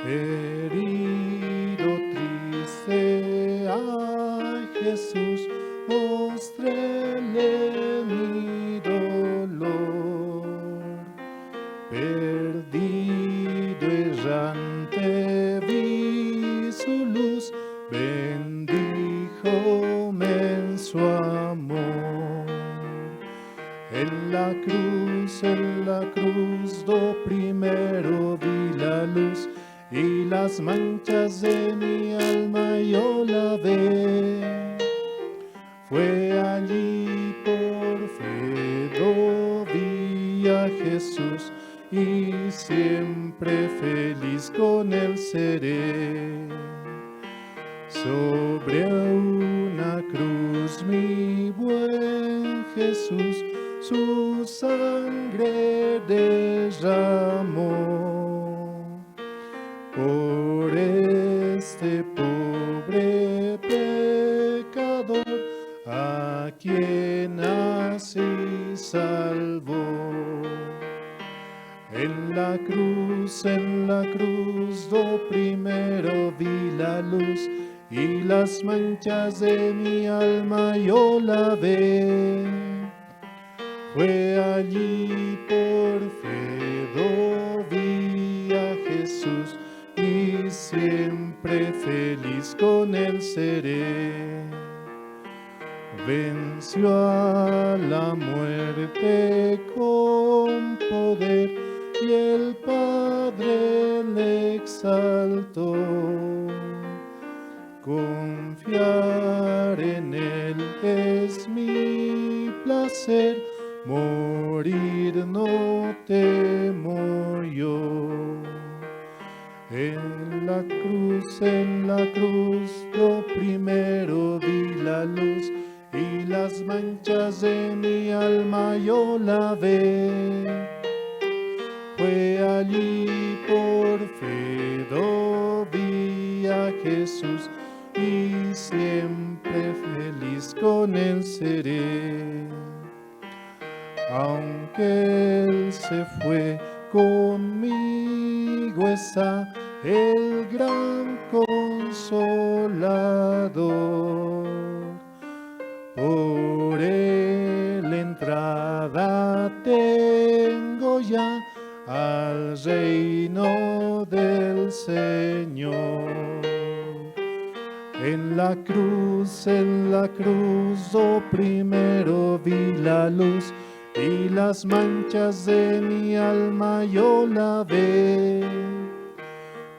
Herido, triste, ay Jesús, mostréle mi dolor. Perdido, errante, vi su luz, bendíjome en su amor. En la cruz, do primero vi la luz, y las manchas de mi alma yo lavé. Fue allí por fe, do vi a Jesús, y siempre feliz con él seré. Sobre una cruz mi buen Jesús su sangre derramó. Por este pobre pecador, a quien así salvó. En la cruz, do primero vi la luz, y las manchas de mi alma yo lavé. Fue allí por fe, do vi a Jesús, y siempre feliz con él seré. Venció a la muerte con poder, y el Padre le exaltó. Confiar en él es mi placer, morir no temo yo. En la cruz, lo primero vi la luz, y las manchas de mi alma yo lavé. Fue allí por fe, do vi a Jesús, y siempre feliz con él seré. Aunque él se fue, conmigo está el gran Consolador. Por él entrada tengo ya al reino del Señor. En la cruz, do primero vi la luz, y las manchas de mi alma yo lavé.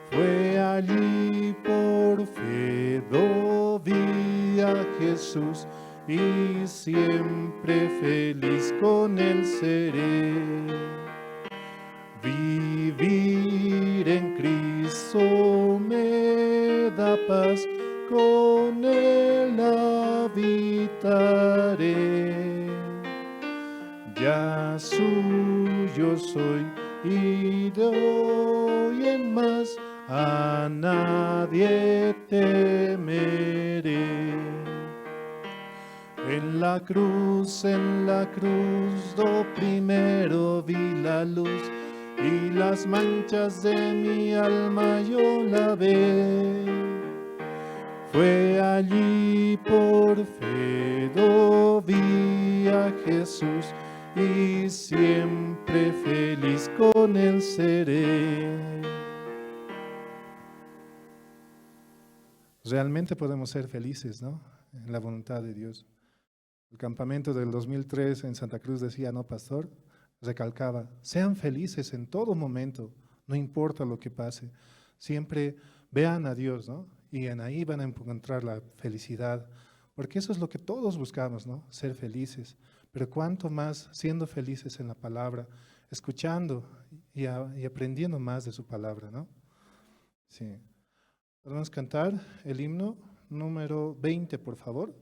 Fue allí por fe, do vi a Jesús, y siempre feliz con él seré. Vivir en Cristo me da paz, con él habitaré. Ya suyo soy, y de hoy en más a nadie temeré. En la cruz, do primero vi la luz, y las manchas de mi alma yo lavé. Fue allí por fe, do vi a Jesús, y siempre feliz con él seré. Realmente podemos ser felices, ¿no? En la voluntad de Dios. El campamento del 2003 en Santa Cruz decía, no, pastor, recalcaba, sean felices en todo momento, no importa lo que pase, siempre vean a Dios, ¿no? Y en ahí van a encontrar la felicidad, porque eso es lo que todos buscamos, ¿no? Ser felices, pero cuánto más siendo felices en la palabra, escuchando y aprendiendo más de su palabra, ¿no? Sí. Podemos cantar el himno número 20, por favor.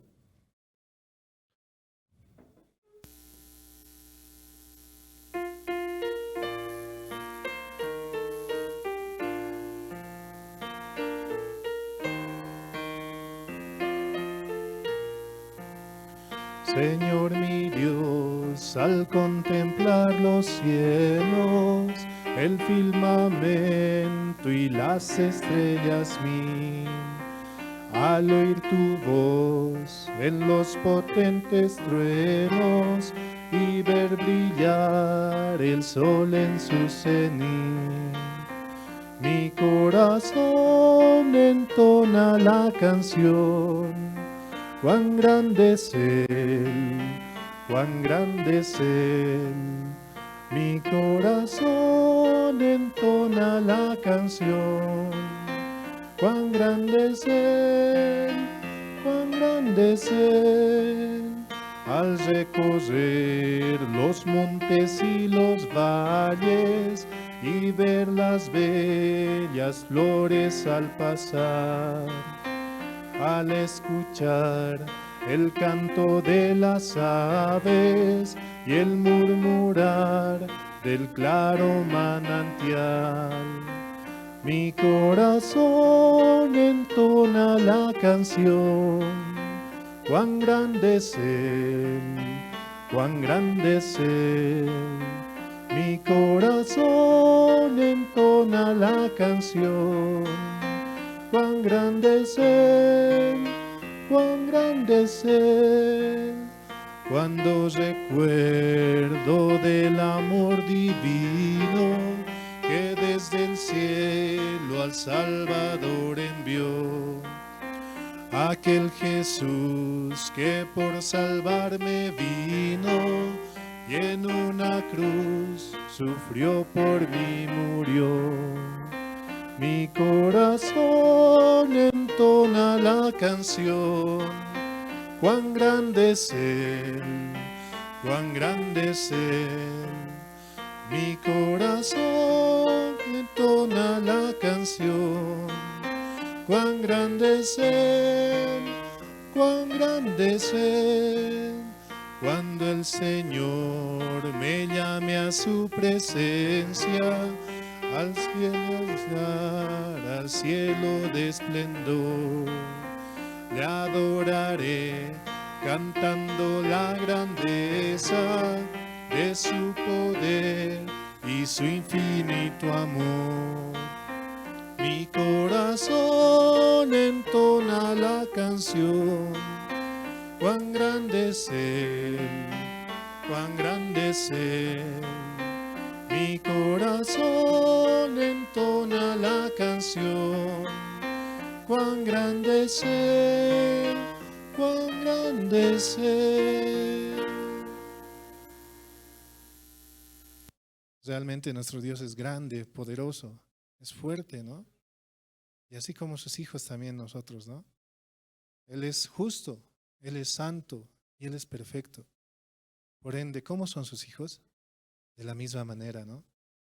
Señor mi Dios, al contemplar los cielos, el firmamento y las estrellas mil. Al oír tu voz en los potentes truenos y ver brillar el sol en su cenit, mi corazón entona la canción. Cuán grande es Él, cuán grande es Él. Mi corazón entona la canción. Cuán grande es Él, cuán grande es Él. Al recorrer los montes y los valles y ver las bellas flores al pasar, al escuchar el canto de las aves y el murmurar del claro manantial, mi corazón entona la canción. Cuán grande es Él, cuán grande es Él. Mi corazón entona la canción. Cuán grande es Él, cuán grande es Él. Cuando recuerdo del amor divino que desde el cielo al Salvador envió, aquel Jesús que por salvarme vino y en una cruz sufrió por mí, murió. Mi corazón entona la canción. Cuán grande es Él, cuán grande es Él. Mi corazón entona la canción. Cuán grande es Él, cuán grande es Él. Cuando el Señor me llame a su presencia, al cielo de esplendor, le adoraré cantando la grandeza de su poder y su infinito amor. Mi corazón entona la canción. Cuán grande es Él, cuán grande es Él. Mi corazón entona la canción. Cuán grande es Él, cuán grande es Él. Realmente nuestro Dios es grande, poderoso, es fuerte, ¿no? Y así como sus hijos también nosotros, ¿no? Él es justo, Él es santo y Él es perfecto. Por ende, ¿cómo son sus hijos? De la misma manera, ¿no?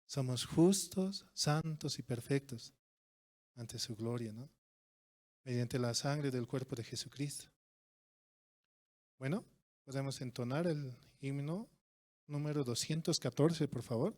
Somos justos, santos y perfectos ante su gloria, ¿no? Mediante la sangre del cuerpo de Jesucristo. Bueno, podemos entonar el himno número 214, por favor.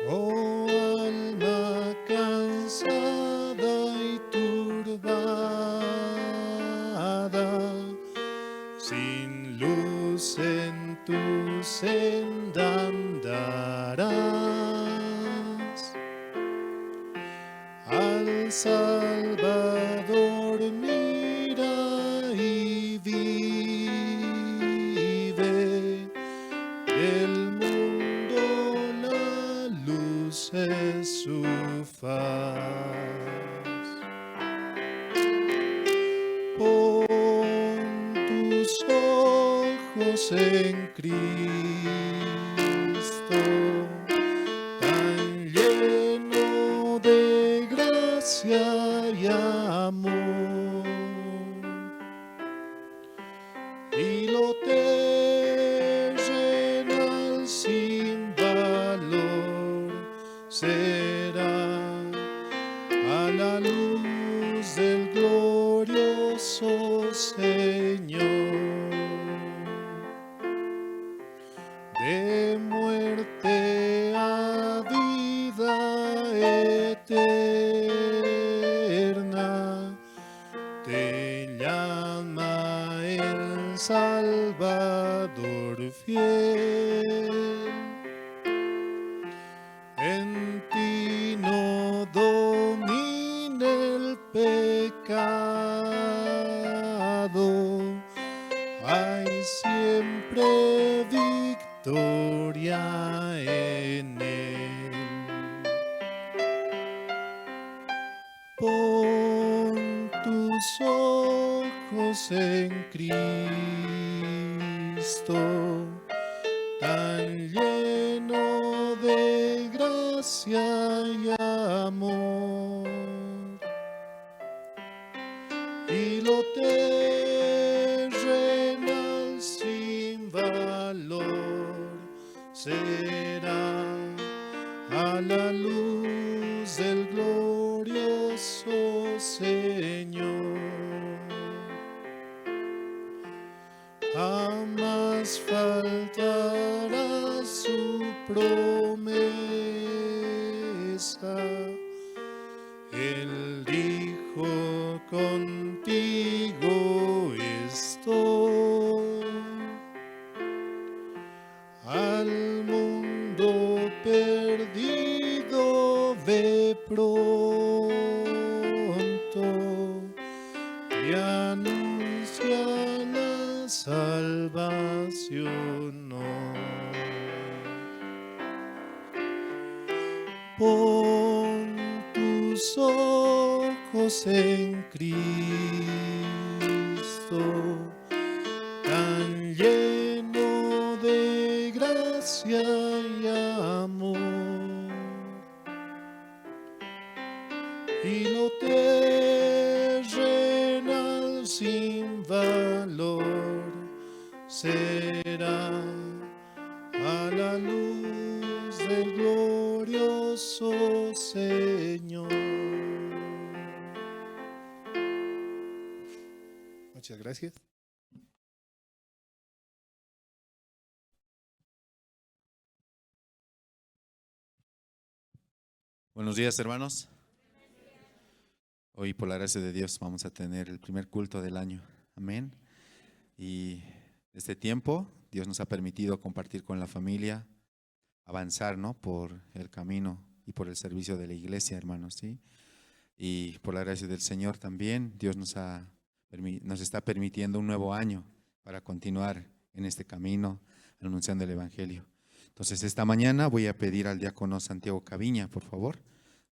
Oh alma cansada y turbada, sin luz en tu senda andarás. Al Salvador mira y vive. Del mundo la luz es su faz. Pon tus ojos en Cristo, tan lleno de gracia y amor, y lo tendrás será a la luz del glorioso Señor. De muerte a vida eterna, te llama el Salvador fiel. En ti no domina el pecado, hay siempre victoria en él. Pon tus ojos en Cristo, tan lleno de gracia y amor, y lo terrenal sin valor será a la luz del glorioso Señor. Jamás faltará su promesa. Él dijo: contigo estoy. Al mundo perdido ve pronto y anuncia la salvación hoy. Pon tus ojos en Cristo, tan lleno de gracia y amor, y lo terrenal sin valor será a la luz del glorioso Señor. Muchas gracias. Buenos días, hermanos. Hoy, por la gracia de Dios, vamos a tener el primer culto del año. Amén. Y este tiempo, Dios nos ha permitido compartir con la familia, avanzar, ¿no?, por el camino y por el servicio de la iglesia, hermanos, ¿sí? Y por la gracia del Señor también, Dios nos está permitiendo un nuevo año para continuar en este camino, anunciando el Evangelio. Entonces, esta mañana voy a pedir al diácono Santiago Caviña, por favor,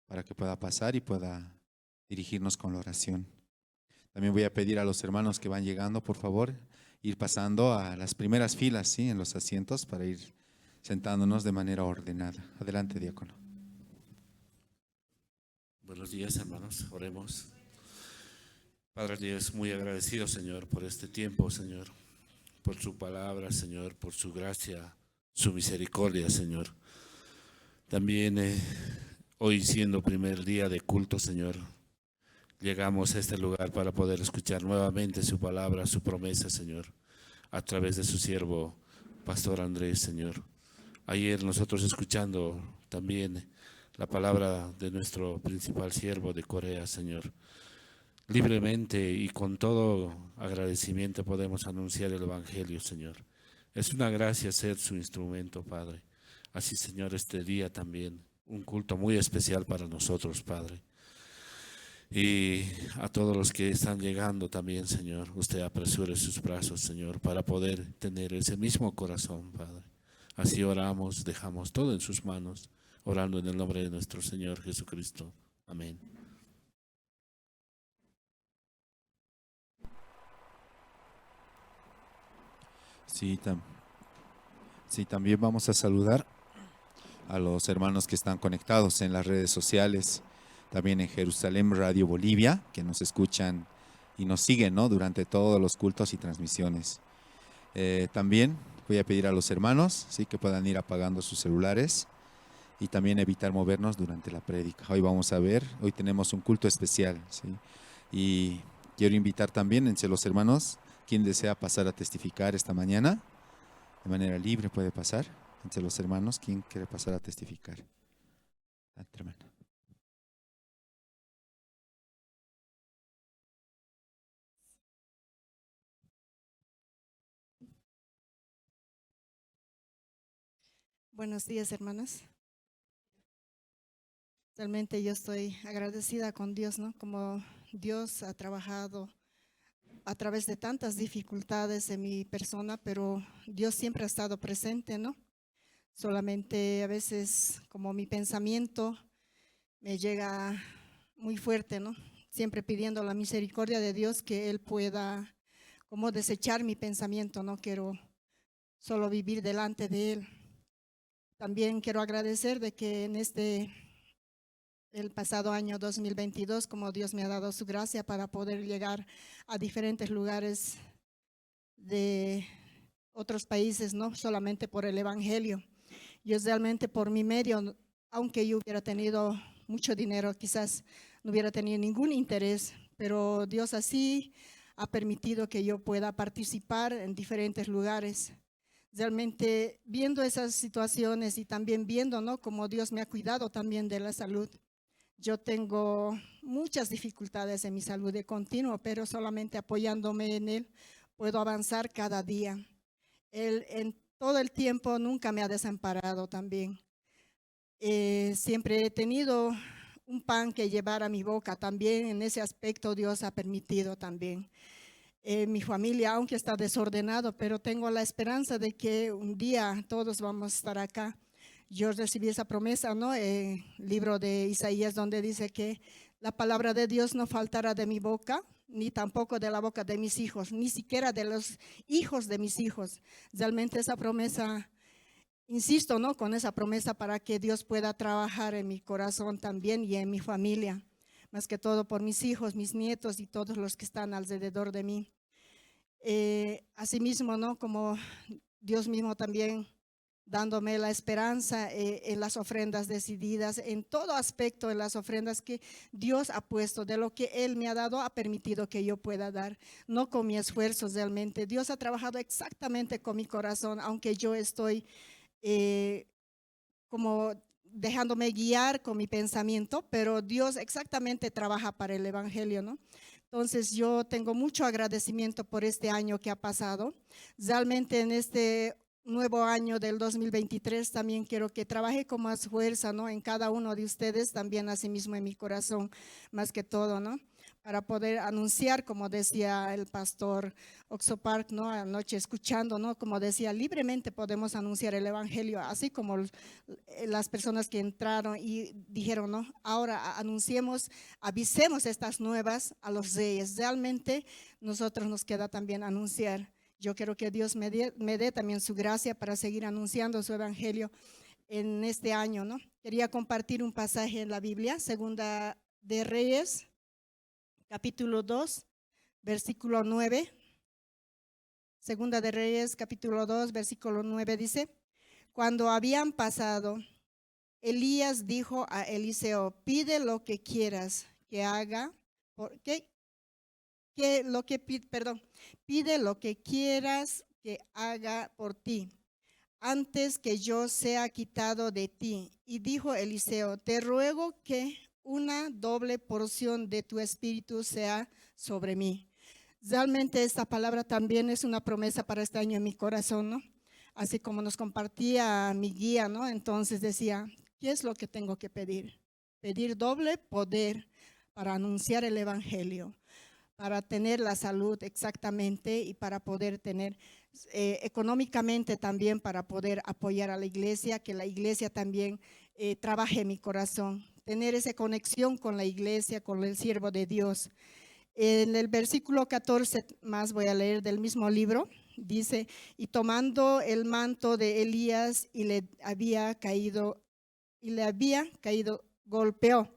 para que pueda pasar y pueda dirigirnos con la oración. También voy a pedir a los hermanos que van llegando, por favor, ir pasando a las primeras filas, ¿sí?, en los asientos, para ir sentándonos de manera ordenada. Adelante, diácono. Buenos días, hermanos, oremos. Padre Dios, muy agradecido, Señor, por este tiempo, Señor, por su palabra, Señor, por su gracia, su misericordia, Señor. También hoy, siendo primer día de culto, Señor, llegamos a este lugar para poder escuchar nuevamente su palabra, su promesa, Señor, a través de su siervo, Pastor Andrés, Señor. Ayer nosotros escuchando también la palabra de nuestro principal siervo de Corea, Señor. Libremente y con todo agradecimiento podemos anunciar el Evangelio, Señor. Es una gracia ser su instrumento, Padre. Así, Señor, este día también, un culto muy especial para nosotros, Padre. Y a todos los que están llegando también, Señor, usted apresure sus brazos, Señor, para poder tener ese mismo corazón, Padre. Así oramos, dejamos todo en sus manos, orando en el nombre de nuestro Señor Jesucristo. Amén. Sí, también vamos a saludar a los hermanos que están conectados en las redes sociales, también en Jerusalén Radio Bolivia, que nos escuchan y nos siguen, ¿no?, durante todos los cultos y transmisiones. También voy a pedir a los hermanos, sí, que puedan ir apagando sus celulares y también evitar movernos durante la prédica. Hoy vamos a ver, hoy tenemos un culto especial, ¿sí? Y quiero invitar también entre los hermanos, quien desea pasar a testificar esta mañana, de manera libre puede pasar, entre los hermanos, quien quiere pasar a testificar. Tremendo. Buenos días, hermanas. Realmente yo estoy agradecida con Dios, ¿no? Como Dios ha trabajado a través de tantas dificultades en mi persona, pero Dios siempre ha estado presente, ¿no? Solamente a veces como mi pensamiento me llega muy fuerte, ¿no? Siempre pidiendo la misericordia de Dios que Él pueda como desechar mi pensamiento, no quiero solo vivir delante de Él. También quiero agradecer de que en el pasado año 2022, como Dios me ha dado su gracia para poder llegar a diferentes lugares de otros países, no solamente por el Evangelio. Yo realmente por mi medio, aunque yo hubiera tenido mucho dinero, quizás no hubiera tenido ningún interés, pero Dios así ha permitido que yo pueda participar en diferentes lugares. Realmente viendo esas situaciones y también viendo, ¿no?, cómo Dios me ha cuidado también de la salud. Yo tengo muchas dificultades en mi salud de continuo, pero solamente apoyándome en Él puedo avanzar cada día. Él en todo el tiempo nunca me ha desamparado también. Siempre he tenido un pan que llevar a mi boca también. En ese aspecto Dios ha permitido también. Mi familia, aunque está desordenado, pero tengo la esperanza de que un día todos vamos a estar acá. Yo recibí esa promesa, ¿no? El libro de Isaías, donde dice que la palabra de Dios no faltará de mi boca, ni tampoco de la boca de mis hijos, ni siquiera de los hijos de mis hijos. Realmente esa promesa, insisto, ¿no?, con esa promesa para que Dios pueda trabajar en mi corazón también y en mi familia, más que todo por mis hijos, mis nietos y todos los que están alrededor de mí. Asimismo, ¿no?, como Dios mismo también dándome la esperanza en las ofrendas decididas, en todo aspecto, en las ofrendas que Dios ha puesto, de lo que Él me ha dado, ha permitido que yo pueda dar, no con mi esfuerzo realmente. Dios ha trabajado exactamente con mi corazón, aunque yo estoy como dejándome guiar con mi pensamiento, pero Dios exactamente trabaja para el Evangelio, ¿no? Entonces yo tengo mucho agradecimiento por este año que ha pasado. Realmente en este nuevo año del 2023 también quiero que trabaje con más fuerza, ¿no?, en cada uno de ustedes, también asimismo en mi corazón, más que todo, ¿no?, para poder anunciar, como decía el pastor Oxopark, ¿no?, anoche escuchando, ¿no?, como decía, libremente podemos anunciar el Evangelio, así como las personas que entraron y dijeron, ¿no?, ahora anunciemos, avisemos estas nuevas a los reyes. Realmente nosotros nos queda también anunciar. Yo quiero que Dios me dé también su gracia para seguir anunciando su Evangelio en este año, ¿no? Quería compartir un pasaje en la Biblia, Segunda de Reyes, capítulo 2, versículo 9. Segunda de Reyes, capítulo 2, versículo 9 dice: cuando habían pasado, Elías dijo a Eliseo: pide lo que quieras que haga, pide lo que quieras que haga por ti, antes que yo sea quitado de ti. Y dijo Eliseo: te ruego que una doble porción de tu espíritu sea sobre mí. Realmente esta palabra también es una promesa para este año en mi corazón, ¿no? Así como nos compartía mi guía, ¿no? Entonces decía, ¿qué es lo que tengo que pedir? Pedir doble poder para anunciar el Evangelio, para tener la salud exactamente y para poder tener económicamente también, para poder apoyar a la iglesia, que la iglesia también trabaje en mi corazón, tener esa conexión con la iglesia, con el siervo de Dios. En el versículo 14, más voy a leer del mismo libro, dice: y tomando el manto de Elías y le había caído, golpeó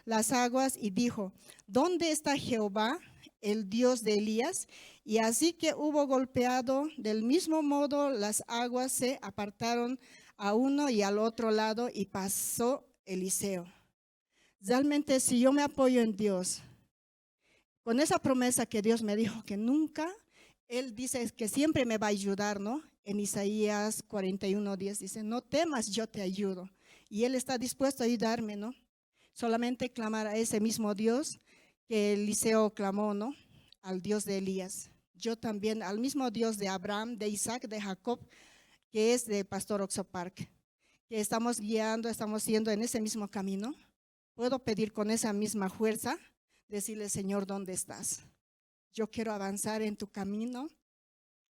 las aguas y dijo: ¿dónde está Jehová, el Dios de Elías? Y así que hubo golpeado, del mismo modo las aguas se apartaron a uno y al otro lado y pasó Eliseo. Realmente si yo me apoyo en Dios, con esa promesa que Dios me dijo que nunca, Él dice que siempre me va a ayudar, ¿no? En Isaías 41:10 dice, no temas, yo te ayudo. Y Él está dispuesto a ayudarme, ¿no? Solamente clamar a ese mismo Dios que Eliseo clamó, ¿no? Al Dios de Elías. Yo también, al mismo Dios de Abraham, de Isaac, de Jacob, que es de Pastor Oxopark, que estamos guiando, estamos yendo en ese mismo camino. Puedo pedir con esa misma fuerza, decirle, Señor, ¿dónde estás? Yo quiero avanzar en tu camino,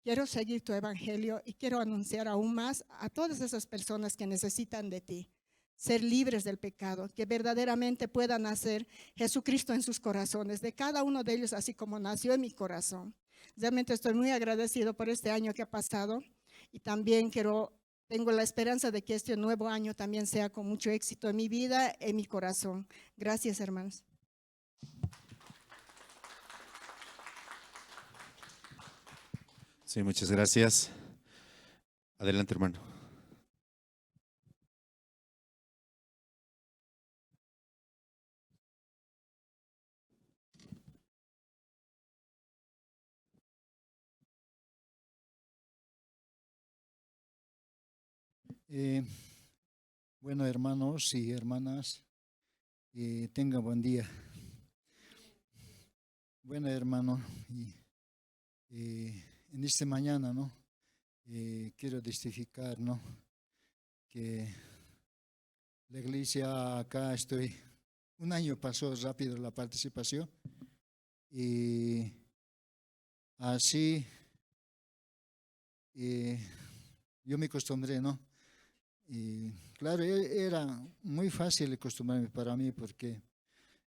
quiero seguir tu evangelio y quiero anunciar aún más a todas esas personas que necesitan de ti, ser libres del pecado, que verdaderamente puedan nacer Jesucristo en sus corazones, de cada uno de ellos, así como nació en mi corazón. Realmente estoy muy agradecido por este año que ha pasado y también tengo la esperanza de que este nuevo año también sea con mucho éxito en mi vida, en mi corazón. Gracias, hermanos. Sí, muchas gracias. Adelante, hermano. Eh, bueno, hermanos y hermanas, tenga buen día. Bueno, hermano, en esta mañana, ¿no? Quiero testificar, ¿no? Que la iglesia acá un año pasó rápido la participación y así yo me acostumbré, ¿no? Y claro, era muy fácil acostumbrarme para mí porque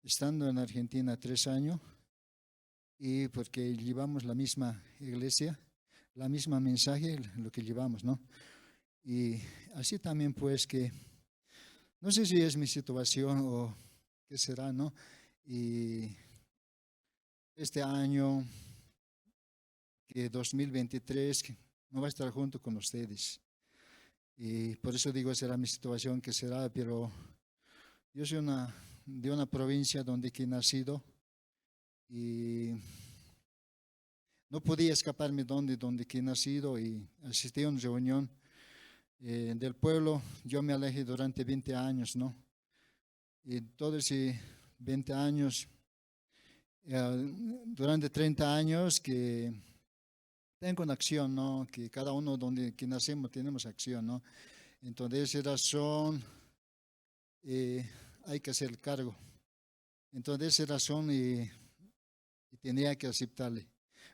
estando en Argentina 3 años y porque llevamos la misma iglesia, la misma mensaje, lo que llevamos, ¿no? Y así también pues que, no sé si es mi situación o qué será, ¿no? Y este año, que 2023, no va a estar junto con ustedes. Y por eso digo, será mi situación que será, pero yo soy de una provincia donde he nacido y no podía escaparme donde he nacido y asistí a una reunión del pueblo. Yo me alejé durante 20 años, ¿no? Y todos esos 20 años, durante 30 años que tengo una acción, ¿no? Que cada uno donde que nacemos tenemos acción, ¿no? Entonces, esa razón hay que hacer el cargo. Entonces, esa razón y tenía que aceptarle.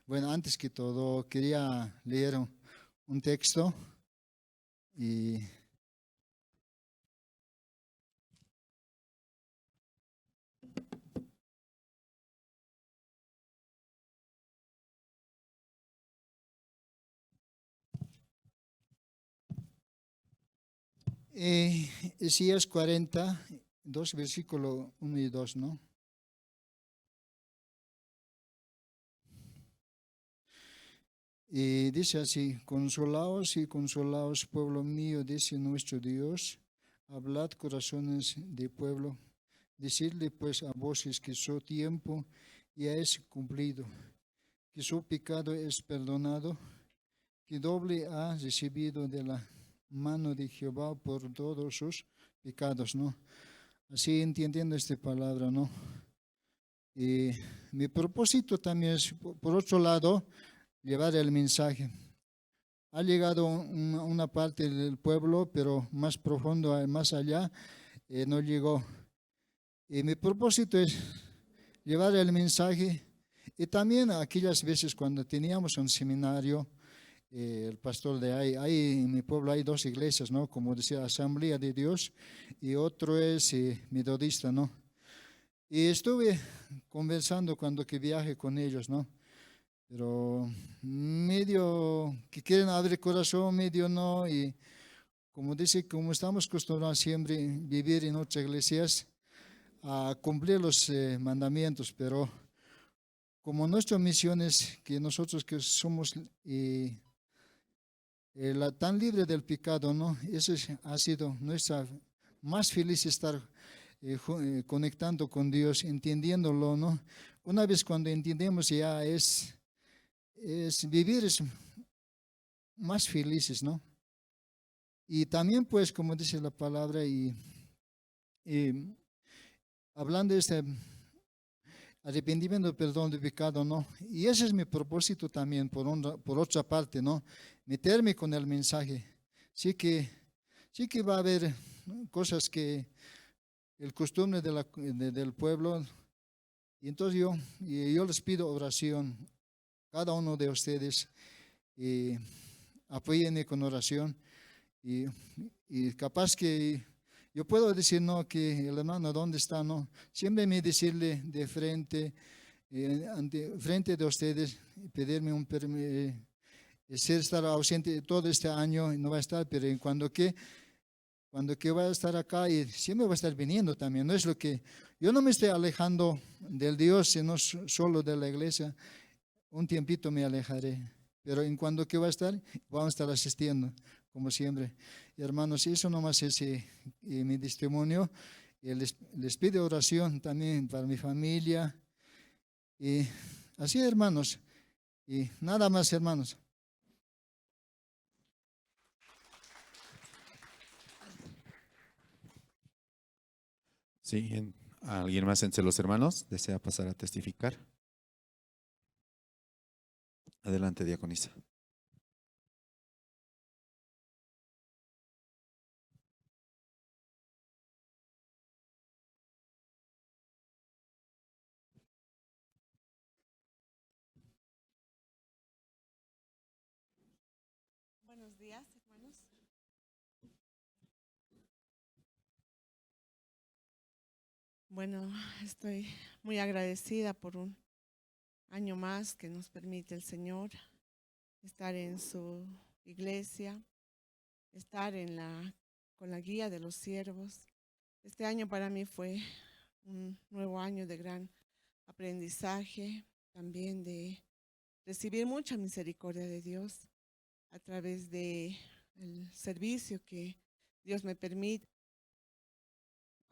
Bueno, antes que todo, quería leer un texto y Isaías 42, versículo 1 y 2, ¿no? Y dice así, consolaos y consolaos, pueblo mío, dice nuestro Dios, hablad corazones de pueblo, decidle pues a voces que su tiempo ya es cumplido, que su pecado es perdonado, que doble ha recibido de la mano de Jehová por todos sus pecados, ¿no? Así entendiendo esta palabra, ¿no? Y mi propósito también es, por otro lado, llevar el mensaje. Ha llegado una parte del pueblo, pero más profundo, más allá, no llegó. Y mi propósito es llevar el mensaje. Y también aquellas veces cuando teníamos un seminario, el pastor de ahí en mi pueblo hay 2 iglesias, ¿no? Como decía, Asamblea de Dios, y otro es metodista, ¿no? Y estuve conversando cuando que viaje con ellos, ¿no? Pero medio que quieren abrir corazón, medio no, y como dice, como estamos acostumbrados siempre a vivir en otras iglesias, a cumplir los mandamientos, pero como nuestra misión es que nosotros que somos tan libre del pecado, ¿no? Eso ha sido nuestra más feliz estar conectando con Dios, entendiéndolo, ¿no? Una vez cuando entendemos ya es vivir es más felices, ¿no? Y también pues como dice la palabra y hablando de este arrepentimiento, perdón de pecado, ¿no? Y ese es mi propósito también, por otra parte, ¿no? Meterme con el mensaje. Sí que va a haber cosas que el costumbre del pueblo, y entonces yo les pido oración, cada uno de ustedes, apóyenme con oración, y capaz que yo puedo decir, no, que el hermano, ¿dónde está? No, siempre me decirle de frente, frente de ustedes, pedirme un permiso, estar ausente todo este año, no va a estar, pero cuando que va a estar acá y siempre va a estar viniendo también. No es lo que, yo no me estoy alejando del Dios, sino solo de la iglesia. Un tiempito me alejaré, pero en cuando que va a estar, vamos a estar asistiendo, como siempre. Y hermanos, eso nomás es mi testimonio. Y les pido oración también para mi familia. Y así, hermanos. Y nada más, hermanos. Sí, ¿alguien más entre los hermanos desea pasar a testificar? Adelante, diaconisa. Buenos días, hermanos. Bueno, estoy muy agradecida por un año más que nos permite el Señor estar en su iglesia, estar con la guía de los siervos. Este año para mí fue un nuevo año de gran aprendizaje, también de recibir mucha misericordia de Dios a través de el servicio que Dios me permite,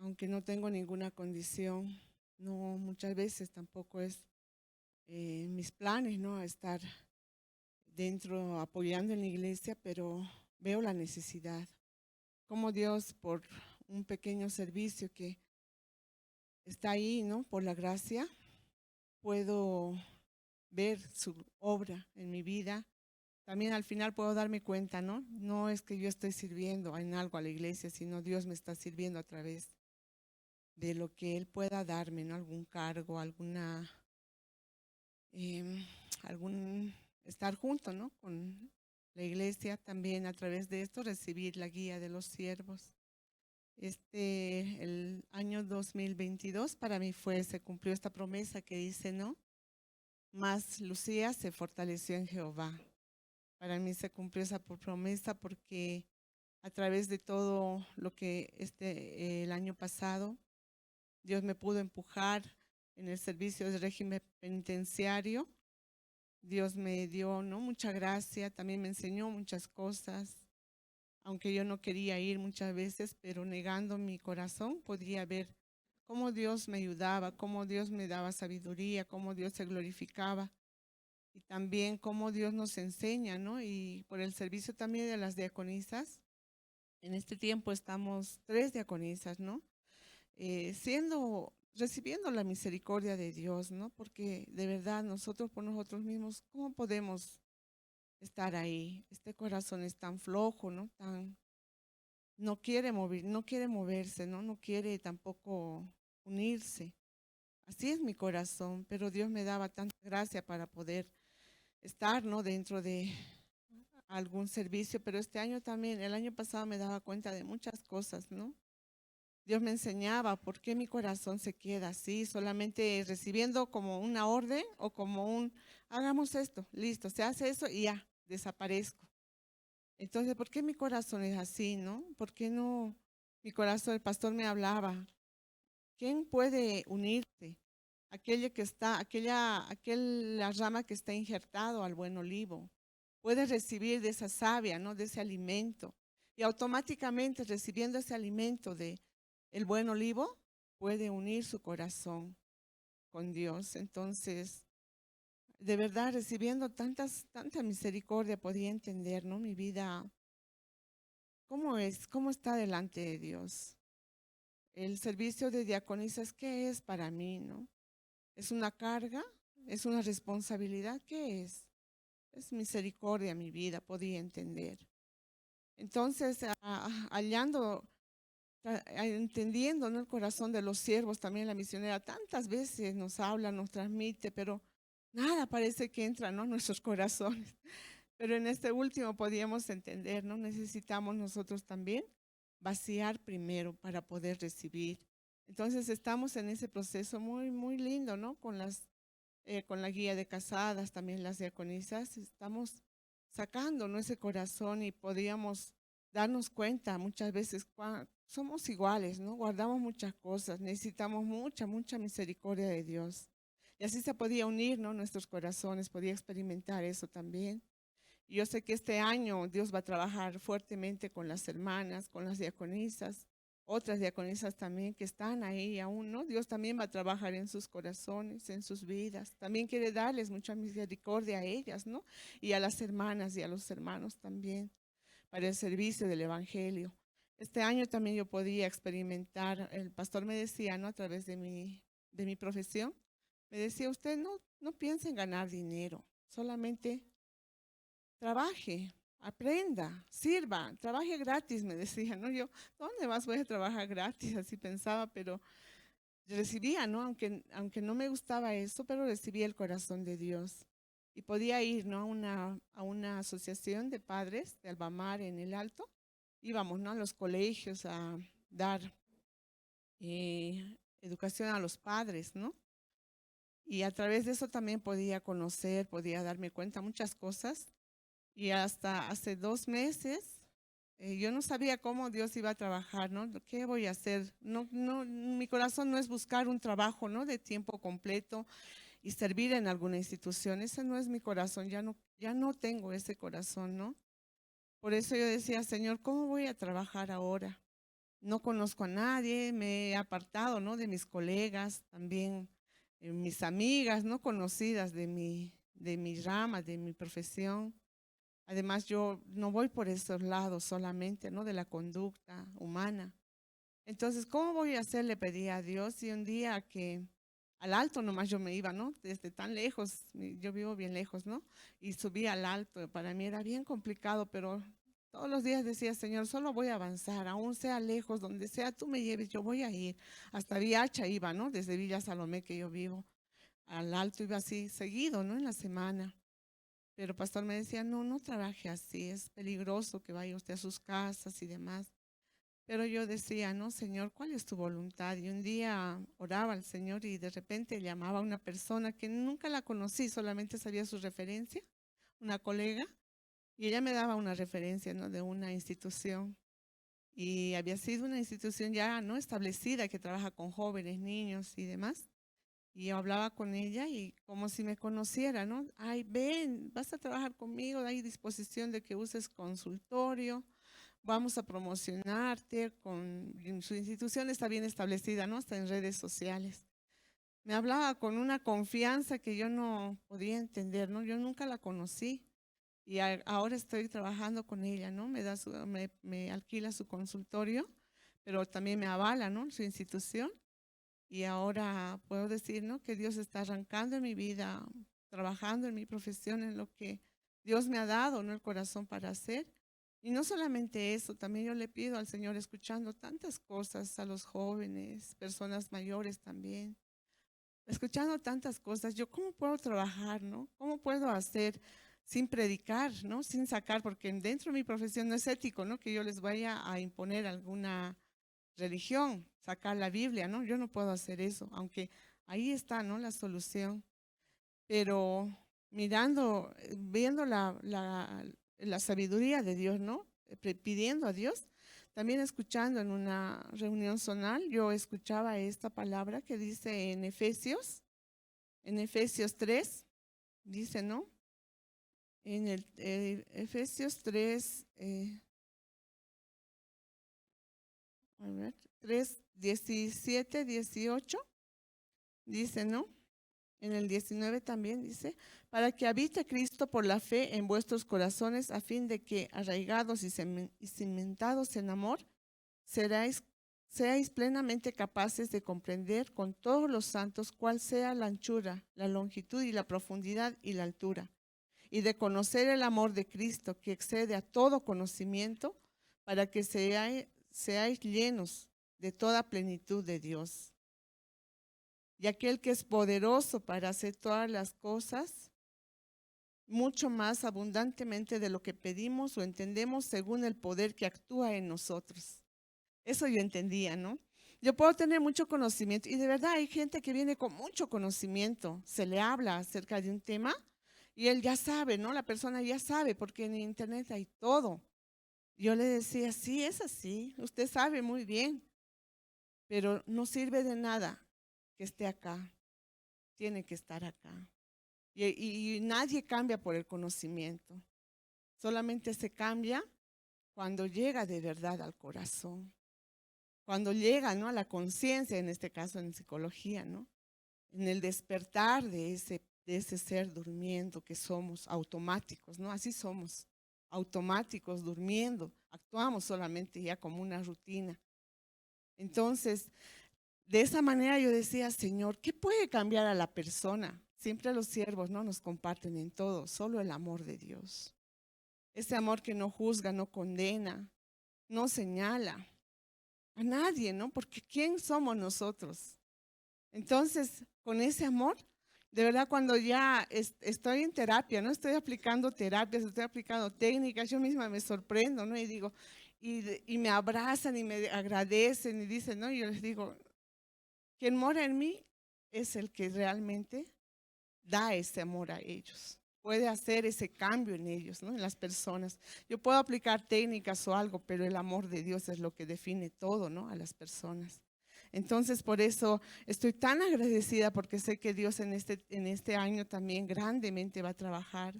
aunque no tengo ninguna condición, no muchas veces tampoco es mis planes, ¿no? Estar dentro apoyando en la iglesia, pero veo la necesidad. Como Dios, por un pequeño servicio que está ahí, ¿no? Por la gracia, puedo ver su obra en mi vida. También al final puedo darme cuenta, ¿no? No es que yo estoy sirviendo en algo a la iglesia, sino Dios me está sirviendo a través de lo que Él pueda darme, ¿no? Algún cargo, algún estar junto, ¿no? Con la iglesia, también a través de esto recibir la guía de los siervos. El año 2022 para mí se cumplió esta promesa que dice, ¿no? Más Lucía se fortaleció en Jehová. Para mí se cumplió esa promesa porque a través de todo lo que el año pasado, Dios me pudo empujar en el servicio del régimen penitenciario. Dios me dio, ¿no? Mucha gracia, también me enseñó muchas cosas, aunque yo no quería ir muchas veces, pero negando mi corazón podía ver cómo Dios me ayudaba, cómo Dios me daba sabiduría, cómo Dios se glorificaba y también cómo Dios nos enseña, ¿no? Y por el servicio también de las diaconisas, en este tiempo estamos 3 diaconisas, ¿no? Recibiendo la misericordia de Dios, ¿no? Porque de verdad nosotros por nosotros mismos, ¿cómo podemos estar ahí? Este corazón es tan flojo, ¿no? No quiere moverse, ¿no? No quiere tampoco unirse. Así es mi corazón, pero Dios me daba tanta gracia para poder estar, ¿no? Dentro de algún servicio, pero este año también, el año pasado me daba cuenta de muchas cosas, ¿no? Dios me enseñaba por qué mi corazón se queda así, solamente recibiendo como una orden o como hagamos esto, listo, se hace eso y ya, desaparezco. Entonces, ¿por qué mi corazón es así, no? ¿Por qué no? Mi corazón, el pastor me hablaba, ¿quién puede unirse? Aquella rama que está injertado al buen olivo. puede recibir de esa savia, ¿no? De ese alimento. Y automáticamente recibiendo ese alimento de el buen olivo, puede unir su corazón con Dios. Entonces, de verdad, recibiendo tanta misericordia, podía entender, ¿no? Mi vida, cómo está delante de Dios. El servicio de diaconisas, ¿qué es para mí, no? ¿Es una carga? ¿Es una responsabilidad? ¿Qué es? Es misericordia mi vida, podía entender. Entonces, hallando, entendiendo, ¿no? El corazón de los siervos, también la misionera, tantas veces nos habla, nos transmite, pero nada parece que entra, ¿no? En nuestros corazones. Pero en este último podíamos entender, ¿no? Necesitamos nosotros también vaciar primero para poder recibir. Entonces estamos en ese proceso muy, muy lindo, ¿no? Con la guía de casadas, también las diaconisas, estamos sacando, ¿no? Ese corazón y podíamos darnos cuenta muchas veces somos iguales, ¿no? Guardamos muchas cosas, necesitamos mucha misericordia de Dios. Y así se podía unir, ¿no? Nuestros corazones, podía experimentar eso también. Y yo sé que este año Dios va a trabajar fuertemente con las hermanas, con las diaconisas, otras diaconisas también que están ahí aún, ¿no? Dios también va a trabajar en sus corazones, en sus vidas. También quiere darles mucha misericordia a ellas, ¿no? Y a las hermanas y a los hermanos también para el servicio del Evangelio. Este año también yo podía experimentar, el pastor me decía, ¿no? A través de mi profesión, me decía, usted no piensa en ganar dinero, solamente trabaje, aprenda, sirva, trabaje gratis, me decía, ¿no? Yo, ¿dónde más voy a trabajar gratis? Así pensaba, pero recibía, ¿no? Aunque no me gustaba eso, pero recibía el corazón de Dios. Y podía ir, ¿no? A una asociación de padres de Albamar en el Alto. Íbamos, ¿no? A los colegios a dar educación a los padres, ¿no? Y a través de eso también podía conocer, podía darme cuenta muchas cosas. Y hasta hace 2 meses, yo no sabía cómo Dios iba a trabajar, ¿no? ¿Qué voy a hacer? Mi corazón no es buscar un trabajo, ¿no? De tiempo completo y servir en alguna institución. Ese no es mi corazón, ya no tengo ese corazón, ¿no? Por eso yo decía, Señor, ¿cómo voy a trabajar ahora? No conozco a nadie, me he apartado, ¿no? De mis colegas, también mis amigas, ¿no? Conocidas de mi rama, de mi profesión. Además, yo no voy por esos lados solamente, ¿no? De la conducta humana. Entonces, ¿cómo voy a hacer? Le pedí a Dios y un día que al Alto nomás yo me iba, ¿no? Desde tan lejos, yo vivo bien lejos, ¿no? Y subí al Alto. Para mí era bien complicado, pero todos los días decía, Señor, solo voy a avanzar, aún sea lejos, donde sea tú me lleves, yo voy a ir. Hasta Viacha iba, ¿no? Desde Villa Salomé que yo vivo, al Alto iba así seguido, ¿no? En la semana. Pero pastor me decía, no trabaje así, es peligroso que vaya usted a sus casas y demás. Pero yo decía, no, Señor, ¿cuál es tu voluntad? Y un día oraba al Señor y de repente llamaba a una persona que nunca la conocí, solamente sabía su referencia, una colega, y ella me daba una referencia, ¿no? De una institución. Y había sido una institución ya no establecida que trabaja con jóvenes, niños y demás. Y yo hablaba con ella y como si me conociera, ¿no? Ay, ven, vas a trabajar conmigo, hay disposición de que uses consultorio, vamos a promocionarte, su institución está bien establecida, ¿no? Está en redes sociales. Me hablaba con una confianza que yo no podía entender, ¿no? Yo nunca la conocí y ahora estoy trabajando con ella, ¿no? Me alquila su consultorio, pero también me avala, ¿no? Su institución. Y ahora puedo decir, ¿no? Que Dios está arrancando en mi vida, trabajando en mi profesión, en lo que Dios me ha dado, ¿no? El corazón para hacer. Y no solamente eso, también yo le pido al Señor, escuchando tantas cosas a los jóvenes, personas mayores también, escuchando tantas cosas, yo cómo puedo trabajar, ¿no? ¿Cómo puedo hacer sin predicar, ¿no? Sin sacar, porque dentro de mi profesión no es ético, ¿no? Que yo les vaya a imponer alguna religión, sacar la Biblia, ¿no? Yo no puedo hacer eso, aunque ahí está, ¿no? La solución. Pero mirando, viendo la sabiduría de Dios, ¿no? Pidiendo a Dios, también escuchando en una reunión zonal, yo escuchaba esta palabra que dice en Efesios 3, dice, ¿no? En el Efesios 3, a ver, 3, 17, 18, dice, ¿no? En el 19 también dice, para que habite Cristo por la fe en vuestros corazones, a fin de que, arraigados y cimentados en amor, seáis plenamente capaces de comprender con todos los santos cuál sea la anchura, la longitud y la profundidad y la altura, y de conocer el amor de Cristo que excede a todo conocimiento, para que seáis llenos de toda plenitud de Dios. Y aquel que es poderoso para hacer todas las cosas, mucho más abundantemente de lo que pedimos o entendemos, según el poder que actúa en nosotros. Eso yo entendía, ¿no? Yo puedo tener mucho conocimiento y de verdad hay gente que viene con mucho conocimiento. Se le habla acerca de un tema y él ya sabe, ¿no? La persona ya sabe porque en internet hay todo. Yo le decía, sí, es así, usted sabe muy bien, pero no sirve de nada que esté acá, tiene que estar acá. Y nadie cambia por el conocimiento, solamente se cambia cuando llega de verdad al corazón, cuando llega, ¿no?, a la conciencia, en este caso en psicología, ¿no?, en el despertar de ese ser durmiendo que somos automáticos, ¿no? Así somos, automáticos, durmiendo, actuamos solamente ya como una rutina. Entonces, de esa manera yo decía, Señor, ¿qué puede cambiar a la persona? Siempre los siervos no nos comparten en todo, solo el amor de Dios. Ese amor que no juzga, no condena, no señala a nadie, ¿no? Porque ¿quién somos nosotros? Entonces, con ese amor, de verdad, cuando ya estoy en terapia, ¿no? Estoy aplicando terapias, estoy aplicando técnicas, yo misma me sorprendo, ¿no? Y digo, y me abrazan y me agradecen y dicen, ¿no? Y yo les digo, quien mora en mí es el que realmente da ese amor a ellos. Puede hacer ese cambio en ellos, ¿no?, en las personas. Yo puedo aplicar técnicas o algo, pero el amor de Dios es lo que define todo, ¿no?, a las personas. Entonces, por eso estoy tan agradecida porque sé que Dios en este año también grandemente va a trabajar.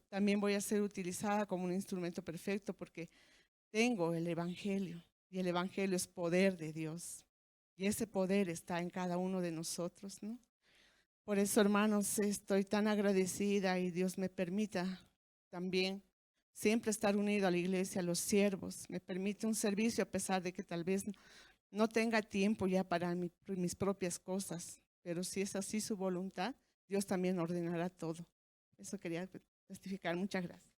También voy a ser utilizada como un instrumento perfecto porque tengo el Evangelio y el Evangelio es poder de Dios. Y ese poder está en cada uno de nosotros, ¿no? Por eso, hermanos, estoy tan agradecida y Dios me permita también siempre estar unido a la iglesia, a los siervos. Me permite un servicio a pesar de que tal vez no tenga tiempo ya para mis propias cosas. Pero si es así su voluntad, Dios también ordenará todo. Eso quería testificar. Muchas gracias.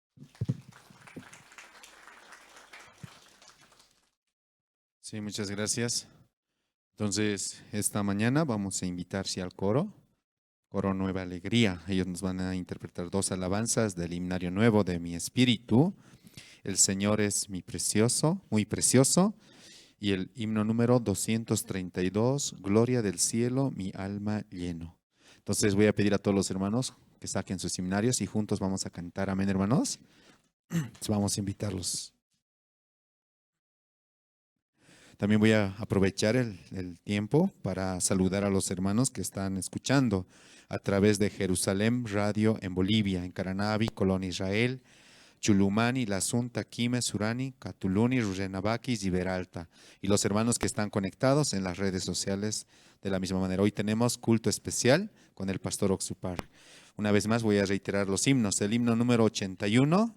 Sí, muchas gracias. Entonces, esta mañana vamos a invitar sí, al coro Nueva Alegría. Ellos nos van a interpretar 2 alabanzas del himnario nuevo de Mi Espíritu. El Señor es mi precioso, muy precioso. Y el himno número 232, Gloria del cielo, mi alma lleno. Entonces voy a pedir a todos los hermanos que saquen sus himnarios y juntos vamos a cantar. Amén, hermanos. Entonces vamos a invitarlos. También voy a aprovechar el tiempo para saludar a los hermanos que están escuchando a través de Jerusalén Radio en Bolivia, en Caranavi, Colonia Israel, Chulumani, La Asunta, Quime, Surani, Catuluni, Rurrenabaquis y Beralta. Y los hermanos que están conectados en las redes sociales de la misma manera. Hoy tenemos culto especial con el pastor Oxupar. Una vez más voy a reiterar los himnos. El himno número 81.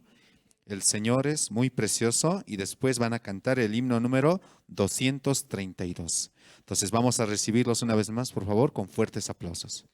El Señor es muy precioso y después van a cantar el himno número 232. Entonces vamos a recibirlos una vez más, por favor, con fuertes aplausos.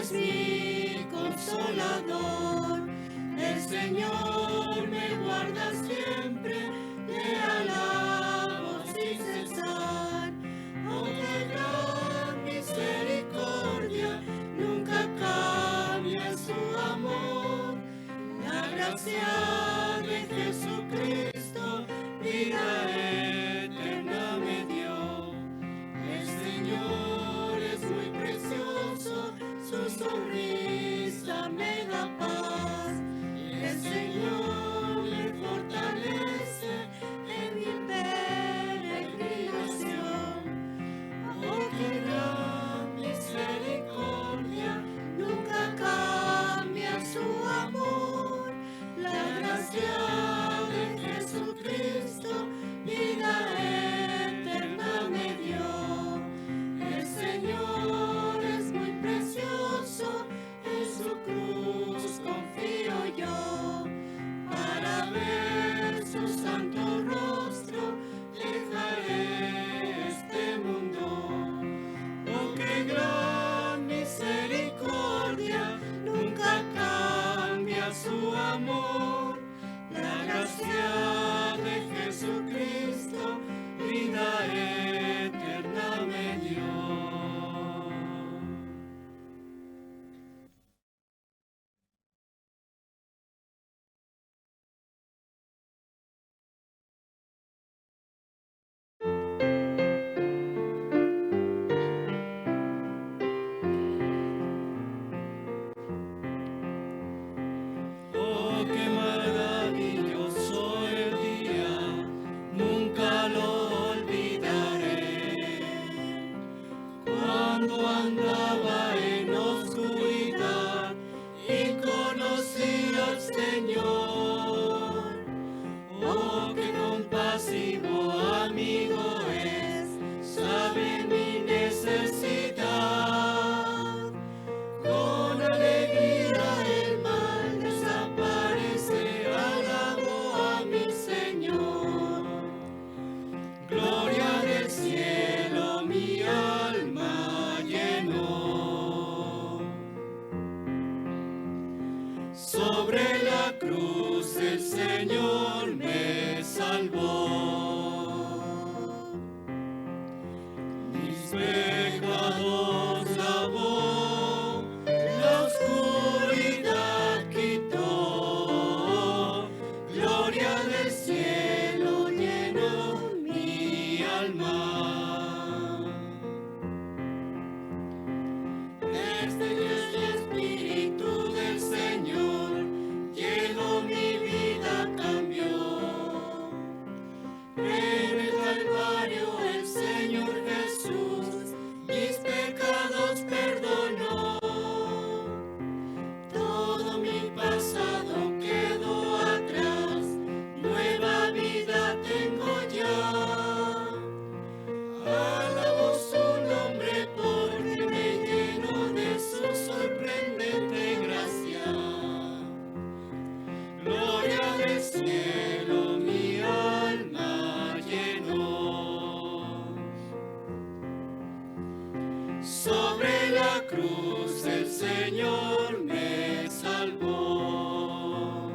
es mi consolador. El Señor me guarda siempre, le alabo sin cesar. Oh, qué gran misericordia, nunca cambia su amor. La gracia de Jesucristo, vida eterna me dio. El Señor es muy precioso, su sonrisa me da paz. El Señor me fortalece en mi peregrinación. Oh, qué gran misericordia, nunca cambia su amor. La gracia de Jesucristo, vida eterna me dio. El Señor es muy precioso, en su cruz confío yo. Para ver su santo rostro, dejaré este mundo. Oh, qué gran misericordia, nunca cambia su amor. La gracia de Jesucristo, vida eterna me dio. Oh, qué maravilloso el día, nunca lo olvidaré. Cuando andaba en oscuridad y conocí al Señor. Oh, qué compasivo amigo es, sabe mi necesidad. Con alegría el mal desaparece, alabo a mi Señor. Gloria del cielo mi alma llenó. Sobre la cruz el Señor me salvó. Mis pecados lavó, la oscuridad quitó. Gloria del cielo llenó mi alma. Desde que el Espíritu del Señor llegó, mi vida cambió. En el Calvario el Señor Jesús mis pecados perdonó. Todo mi pasado quedó atrás, nueva vida tengo ya. Alabo su nombre porque me lleno de su sorprendente gracia. Gloria del cielo mi alma llenó. Sobre la cruz el Señor me salvó.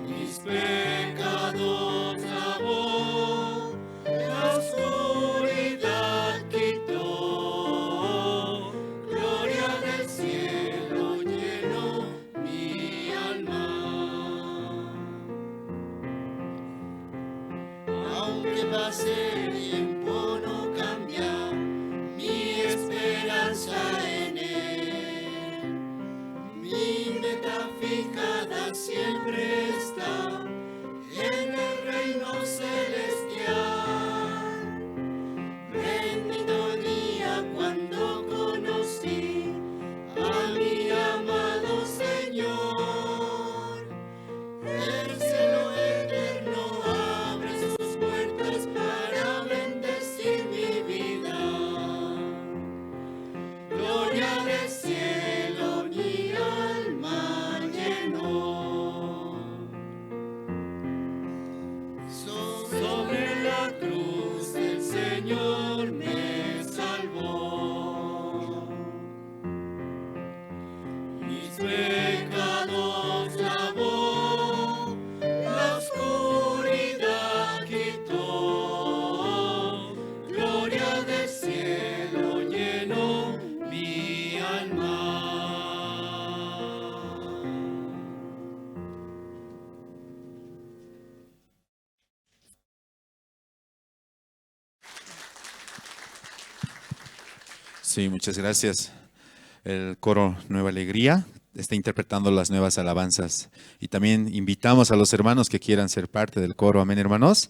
Mis pecados lavó, la oscuridad quitó. Gloria del cielo llenó mi alma. Aunque pase el tiempo no cambia mi esperanza en él. Mi meta fijada siempre está en el reino celestial. Bendito día cuando conocí a mi amado Señor. El cielo eterno abre sus puertas para bendecir mi vida. Gloria del cielo mi alma llenó. pecados lavó, la oscuridad quitó, gloria del cielo llenó mi alma. Sí, muchas gracias. El coro Nueva Alegría está interpretando las nuevas alabanzas. Y también invitamos a los hermanos que quieran ser parte del coro. Amén, hermanos.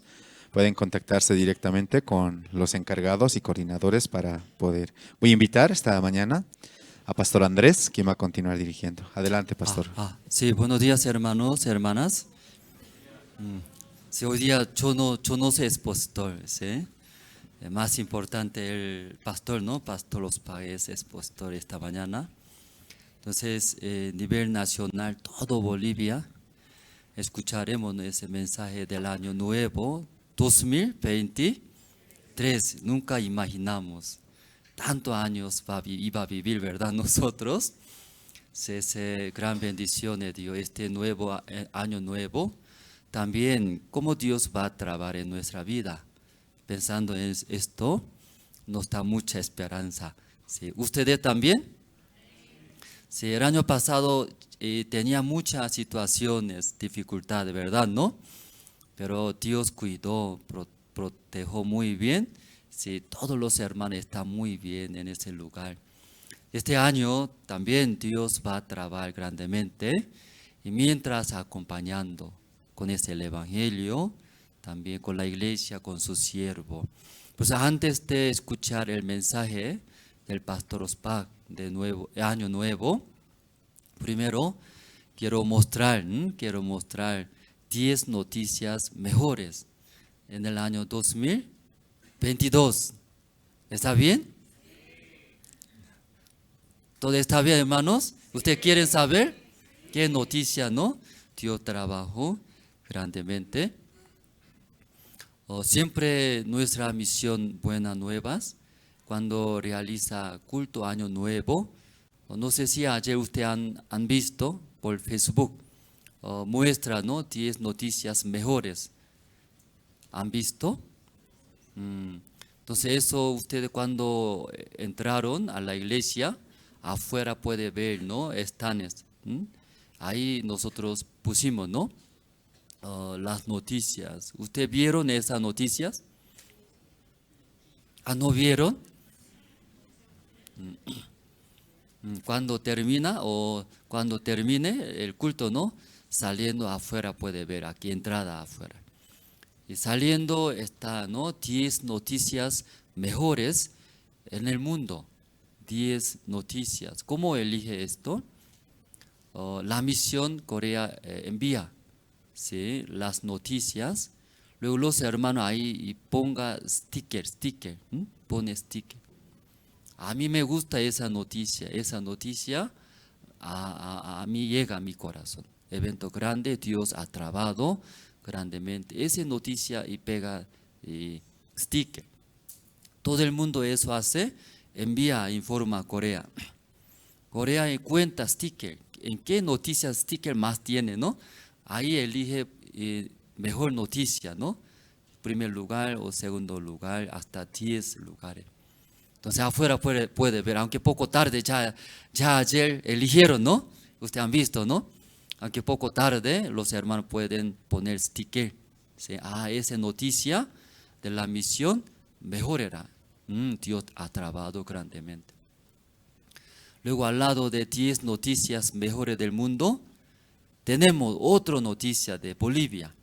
Pueden contactarse directamente con los encargados y coordinadores para poder. Voy a invitar esta mañana a Pastor Andrés, quien va a continuar dirigiendo. Adelante, Pastor. Sí, buenos días, hermanos, hermanas. Sí, hoy día yo no soy expositor, ¿sí? Más importante el pastor, ¿no? Pastor Ospa es expositor esta mañana. Entonces, nivel nacional, todo Bolivia, escucharemos ese mensaje del año nuevo, 2023. Nunca imaginamos tantos años iba a vivir, ¿verdad? Nosotros, es gran bendición de Dios, este nuevo año nuevo. También, cómo Dios va a trabajar en nuestra vida. Pensando en esto, nos da mucha esperanza. ¿Sí? ¿Ustedes también? Sí, el año pasado tenía muchas situaciones, dificultades, ¿verdad? ¿No? Pero Dios cuidó, protegió muy bien. Sí, todos los hermanos están muy bien en ese lugar. Este año también Dios va a trabajar grandemente y mientras acompañando con el Evangelio, también con la iglesia, con su siervo. Pues antes de escuchar el mensaje del Pastor Ospa de Año Nuevo, primero quiero mostrar 10 noticias mejores en el año 2022. ¿Está bien? ¿Todo está bien, hermanos? ¿Ustedes quieren saber qué noticia, no? Dios trabajó grandemente. Siempre nuestra misión Buenas Nuevas, cuando realiza culto Año Nuevo, no sé si ayer ustedes han visto por Facebook, muestra, ¿no? 10 noticias mejores. ¿Han visto? Entonces eso ustedes cuando entraron a la iglesia, afuera puede ver, ¿no? Estanes. Ahí nosotros pusimos, ¿no? Las noticias. ¿Ustedes vieron esas noticias? ¿No vieron? Cuando termina o cuando termine el culto, ¿no? Saliendo afuera puede ver, aquí entrada afuera. Y saliendo está, ¿no? 10 noticias mejores en el mundo. 10 noticias. ¿Cómo elige esto? La misión Corea envía, ¿sí? Las noticias. Luego los hermanos ahí ponga sticker, pone sticker. A mí me gusta esa noticia a mí llega a mi corazón. Evento grande, Dios ha trabajado grandemente. Esa noticia y pega sticker. Todo el mundo eso hace, envía, informa a Corea. Corea cuenta sticker. ¿En qué noticias sticker más tiene, no? Ahí elige mejor noticia, ¿no? Primer lugar o segundo lugar, hasta 10 lugares. Entonces afuera puede ver, aunque poco tarde, ya ayer eligieron, ¿no? Ustedes han visto, ¿no? Aunque poco tarde, los hermanos pueden poner sticker. ¿Sí? Esa noticia de la misión mejorará. Dios ha trabajado grandemente. Luego al lado de 10 noticias mejores del mundo, tenemos otra noticia de Bolivia.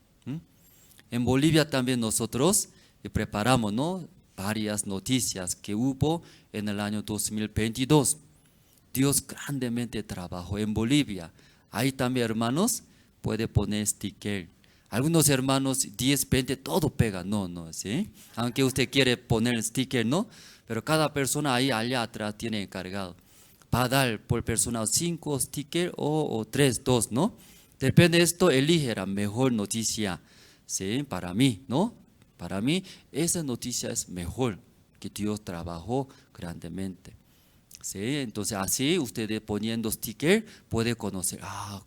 En Bolivia también nosotros preparamos, ¿no? Varias noticias que hubo en el año 2022. Dios grandemente trabajó en Bolivia. Ahí también, hermanos, puede poner sticker. Algunos hermanos, 10, 20, todo pega. No, ¿sí? Aunque usted quiere poner sticker, ¿no? Pero cada persona ahí, allá atrás, tiene encargado. Va a dar por persona 5 stickers o 3, 2, ¿no? Depende de esto, elige la mejor noticia, ¿sí? Para mí, ¿no? Para mí, esa noticia es mejor, que Dios trabajó grandemente. ¿sí? Entonces así ustedes poniendo sticker puede conocer,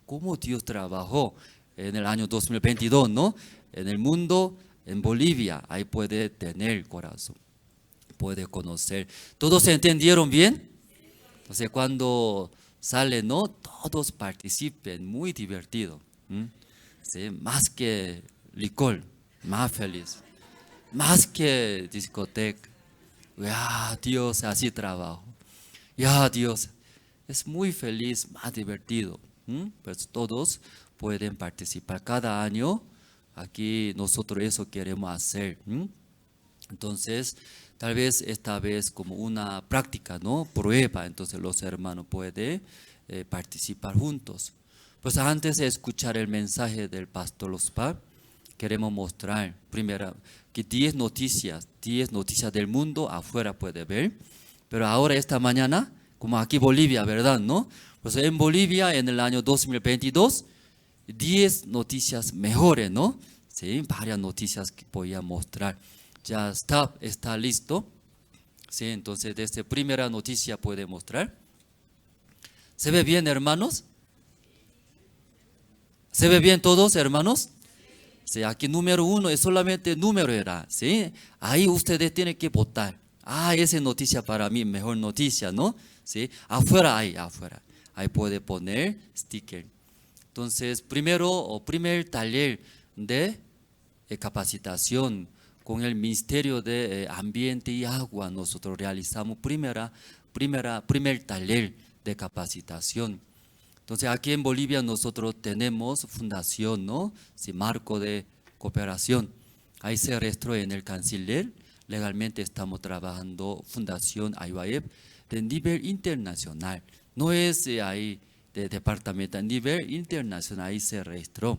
cómo Dios trabajó en el año 2022, ¿no? En el mundo, en Bolivia, ahí puede tener corazón, puede conocer. ¿Todos se entendieron bien? Entonces cuando sale, ¿no? Todos participen, muy divertido. ¿Sí? Más que licor, más feliz. Más que discoteca. Ya, Dios, así trabajo. Ya, Dios, es muy feliz, más divertido. Pues todos pueden participar cada año. Aquí nosotros eso queremos hacer. Entonces, tal vez esta vez como una práctica, ¿no? Prueba, entonces los hermanos pueden participar juntos. Pues antes de escuchar el mensaje del pastor Ospar, queremos mostrar primero que 10 noticias del mundo afuera puede ver, pero ahora esta mañana, como aquí Bolivia, ¿verdad? ¿No? Pues en Bolivia en el año 2022, 10 noticias mejores, ¿no? Sí, varias noticias que voy a mostrar. Ya está listo. Sí, entonces desde primera noticia puede mostrar. ¿Se ve bien, hermanos? ¿Se ve bien todos, hermanos? Sí, aquí número 1 es solamente número era, ¿sí? Ahí ustedes tienen que votar. Esa noticia para mí, mejor noticia, ¿no? ¿Sí? Afuera. Ahí puede poner sticker. Entonces, primer taller de capacitación con el Ministerio de Ambiente y Agua. Nosotros realizamos primer taller de capacitación. Entonces aquí en Bolivia nosotros tenemos fundación, ¿no? Sí, marco de cooperación. Ahí se registró en el canciller. Legalmente estamos trabajando fundación AIBAEP de nivel internacional. No es ahí de departamento, a nivel internacional ahí se registró.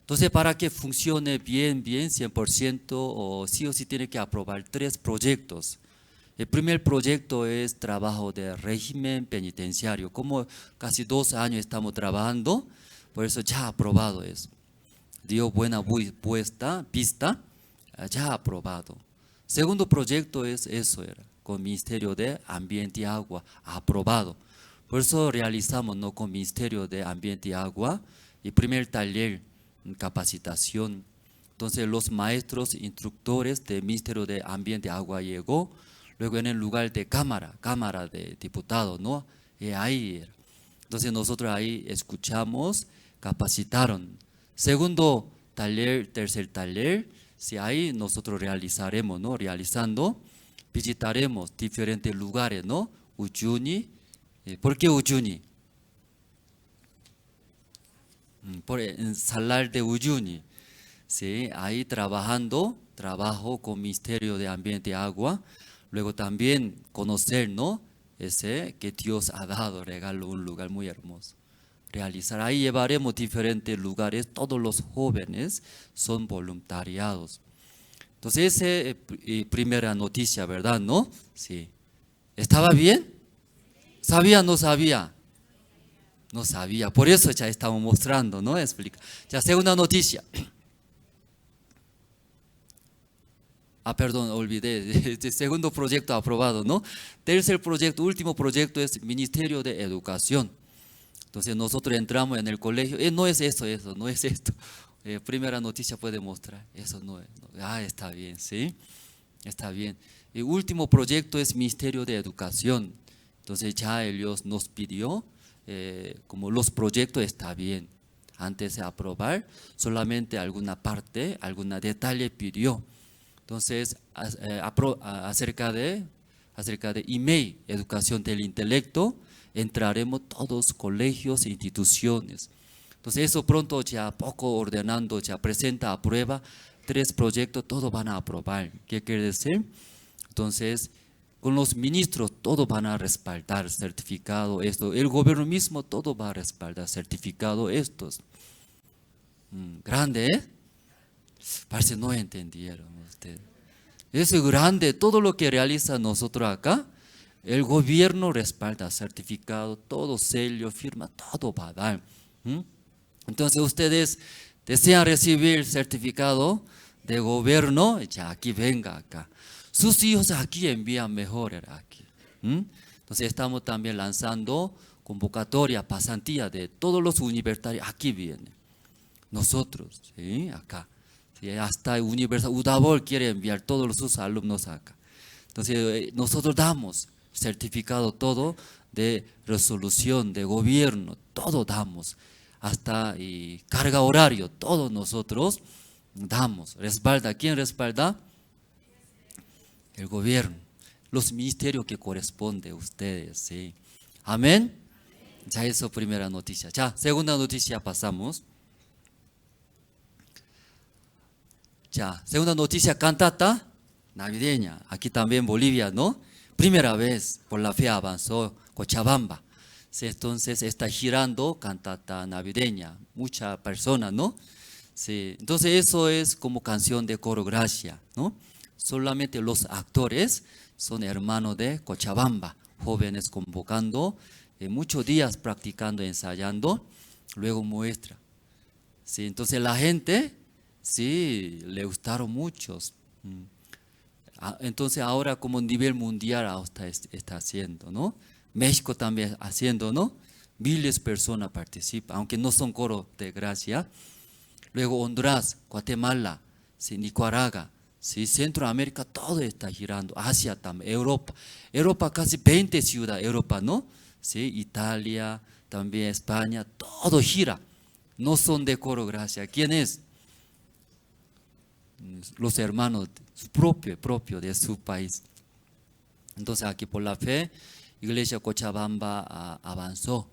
Entonces para que funcione bien, 100%, o sí tiene que aprobar 3 proyectos. El primer proyecto es trabajo de régimen penitenciario. Como casi 2 años estamos trabajando, por eso ya aprobado eso. Dio buena pista, ya aprobado. Segundo proyecto es eso, con Ministerio de Ambiente y Agua, aprobado. Por eso realizamos, ¿no? Con Ministerio de Ambiente y Agua, el primer taller, capacitación. Entonces los maestros, instructores del Ministerio de Ambiente y Agua llegó. Luego en el lugar de cámara de diputados, ¿no? Y ahí era. Entonces nosotros ahí escuchamos, capacitaron. Segundo taller, tercer taller, si ahí nosotros realizaremos, ¿no? Realizando, visitaremos diferentes lugares, ¿no? Uyuni. ¿Por qué Uyuni? Por el Salar de Uyuni. Sí, ahí trabajo con Ministerio de Ambiente y Agua. Luego también conocer, ¿no? Ese que Dios ha dado, regalo, un lugar muy hermoso. Realizar, ahí llevaremos diferentes lugares, todos los jóvenes son voluntariados. Entonces, esa es primera noticia, ¿verdad? ¿No? Sí. ¿Estaba bien? ¿Sabía o no sabía? No sabía, por eso ya estamos mostrando, ¿no? Explica. Ya, segunda noticia. Perdón, olvidé, este segundo proyecto aprobado, ¿no? Tercer proyecto, último proyecto es Ministerio de Educación. Entonces nosotros entramos en el colegio, no es eso, no es esto. Primera noticia puede mostrar, eso no es. No. Está bien, ¿sí? Está bien. El último proyecto es Ministerio de Educación. Entonces ya ellos nos pidió, como los proyectos está bien. Antes de aprobar, solamente alguna parte, algún detalle pidió. Entonces, acerca de email, educación del intelecto, entraremos todos colegios e instituciones. Entonces, eso pronto ya poco ordenando, ya presenta, aprueba, 3 proyectos, todos van a aprobar. ¿Qué quiere decir? Entonces, con los ministros, todos van a respaldar certificado esto. El gobierno mismo, todo va a respaldar certificado estos. Grande, ¿eh? Parece no entendieron ustedes. Es grande, todo lo que realiza nosotros acá, el gobierno respalda certificado, todo sello, firma, todo va a dar. Entonces ustedes desean recibir certificado de gobierno, ya aquí venga acá. Sus hijos aquí envían mejor aquí. Entonces Entonces estamos también lanzando convocatoria, pasantía de todos los universitarios. Aquí vienen. Nosotros, ¿sí? Acá. ¿Sí? Hasta Universidad Udabol quiere enviar todos sus alumnos acá. Entonces nosotros damos certificado todo de resolución, de gobierno, todo damos. Hasta carga horario, todos nosotros damos. ¿Respalda? ¿Quién respalda? El gobierno. Los ministerios que corresponden a ustedes, ¿sí? Amén. Ya eso primera noticia. Ya, segunda noticia pasamos. Ya, segunda noticia, cantata navideña. Aquí también Bolivia, ¿no? Primera vez por la fe avanzó Cochabamba. Sí, entonces está girando cantata navideña. Muchas personas, ¿no? Sí, entonces eso es como canción de coro gracia, ¿no? Solamente los actores son hermanos de Cochabamba, jóvenes convocando, muchos días practicando, ensayando, luego muestra. Sí, entonces la gente, sí, le gustaron muchos. Entonces ahora como nivel mundial está haciendo, ¿no? México también haciendo, ¿no? Miles de personas participan, aunque no son coro de gracia. Luego Honduras, Guatemala, sí, Nicaragua, sí, Centroamérica, todo está girando. Asia también, Europa casi 20 ciudades, Europa, ¿no? Sí, Italia, también España, todo gira. No son de coro gracia. ¿Quién es? Los hermanos propio de su país. Entonces aquí por la fe, Iglesia Cochabamba avanzó.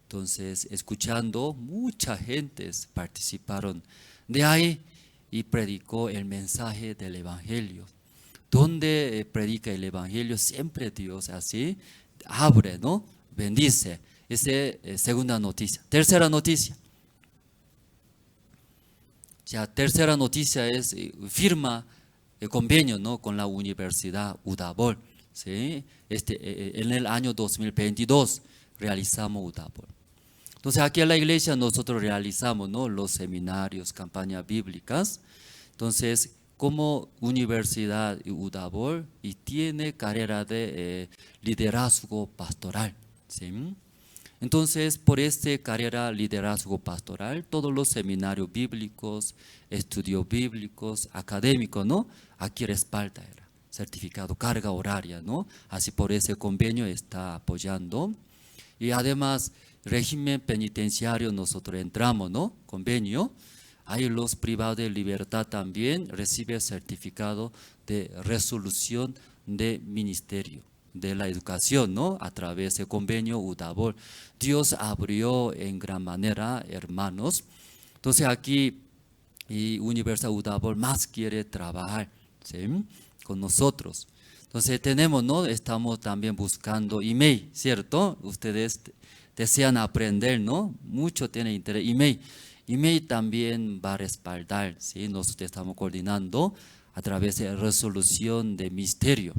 Entonces escuchando, mucha gente participaron de ahí y predicó el mensaje del Evangelio. Donde predica el Evangelio, siempre Dios así abre, ¿no? Bendice. Esa es segunda noticia. Tercera noticia. Ya, tercera noticia es firma el convenio, ¿no? Con la Universidad Udabol, ¿sí? En el año 2022 realizamos Udabol. Entonces aquí en la iglesia nosotros realizamos, ¿no? Los seminarios, campañas bíblicas. Entonces como Universidad Udabol y tiene carrera de liderazgo pastoral, ¿sí? Entonces, por esta carrera liderazgo pastoral, todos los seminarios bíblicos, estudios bíblicos, académicos, ¿no? Aquí respalda era certificado, carga horaria, ¿no? Así por ese convenio está apoyando. Y además, régimen penitenciario nosotros entramos, ¿no? Convenio. Ahí los privados de libertad también reciben certificado de resolución de ministerio de la educación, ¿no? A través del convenio Udabol. Dios abrió en gran manera, hermanos. Entonces aquí Universidad Udabol más quiere trabajar, ¿sí? Con nosotros. Entonces tenemos, ¿no? Estamos también buscando email, ¿cierto? Ustedes desean aprender, ¿no? Mucho tienen interés. Email también va a respaldar, ¿sí? Nosotros estamos coordinando a través de resolución de misterio.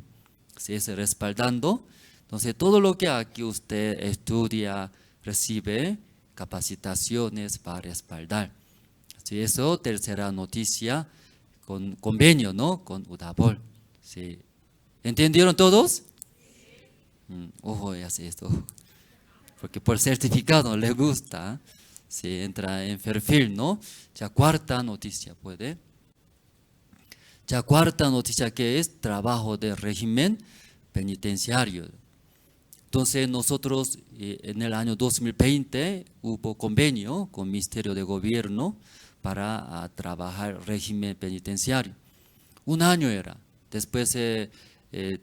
¿Sí? Es respaldando. Entonces, todo lo que aquí usted estudia, recibe, capacitaciones para respaldar. ¿Sí? Eso, tercera noticia, con convenio, ¿no? Con Udabol. ¿Sí? ¿Entendieron todos? Ojo, ya sé esto. Porque por certificado le gusta. ¿Sí? Entra en perfil, ¿no? Ya cuarta noticia, ¿puede? Ya cuarta noticia que es trabajo de régimen penitenciario. Entonces nosotros en el año 2020 hubo convenio con el Ministerio de Gobierno para trabajar régimen penitenciario. Un año era. Después de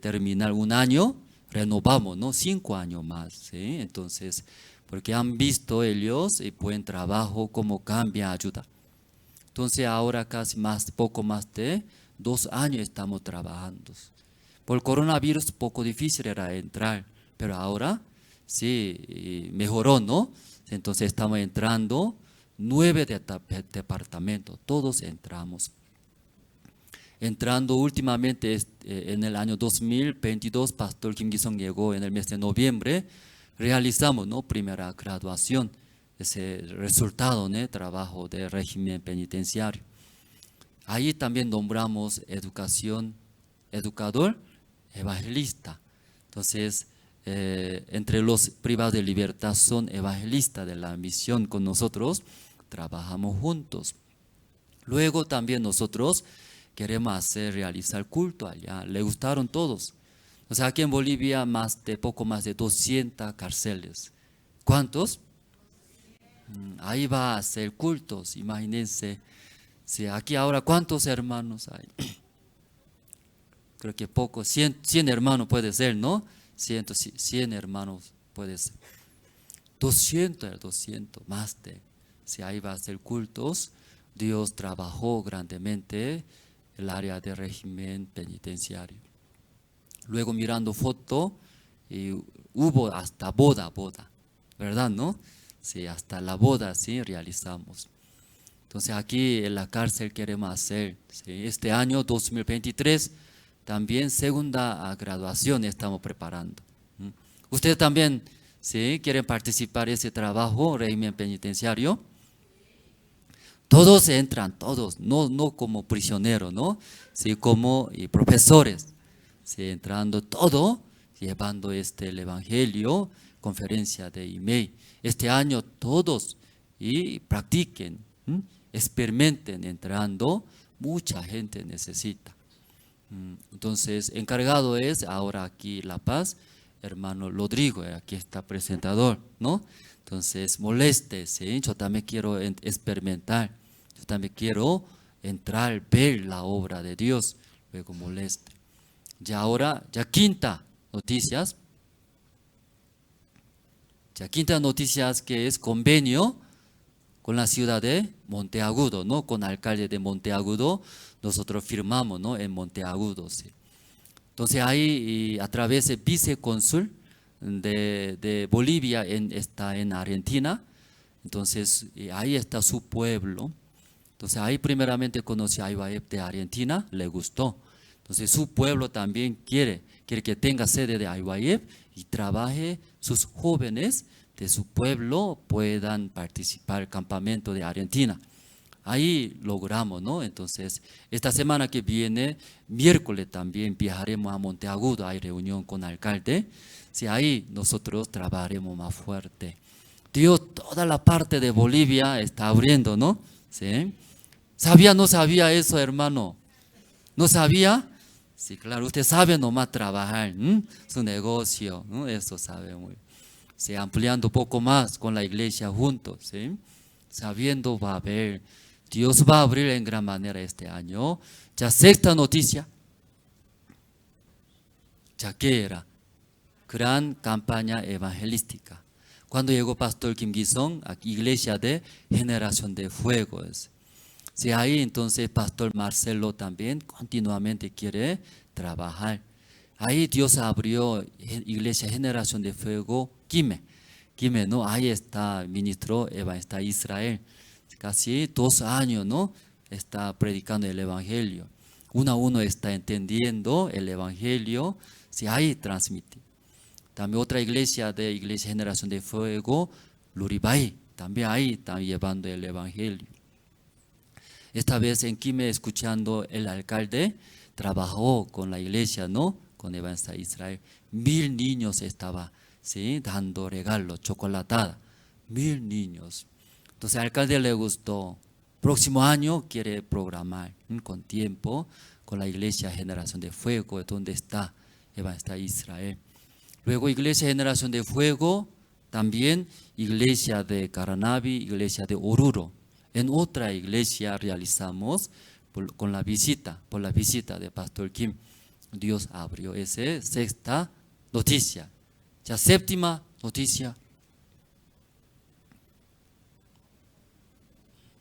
terminar un año, renovamos, ¿no? 5 años más, ¿sí? Entonces, porque han visto ellos el buen trabajo, cómo cambia, ayuda. Entonces ahora casi poco más de 2 años estamos trabajando. Por coronavirus poco difícil era entrar, pero ahora sí mejoró, ¿no? Entonces estamos entrando 9 departamentos, todos entramos. Entrando últimamente en el año 2022, Pastor Kim Gi-sung llegó en el mes de noviembre, realizamos, ¿no? Primera graduación, ese resultado, ¿no? Trabajo de régimen penitenciario. Ahí también nombramos educador, evangelista. Entonces, entre los privados de libertad son evangelistas de la misión con nosotros, trabajamos juntos. Luego también nosotros queremos realizar culto allá, le gustaron todos. O sea, aquí en Bolivia poco más de 200 cárceles. ¿Cuántos? Ahí va a hacer cultos, imagínense. Si aquí ahora, ¿cuántos hermanos hay? Creo que poco, 100 hermanos puede ser, ¿no? 100 hermanos puede ser. 200, más de. Si ahí va a hacer cultos, Dios trabajó grandemente el área de régimen penitenciario. Luego mirando foto, hubo hasta boda, ¿verdad, no? Sí, hasta la boda, sí, realizamos. Entonces aquí en la cárcel queremos hacer, ¿sí? Este año 2023, también segunda graduación estamos preparando. ¿Ustedes también, sí, quieren participar en ese trabajo, régimen penitenciario? Todos entran, todos, no como prisioneros, ¿no? Sí, como profesores, sí, entrando todo, llevando el evangelio, conferencia de email. Este año todos y practiquen, experimenten entrando, mucha gente necesita. Entonces, encargado es ahora aquí La Paz, hermano Rodrigo, aquí está presentador, ¿no? Entonces, moleste, ¿sí? Yo también quiero experimentar, yo también quiero entrar, ver la obra de Dios, luego moleste. Ya ahora, ya quinta noticias que es convenio con la ciudad de Monteagudo, ¿no? Con el alcalde de Monteagudo, nosotros firmamos, ¿no? En Monteagudo, sí. Entonces ahí a través del vicecónsul de Bolivia está en Argentina, entonces ahí está su pueblo. Entonces ahí primeramente conocí a IBAEP de Argentina, le gustó. Entonces su pueblo también quiere que tenga sede de IBAEP y trabaje sus jóvenes de su pueblo puedan participar del campamento de Argentina. Ahí logramos, ¿no? Entonces, esta semana que viene, miércoles también viajaremos a Monteagudo, hay reunión con el alcalde. Sí, ahí nosotros trabajaremos más fuerte. Dios, toda la parte de Bolivia está abriendo, ¿no? ¿Sí? ¿Sabía, no sabía eso, hermano? ¿No sabía? Sí, claro, usted sabe nomás trabajar, su negocio, ¿no? Eso sabe muy bien. Sí, ampliando un poco más con la iglesia juntos, ¿sí? Sabiendo va a haber, Dios va a abrir en gran manera este año. Ya sexta noticia, ya que era gran campaña evangelística. Cuando llegó Pastor Kim Gi-sung, aquí iglesia de Generación de Fuego. Sí, ahí entonces Pastor Marcelo también continuamente quiere trabajar. Ahí Dios abrió iglesia Generación de Fuego, Quime, ¿no? Ahí está ministro está Israel. Casi 2 años, ¿no? Está predicando el evangelio. Uno a uno está entendiendo el evangelio. Sí, ahí transmite. También otra iglesia Generación de Fuego, Luribay, también ahí está llevando el evangelio. Esta vez en Quime, escuchando el alcalde, trabajó con la iglesia, ¿no? Con Evangelista Israel. 1000 niños estaba, ¿sí? Dando regalos, chocolatada. 1000 niños. Entonces al alcalde le gustó. Próximo año quiere programar con tiempo con la iglesia Generación de Fuego, donde está Evangelista Israel. Luego iglesia Generación de Fuego, también iglesia de Caranavi, iglesia de Oruro. En otra iglesia realizamos por la visita de Pastor Kim. Dios abrió esa sexta noticia. Ya séptima noticia.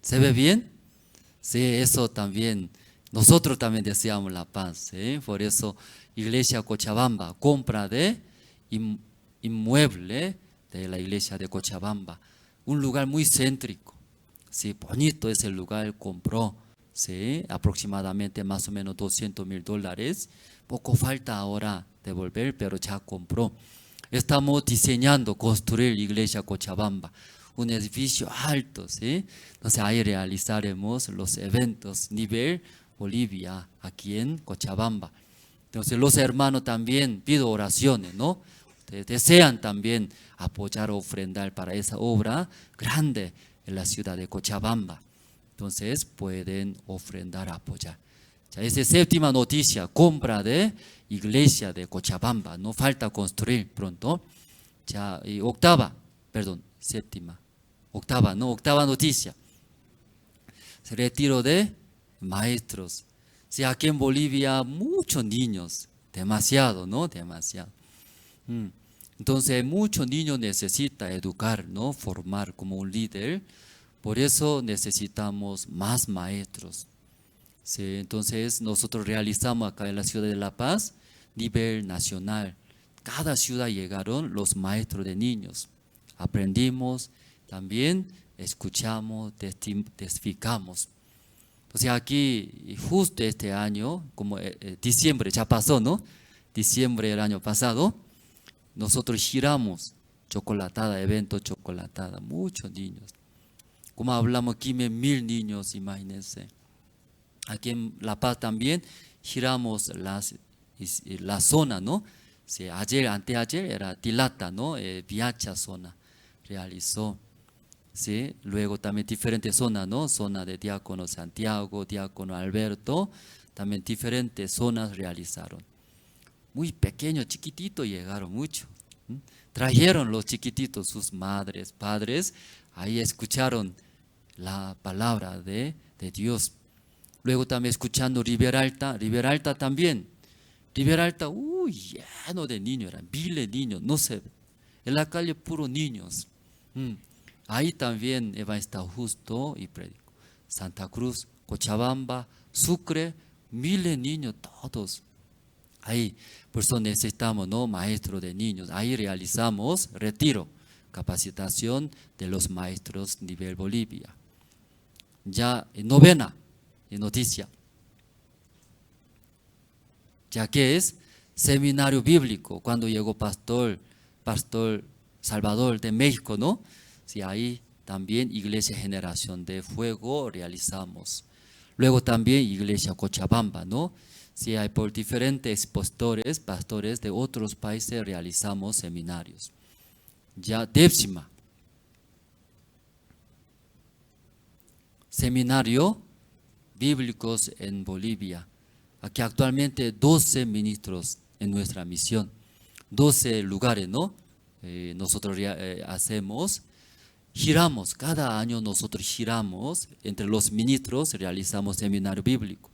¿Se ve bien? Sí, eso también. Nosotros también deseamos la paz. ¿Sí? Por eso iglesia Cochabamba, compra de inmueble de la iglesia de Cochabamba. Un lugar muy céntrico. Sí, bonito es el lugar, compró, sí, aproximadamente más o menos $200,000. Poco falta ahora devolver, pero ya compró. Estamos diseñando, construir iglesia Cochabamba, un edificio alto, ¿sí? Entonces ahí realizaremos los eventos nivel Bolivia, aquí en Cochabamba. Entonces los hermanos también pido oraciones, ¿no? ustedes desean también apoyar o ofrendar para esa obra grande en la ciudad de Cochabamba, entonces pueden ofrendar, apoyar. 자, esa es séptima noticia, compra de iglesia de Cochabamba, no falta construir pronto. 자, y octava noticia, retiro de maestros. Sí, aquí en Bolivia muchos niños, demasiado, ¿no? Demasiado. Entonces muchos niños necesitan educar, ¿no? Formar como un líder. Por eso necesitamos más maestros. Sí, entonces nosotros realizamos acá en la ciudad de La Paz, nivel nacional. Cada ciudad llegaron los maestros de niños. Aprendimos, también escuchamos, testificamos. O sea, aquí justo este año, como diciembre ya pasó, ¿no? Diciembre del año pasado, nosotros giramos chocolatada, evento chocolatada, muchos niños. Como hablamos aquí, 1000 niños, imagínense. Aquí en La Paz también giramos la zona, ¿no? Sí, ayer, anteayer era Tilata, ¿no? Viacha zona realizó. ¿Sí? Luego también diferentes zonas, ¿no? Zona de Diácono Santiago, Diácono Alberto, también diferentes zonas realizaron. Muy pequeños, chiquititos llegaron mucho. Trajeron los chiquititos, sus madres, padres, ahí escucharon la palabra de Dios. Luego también escuchando Ribera Alta también. Ribera Alta, lleno de niños, eran miles de niños, no sé, en la calle puros niños. Ahí también Eva está justo y predico. Santa Cruz, Cochabamba, Sucre, miles de niños, todos. Ahí, por eso necesitamos, ¿no? Maestros de niños. Ahí realizamos retiro, capacitación de los maestros nivel Bolivia. Ya novena noticia. Ya que es seminario bíblico, cuando llegó Pastor Salvador de México, ¿no? Sí, ahí también Iglesia Generación de Fuego realizamos. Luego también Iglesia Cochabamba, ¿no? Sí, hay por diferentes pastores de otros países realizamos seminarios. Ya décima. Seminario bíblicos en Bolivia. Aquí actualmente 12 ministros en nuestra misión. 12 lugares, ¿no? Nosotros hacemos. Giramos, cada año nosotros giramos, entre los ministros realizamos seminario bíblico.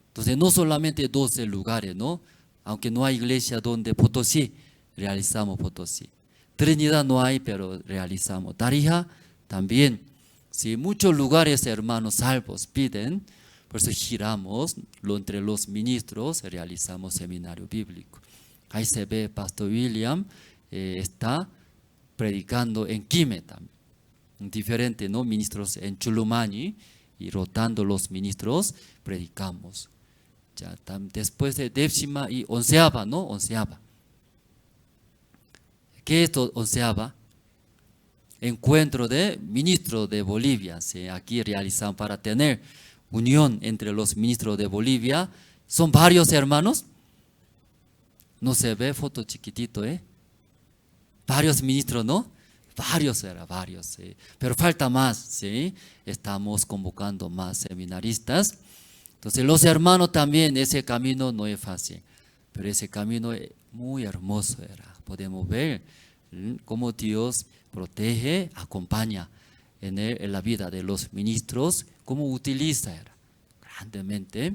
Entonces no solamente 12 lugares, ¿no? Aunque no hay iglesia donde Potosí, realizamos Potosí. Trinidad no hay, pero realizamos. Tarija también. Sí, muchos lugares hermanos salvos piden, por eso giramos, entre los ministros realizamos seminario bíblico. Ahí se ve Pastor William, está predicando en Quime también. Diferentes, ¿no? Ministros en Chulumaní y rotando los ministros predicamos. Ya, después de décima y onceava, ¿no? Onceava. ¿Qué es onceava? Encuentro de ministros de Bolivia. ¿Sí? Aquí realizan para tener unión entre los ministros de Bolivia. Son varios hermanos. No se ve foto chiquitito, ¿eh? Varios ministros, ¿no? Varios, ¿sí? Pero falta más, ¿sí? Estamos convocando más seminaristas. Entonces los hermanos también, ese camino no es fácil, pero ese camino es muy hermoso era. Podemos ver cómo Dios protege, acompaña en la vida de los ministros, cómo utiliza era, grandemente.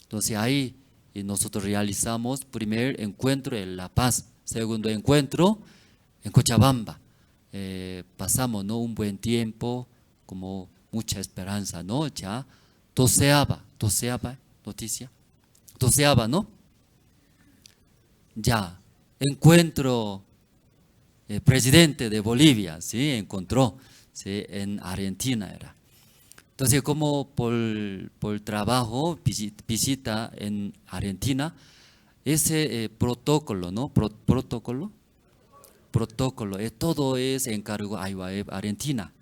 Entonces ahí nosotros realizamos primer encuentro en La Paz, segundo encuentro en Cochabamba. Pasamos, ¿no? Un buen tiempo, como mucha esperanza, ¿no? Ya, doceava noticia, ¿no? Ya, encuentro presidente de Bolivia, ¿sí? Encontró, ¿sí? En Argentina era. Entonces, como por trabajo, visita en Argentina, ese protocolo, ¿no? Protocolo, todo es encargo de Argentina.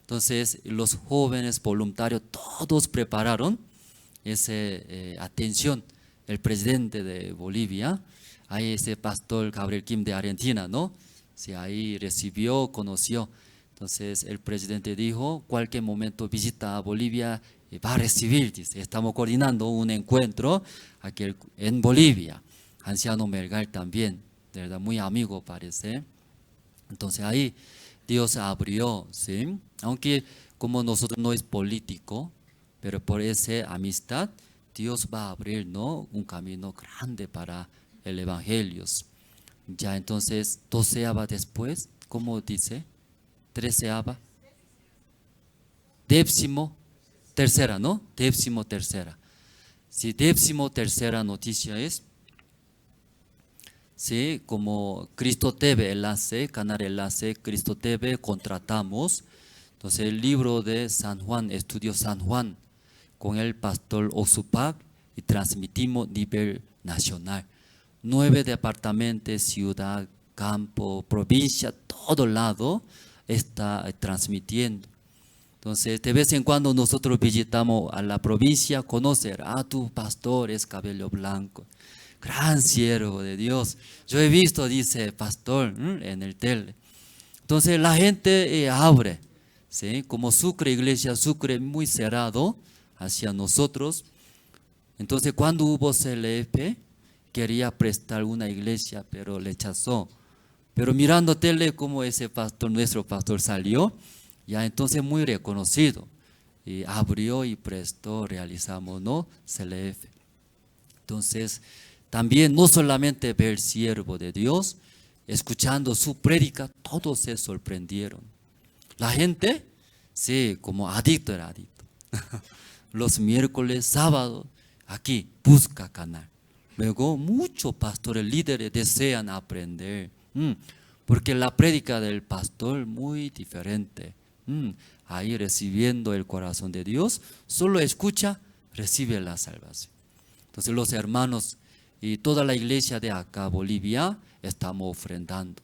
Entonces, los jóvenes voluntarios, todos prepararon esa atención. El presidente de Bolivia, ahí ese pastor Gabriel Kim de Argentina, ¿no? Sí, ahí recibió, conoció. Entonces el presidente dijo, cualquier momento visita a Bolivia y va a recibir, dice, estamos coordinando un encuentro aquí en Bolivia. Anciano Melgar también, de verdad, muy amigo parece. Entonces ahí Dios abrió, ¿sí? Aunque como nosotros no es político, pero por esa amistad, Dios va a abrir, ¿no?, un camino grande para el evangelio. Ya entonces, 12ava después, ¿cómo dice? 13ava. 13ª, ¿no? 13ª. Si 13ª noticia es, sí, como Cristo TV enlace, canal enlace, Cristo TV contratamos. Entonces el libro de San Juan, Estudio San Juan, con el pastor Osupac, y transmitimos a nivel nacional. 9 departamentos, ciudad, campo, provincia, todo lado está transmitiendo. Entonces, de vez en cuando nosotros visitamos a la provincia, conocer a tu pastor es cabello blanco, gran siervo de Dios. Yo he visto, dice pastor, en el tele. Entonces, la gente abre, ¿sí? Como Sucre, iglesia Sucre, muy cerrado hacia nosotros. Entonces, cuando hubo CLF, quería prestar una iglesia, pero rechazó. Pero mirando tele, como ese pastor, nuestro pastor salió, ya entonces muy reconocido, y abrió y prestó, realizamos, ¿no?, CLF. Entonces, también no solamente ver siervo de Dios, escuchando su prédica, todos se sorprendieron. La gente, sí, como adicto era adicto. Los miércoles, sábado, aquí busca canal. Luego muchos pastores, líderes desean aprender, porque la prédica del pastor muy diferente. Ahí recibiendo el corazón de Dios, solo escucha, recibe la salvación. Entonces los hermanos y toda la iglesia de acá, Bolivia, estamos ofrendando.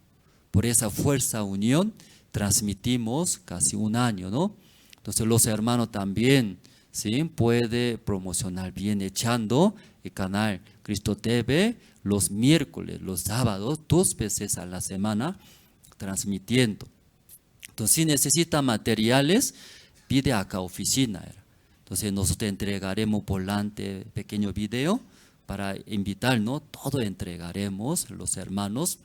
Por esa fuerza unión, transmitimos casi un año, ¿no? Entonces los hermanos también, ¿sí?, puede promocionar bien echando el canal Cristo TV los miércoles, los sábados, 2 veces a la semana, transmitiendo. Entonces, si necesita materiales, pide acá oficina. Entonces, nosotros entregaremos volante, pequeño video, para invitar, ¿no? Todo entregaremos, los hermanos.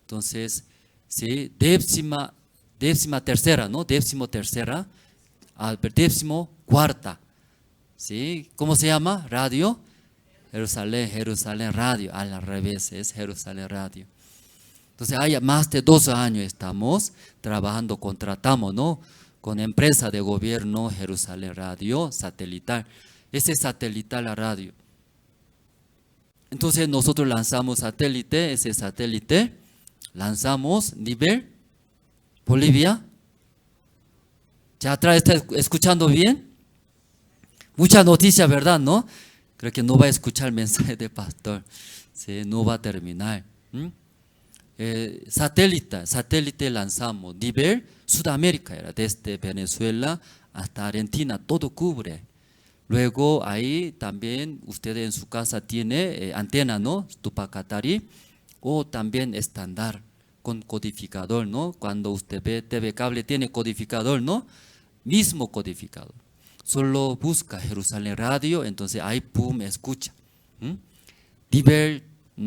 Entonces, sí, 13ª, ¿no? 13ª, 14ª, ¿sí? ¿Cómo se llama? Radio Jerusalén Radio, al revés, es Jerusalén Radio. Entonces, hay más de 2 años estamos trabajando, contratamos, ¿no?, con empresa de gobierno Jerusalén Radio, satelital. Ese satelital la radio. Entonces, nosotros lanzamos satélite, ese satélite, lanzamos nivel Bolivia. ¿Ya atrás está escuchando bien? Mucha noticia, ¿verdad, no? Creo que no va a escuchar el mensaje del pastor, ¿sí? No va a terminar. Satélite lanzamos, nivel Sudamérica, era desde Venezuela hasta Argentina, todo cubre. Luego ahí también usted en su casa tiene antena, ¿no?, Tupacatari, o también estándar con codificador, ¿no? Cuando usted ve TV cable tiene codificador, ¿no? Mismo codificador. Solo busca Jerusalén Radio, entonces ahí pum, escucha. Nivel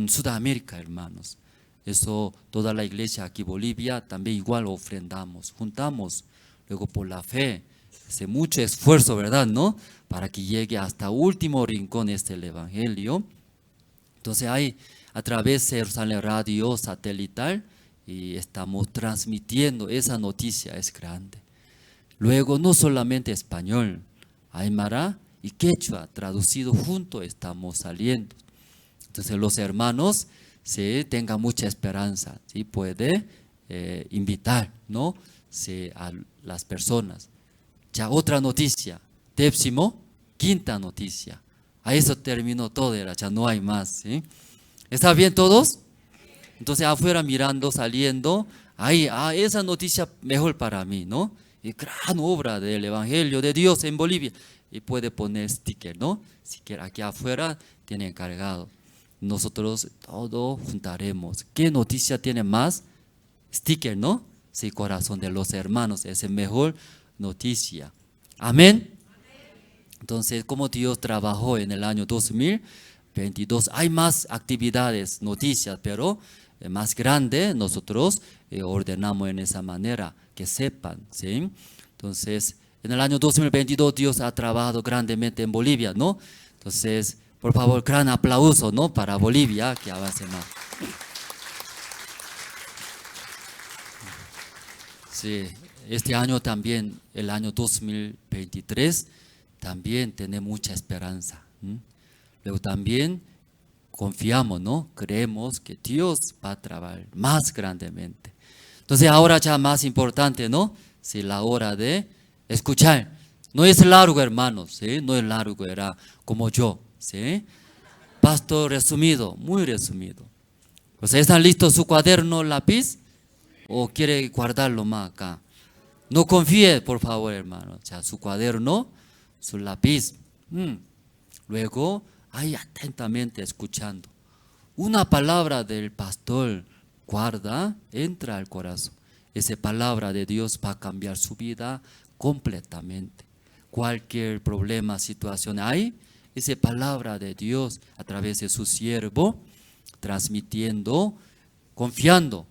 Sudamérica, hermanos. Eso, toda la iglesia aquí Bolivia, también igual ofrendamos, juntamos. Luego por la fe, hace mucho esfuerzo, ¿verdad, no?, para que llegue hasta último rincón el evangelio. Entonces ahí, a través de Jerusalén Radio satelital, y estamos transmitiendo, esa noticia es grande. Luego, no solamente español, aymara y quechua, traducido juntos estamos saliendo. Entonces los hermanos, sí, tengan mucha esperanza, ¿sí?, puede invitar, ¿no?, sí, a las personas. Ya otra noticia, 15ª noticia. A eso terminó todo, ya no hay más, ¿sí? ¿Está bien todos? Entonces afuera mirando, saliendo, ahí, esa noticia mejor para mí, ¿no? Y gran obra del Evangelio de Dios en Bolivia. Y puede poner sticker, ¿no? Si quiere, aquí afuera tiene encargado. nosotros todo juntaremos. ¿Qué noticia tiene más? Sticker, ¿no? Sí, corazón de los hermanos, es la mejor noticia. Amén. Entonces, como Dios trabajó en el año 2022, hay más actividades, noticias, pero más grande nosotros ordenamos en esa manera, que sepan, ¿sí? Entonces, en el año 2022 Dios ha trabajado grandemente en Bolivia, ¿no? Entonces, por favor, gran aplauso, ¿no? Para Bolivia, que avance más. Sí, este año también, el año 2023, también tiene mucha esperanza. Luego también confiamos, ¿no? Creemos que Dios va a trabajar más grandemente. Entonces ahora ya más importante, ¿no? Sí, la hora de escuchar. No es largo, hermanos, ¿sí? No es largo, era como yo, ¿sí? Pastor resumido, muy resumido. O sea, ¿están listos su cuaderno, lápiz? ¿O quiere guardarlo más acá? No confíe, por favor, hermano. Ya su cuaderno, su lápiz. Luego, ahí atentamente escuchando. Una palabra del pastor guarda, entra al corazón. Esa palabra de Dios va a cambiar su vida completamente. Cualquier problema, situación hay, esa palabra de Dios a través de su siervo, transmitiendo, confiando,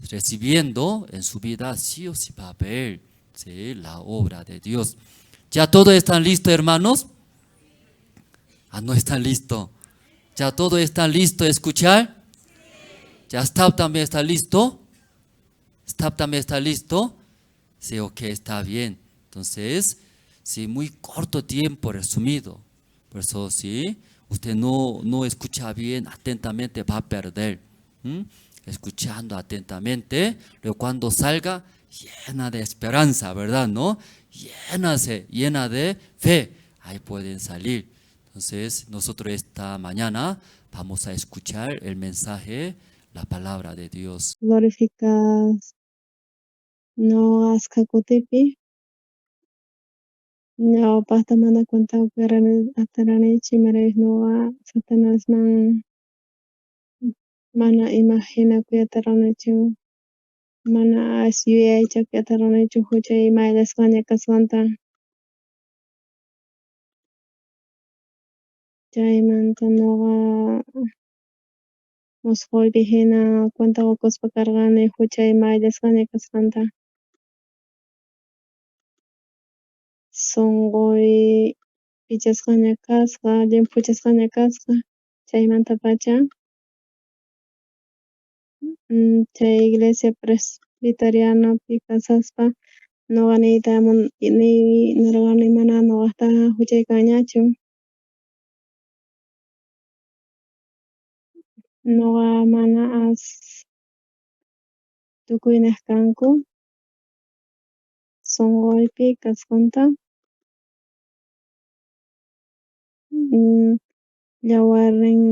recibiendo en su vida, sí o sí va a ver, ¿sí?, la obra de Dios. ¿Ya todos están listos, hermanos? No están listos. ¿Ya todo está listo a escuchar? ¿Ya Staff también está listo? ¿Staff también está listo? Sí, ok, está bien. Entonces, sí, muy corto tiempo resumido. Por eso, sí, usted no escucha bien, atentamente va a perder. Escuchando atentamente, luego cuando salga, llena de esperanza, ¿verdad? ¿No? Llena de fe. Ahí pueden salir. Entonces, nosotros esta mañana vamos a escuchar el mensaje, la palabra de Dios. Glorificas no askakutepi, no pasta mana cuenta atarane chimares no Satanás mana imagina kuyatarane chu mana asyuya chakuyatarane chu hucha ima descaña casanta chaymanta noga mosqoy hina cuenta ukuspa kargani hucha ima descaña casanta songoy pichasqaña kasqa llimpuchasqaña kasqa chaymanta pacha chay iglesia presbiterianopi kasaspa noqaniyta nirqani mana noqaqtaqa huchaykañachu noqa mana tukuynaq kanku sunquypi kasqunta llawarin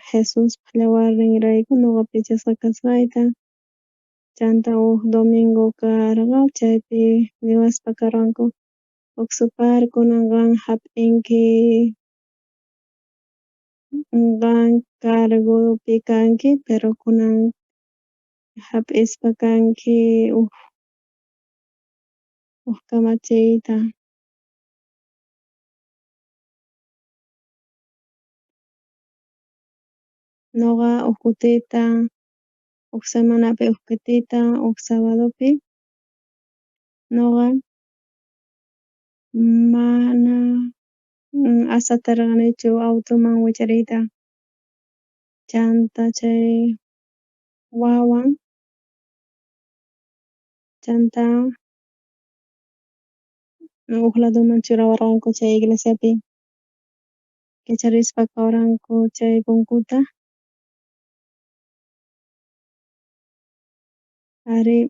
Jesuspa llawarinrayku noqa pichasqa kasqayta chanta huk domingo karqa chaypi niwaspa karqanku huk supar kunanqan hap'inki qan cargopi kanki pero kunan hap'ispa kanki huk kamachiyta noqa huk kutita huk semanapi huk kutita huk sabadopi noqa mana asatarqanichu automan wichariyta chanta chay wawan chanta huk ladoman churawarqanku chay iglesiapi kicharispa kawranku chay punkuta ari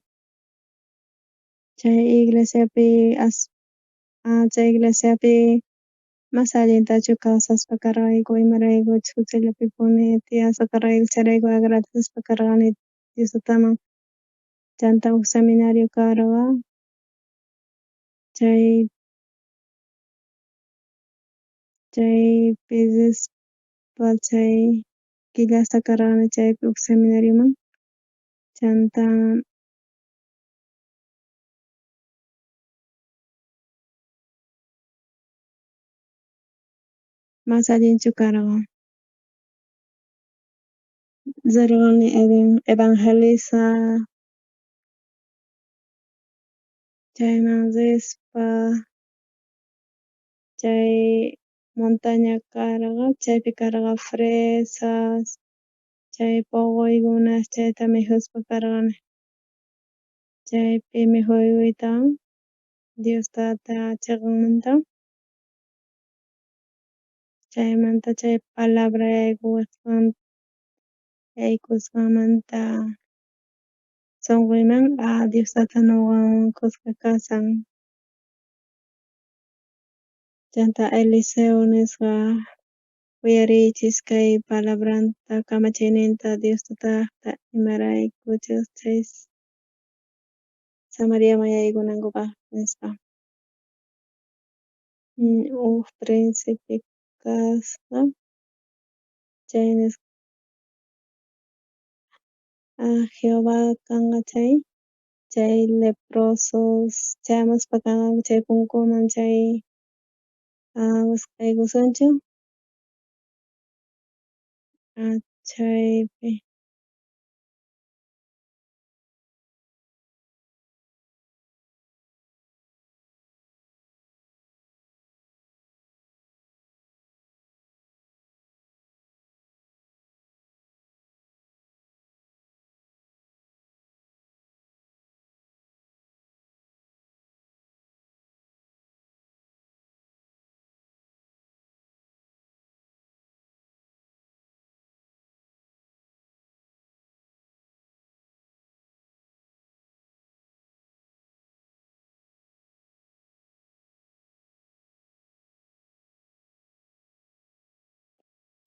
chay iglesiapi mas allintachu kawsaspa karqayku imaraykuchus kuchillapipuni tiyasqa karqayku chayrayku agradecespa karqani Diostawan chanta huk seminario karqa chaypi chay killa hasta karana chaypi uk seminarioman chanta mas allinchu karqa zerqani evangeliza chayman rispa chay montaña karqa chaypi karqa fresas chay puquykunas chayta mikhuspa karqani chaypi mikhuykuйtan Diostata chiqanmanta chaymanta chay palabra yaykusqanmanta sunquyman Diostata noqawan kuska kasan chanta Eliseo nisqa uyarichis kay palabranta kamachayninta Diostata imaraykuchus chay Samariaman yaykunankupaq nispa uk príncipe kasqa chay nisqa Jehová kanqa chay leprosos chayamuspa kanqa chay punkuman chay aykusunchu chaypi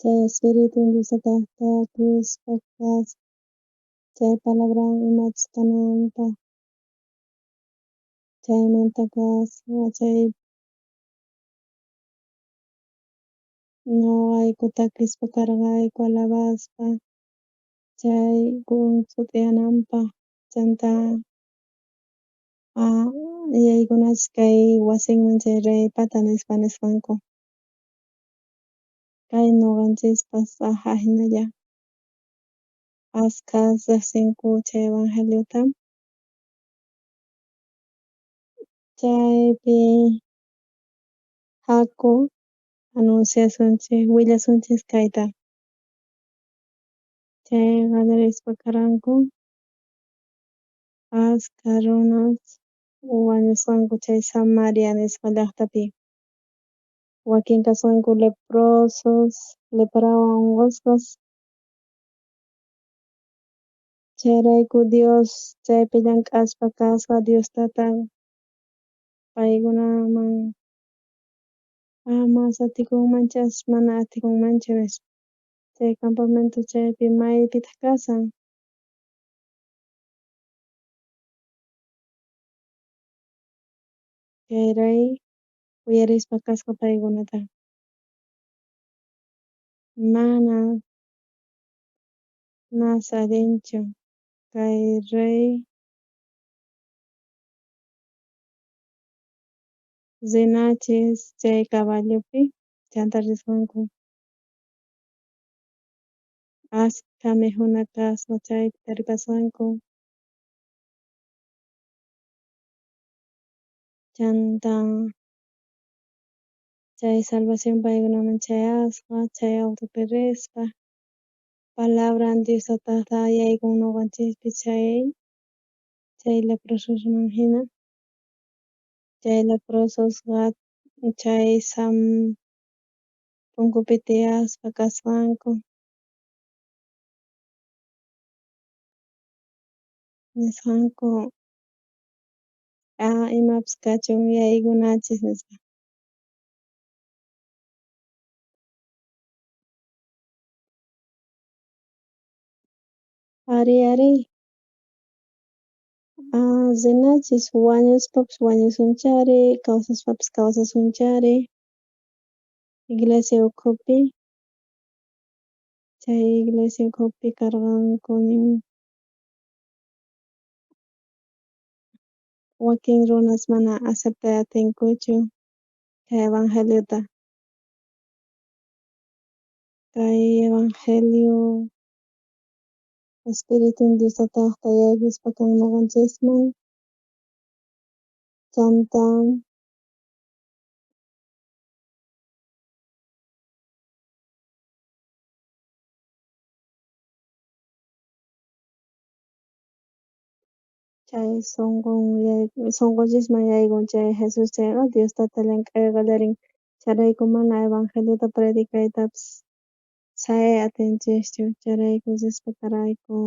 chay espiritu Diostataqta cruzpa kasa chay palabran imachis kananpaq chaymanta kasqa chay ñuqayku takispa karqayku alabaspa chay tiyananpaq chanta yaykunachik kay wasinman chay raypata nisqanku kay ñuqanchikpas hinalla ashka riqsinku chay evangeliota chaypi haku anunciasunchik willasunchik kayta chayqa rispa karanku ashka runas wañusqanku chay Samaria nisqa llaqtapi wakin kasqanku leprosos leprawan unqusqas chayrayku Dios chaypi llamk'aspa kasqa Diostata paykunaman mas atikunmanchu ashtash mana atikunmanchu nispa chay campamento chaypi maypitaq kasan chayray uyarispa kasqa paykunata mana mas allinchu kay rey rinachis chay caballupi chanta risqanku ashka mikhuna kasqa chaypi taripasqanku chanta chay salvación paykunaman chayasqa chay autopi rispa palabran Diostataqta yaykun ñuqanchikpi chay leprososman hina chay leprososqa chay punkupi tiyaspa kasqanku nisqanku imapas kachun yaykunachis nispa ari rinachis wañuspapas wañusunchari kawsaspapas kawsasunchari iglesia ukhupi chay iglesia kupi karqankunin wakin runas mana aceptayatinkuchu kay evangeliota. Kay evangelio Espiritu Diostataqta yaykuspa kan ñuqanchisman chanta chay sunqullisman yaykun chay Jesus chayqa Diostata llank'ayqa lerin charayku mana evangeliota predicaytapis say atinchikchu charayku Diospa karayku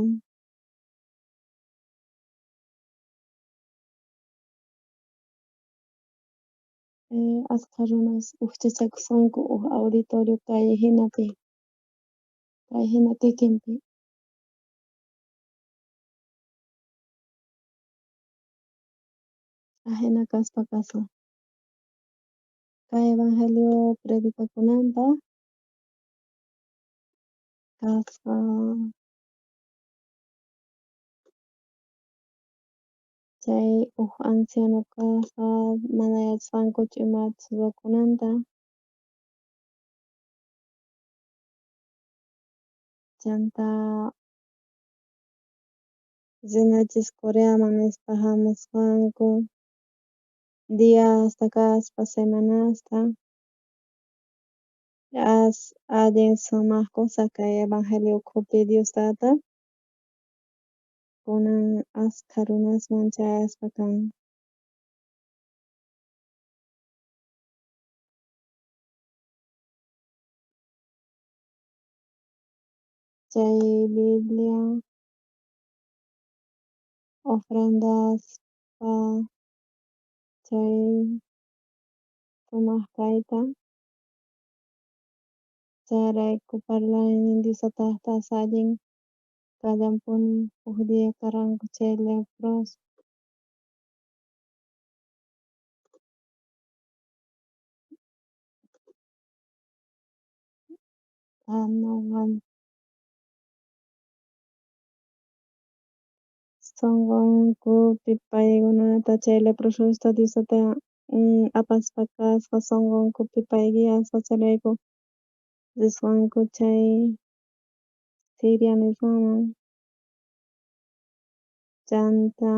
ashkha runas ukchachakusqanku auditorio kay hinapi kay hina kikinpi ahina kaspa kashan kay evangelio predicakunanta kasqa chay anciano kasqa mana yachasqankuchu imatas ruwakunanta chanta Rinachis Coreaman nispa hamusqanku diasta kaspa semanasta allin sumaq kusa kay evangelio kupi Diostata kunan ashkha runasman chayaspa kan chay Biblia ofrendaspa chay sumaq kayta chayrayku parlanin Diostataqtas allin kallanpuni huk dia karqanku chay leproso sunqunkupi paykunata chay leprososta Diostata apaspa kasqa sunqunkupi pay guiaspa charayku risqanku chay Siria nisqaman chanta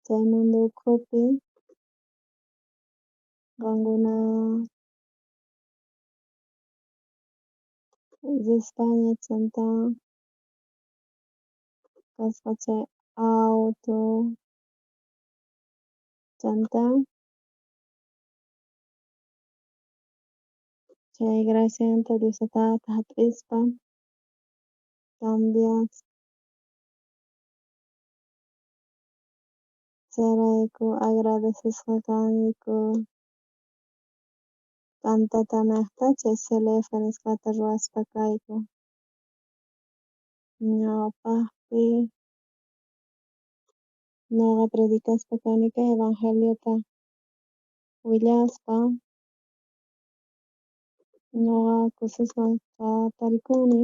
chay mundo ukhupi qankuna España chanta kaspa chay auto chanta chay gracianta Diostatata hap'ispa cambias chayrayku agradecisqa kaniku cantata niqta chay Celefa nisqata ruwaspa kayku ñawpaqpi ñuqa predicaspa kani kay evangeliota willaspa ñuqa kusisqa tarikuni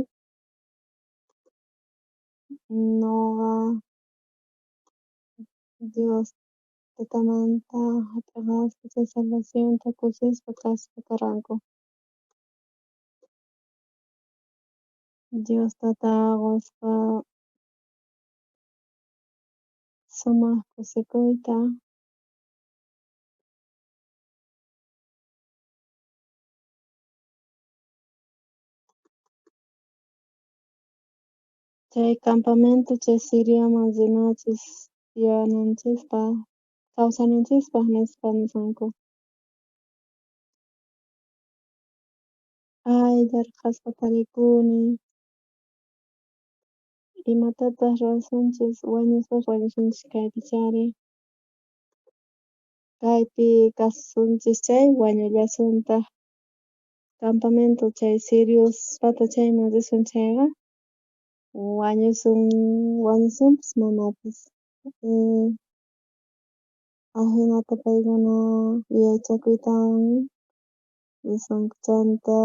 ñuqa Dios tutamanta hap'iqaspa chay salvacionta kusispa kaspa karqanku Diostata awaspa sumaq kusikuyta chay campamento chay Siriaman rinachis tiyananchikpa kawsaninchikpaq nispa nisqanku ayllar qaspa tarikuni imatatas rurasunchis wañushpaq wañusunchis kaypi charin kaypi kasunchis chay wañullasuntaq campamento chay Siriuspata chayman risun chayqa wañusunpis manapas ahinata paykuna yachakuytawan risunku chanta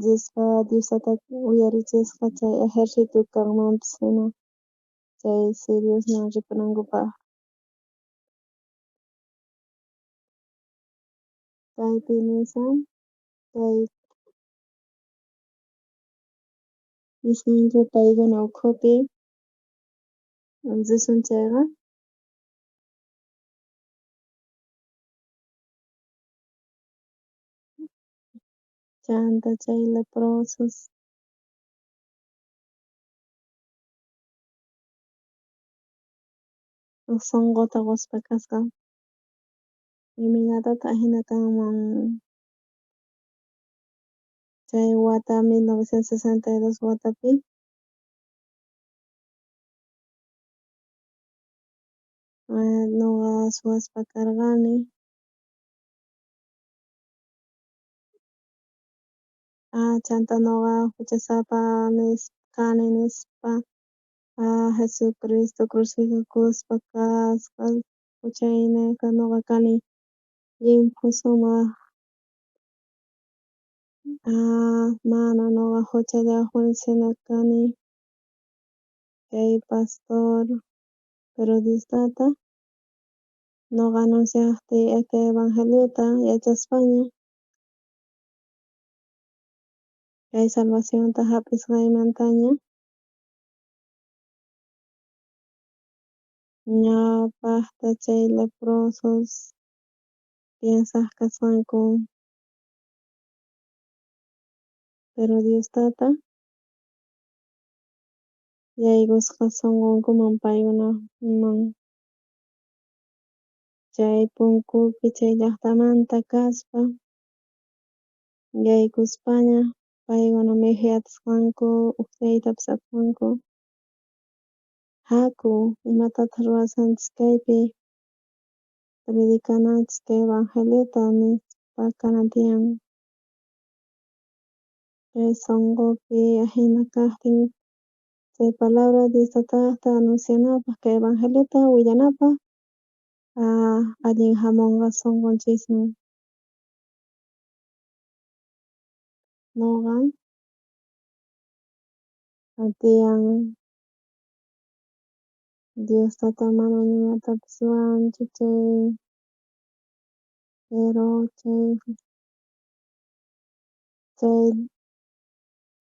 Diosata uyarichishqa chay ejército kanmanpas hina chay Diosman ripanankupak kaypi nishan kay nishanku paykuna ukhupi risun chayqa chanta chay leprosos sunqota quspa kasqa imaynatata hina kanman chay wata 1962 watapi nuqa suwaspa karqani chanta nuqa huchasapa kani nispa Jesucristo crucificakuspa kasqa huchayninqa nuqa kani limpu sumaq mana nuqa huchallaqwan sino kani kay pastor periodistata nuqa anunciaqti kay evangeliota yachaspaña kay salvacionta hap'isqaymantaña ñawpaqta chay leprosos piensaq kasqanku pero Diostata yaykusqa sunqunkuman paykunaman chay punkupi chay llaqtamanta kaspa yaykuspaña paykuna mijiatisqanku uqshaykitapas apaqanku haku imatataq ruwasanchis kaypi predicanachis kay evangeliota nispa kanan tiyan kay sunqupi hina kaqtin chay palabra Diostataqta anuncianapaq kay evangeliota willanapaq allin hamunqa sunqunchikman nuqa tiyan Diostata mana nimatapis wanchachay pero chay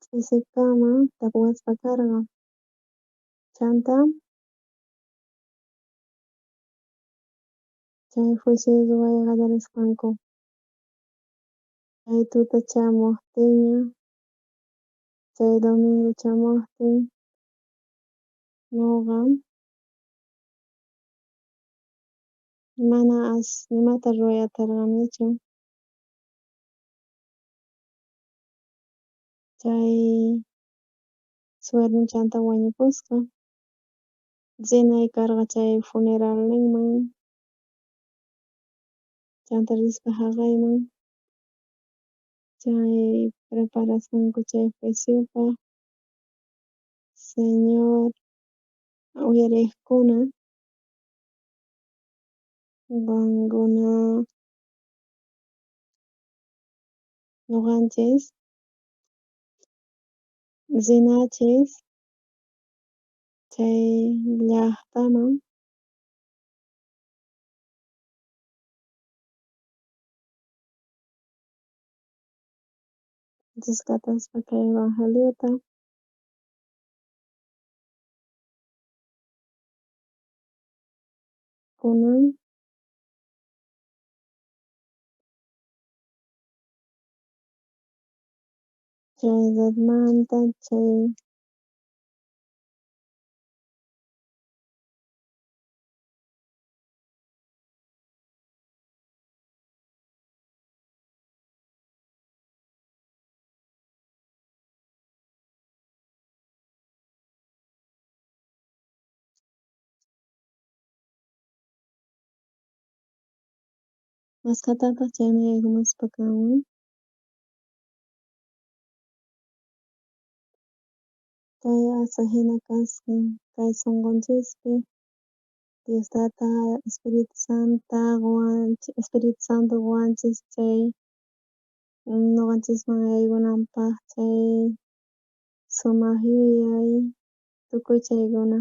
ch'isitkama tapuwaspa karqa chanta chay Jesuswan qallarisqanku chay tuta chamuptinña chay domingo chamuptin nuqa mana nimata ruyatarqanichu chay suwarnunchanta wañupusqa rinay karqa chay funeralninman chanta rispa haqayman chay preparacionku chay juiciopaq Señor uyariqkuna qankuna nuqanchis rinachis chay llaqtaman rescataspa kay evangeliota kunan chay edadmanta chay maskhataqa chaymi yaykumuspa kanman kay asa hina kasqa kay sunqunchikpi Diostata Espiritu Santo wanchis chay Ñuqanchisman yaykunanpaq chay sumaq yuyay tukuy chaykuna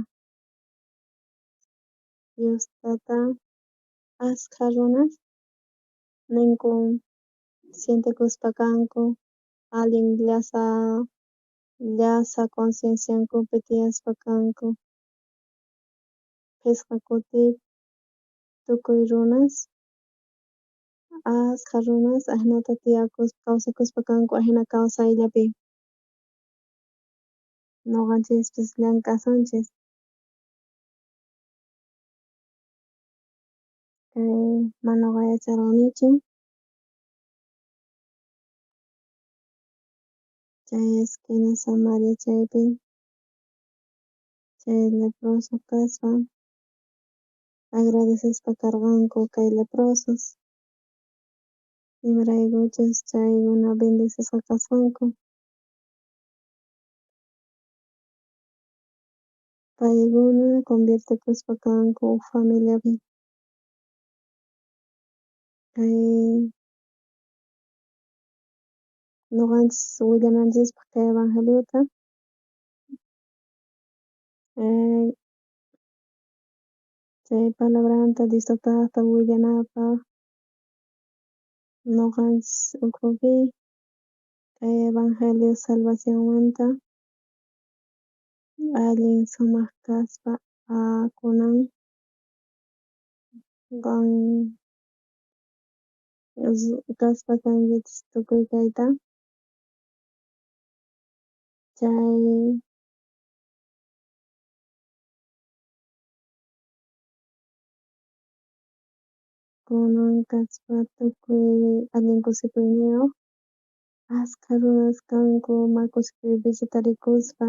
Diostata achka runas ninkun sintikuspa kanku allin llasa concienciankupi tiyaspa kanku pisk'a kutin tukuy runas achka runas ahinata kawsakuspa kanku ahina kawsayllapi ñuqanchispis llamk'asunchis Manuqa yacharqanichu chay esquina Samaria chaypi chay leproso kaspa agradecespa karqanku kay leprosos imaraykuchus chaykuna bendecesqa kasqanku paykuna convirtikuspa kanku familiapi kay ñuqanchis willananchispaq kay evangeliota chay palabranta Diostatata willanapaq ñuqanchis ukhupi kay evangelio salvacionmanta allin sumaq kaspa kunan kaspa kankichis tukuy kayta chay kunan kaspa tukuy allin kusipayniyuq achka runas kanku kusipi visitarikuspa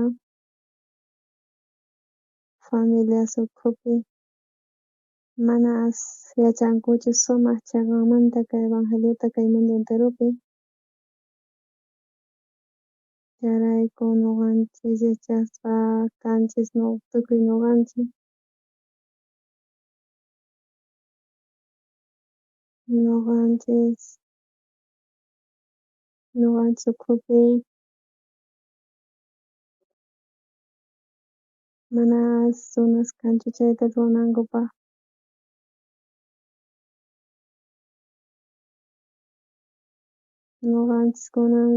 familias ukhupi mana yachankuchu sumaq chaqanmanta kay evangeliota kay mundo enteropi chayrayku ñuqanchis yachaspa kanchis tukuy ñuqanchis ukhupi mana runas kanchu chayta runankupaq ñuqanchis kunan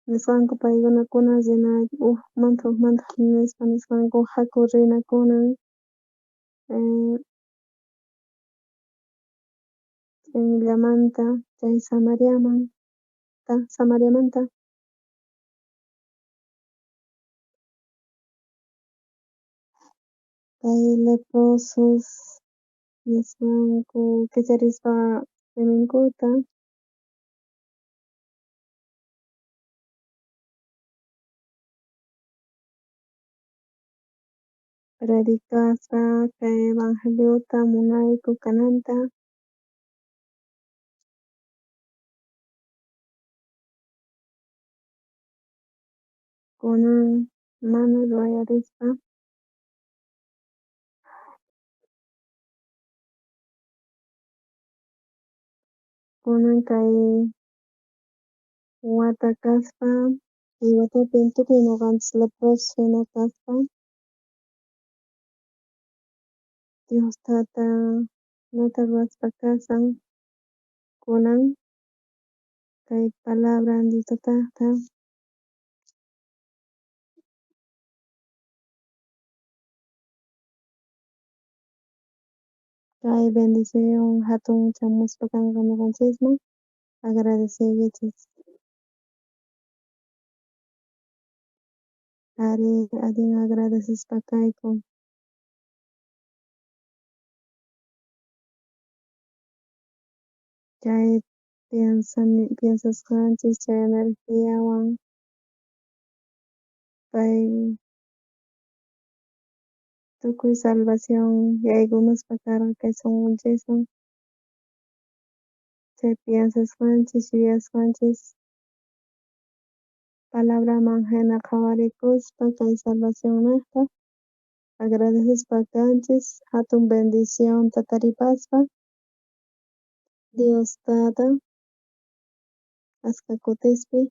nisqanku paykuna kunan hukmanta nisqanku haku rina kunan Ch'inllamanta chay Samariamanta kay leprosos nisqanku kicharispa siminkuta predicaspa kay evangeliota munayku kananta kunan mana ruyarispa kunan kay wata kaspa kay watapi tukuy ñuqanchis leprosos hina kaspa Diostata ruwaspa kasan kunan kay palabran Diostatata kay bendición hatun chamuspa kanqa ñuqanchisman agradecikichis ari allin agradecespa kayku chay piensasqanchis chay energiawan pay tukuy salvación yaykumuspa karqa kay sunqunchikman chay piensasqanchis yuyasqanchis palabraman hina qhawarikuspa kay salvacionnata agradecespa kanchis hatun bendicionta taripaspa Dios tata askakutispi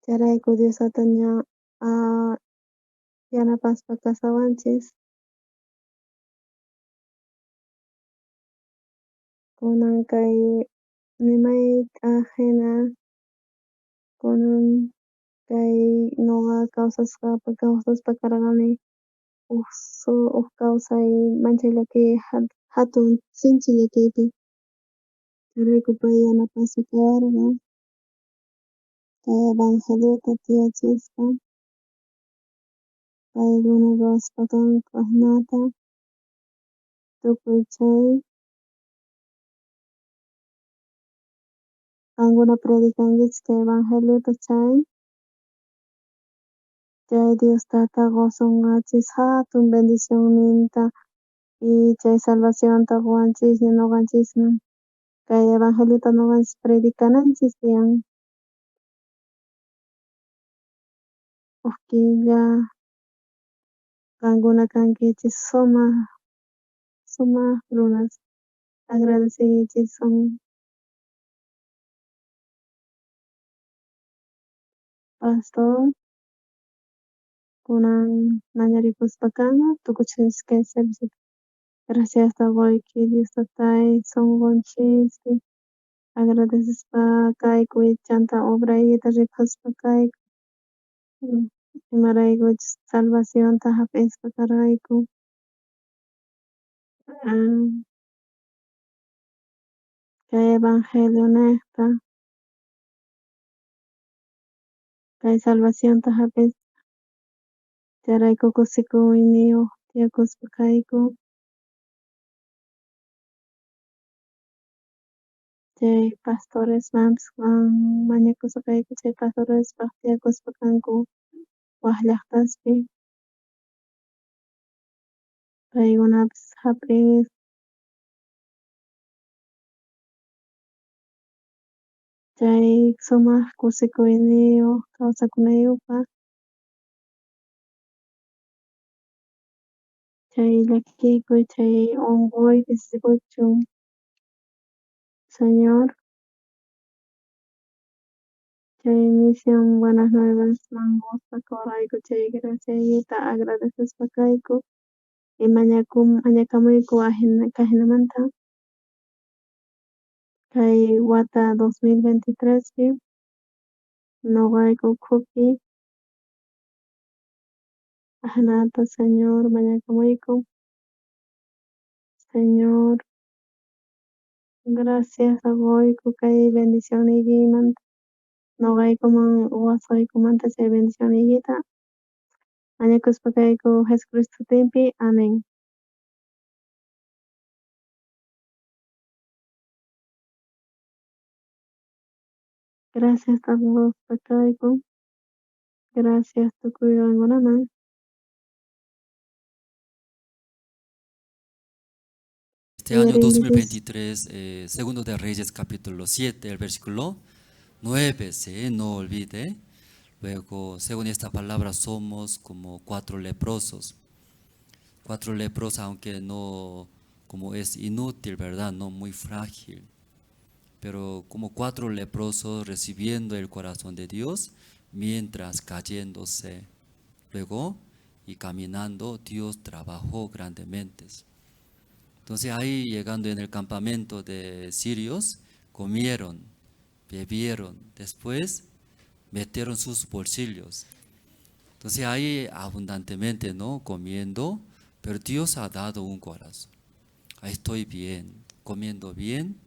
charayku Dios tata yanapaspa kasawanchis kunan kay nimay ajena kunan kay ñuqa kawsaspa karqani huk kawsay manchay llaki hatun sinchi llakiypi charayku pay yanapaspa karqa kay Evangeliota tiyachispa paykuna ruwaspa kanku ajnata tukuy chay qankuna predicankichis kay Evangeliota chay Dios tata gozonqachis hatun bendicionninta y chay salvacionta ruwanchikña ñuqanchisman kay Evangeliota ñuqanchis predicananchis tiyan huk killa qankuna kankichis sumaq runas agradecichis pastor kunan mañarikuspa kanqa tukuchis kay serviciota graciasta qoyki Dios tatay sunqunchikpi agradecispa kayku y chanta obraykita rikaspa kayku imaraykuchus salvacionta hap'ispa karayku kay evangelio niqta kay salvacionta hap'ispa charayku kusikuyniyuq tiyakuspa kayku chay pastoresmanpas mañakuspa kayku chay pastorespas tiyakuspa kanku wak llaqtaspi paykunapas hap'is chay sumaq kusikuyniyuq kawsakunayuqpaq chay llakikuy chay unquypis sikuchun Señor chay misión Buenas Nuevasman gozpakurayku chay graciaykita agradecispa kayku y mañakamuyku kahinamanta kay wata 2023pi ñuqayku kupi ajnata Señor mañakamuyku Señor gracias qoyku kay bendicionniykimanta ñuqaykuman wasqaykumanta chay bendicionniykita mañakuspa kayku Jesucristutinpi amén. Gracias Diospa kayku gracias tukuy qankunaman Este año 2023, segundo de Reyes capítulo 7, el versículo 9, ¿sí? No olvide. Luego, según esta palabra, somos como 4 leprosos. 4 leprosos, aunque no, como es inútil, ¿verdad? No muy frágil. Pero como 4 leprosos recibiendo el corazón de Dios, mientras cayéndose. Luego, y caminando, Dios trabajó grandemente. Entonces ahí llegando en el campamento de sirios, comieron, bebieron, después metieron sus bolsillos. Entonces ahí abundantemente, ¿no? Comiendo, pero Dios ha dado un corazón. Ahí estoy bien, comiendo bien,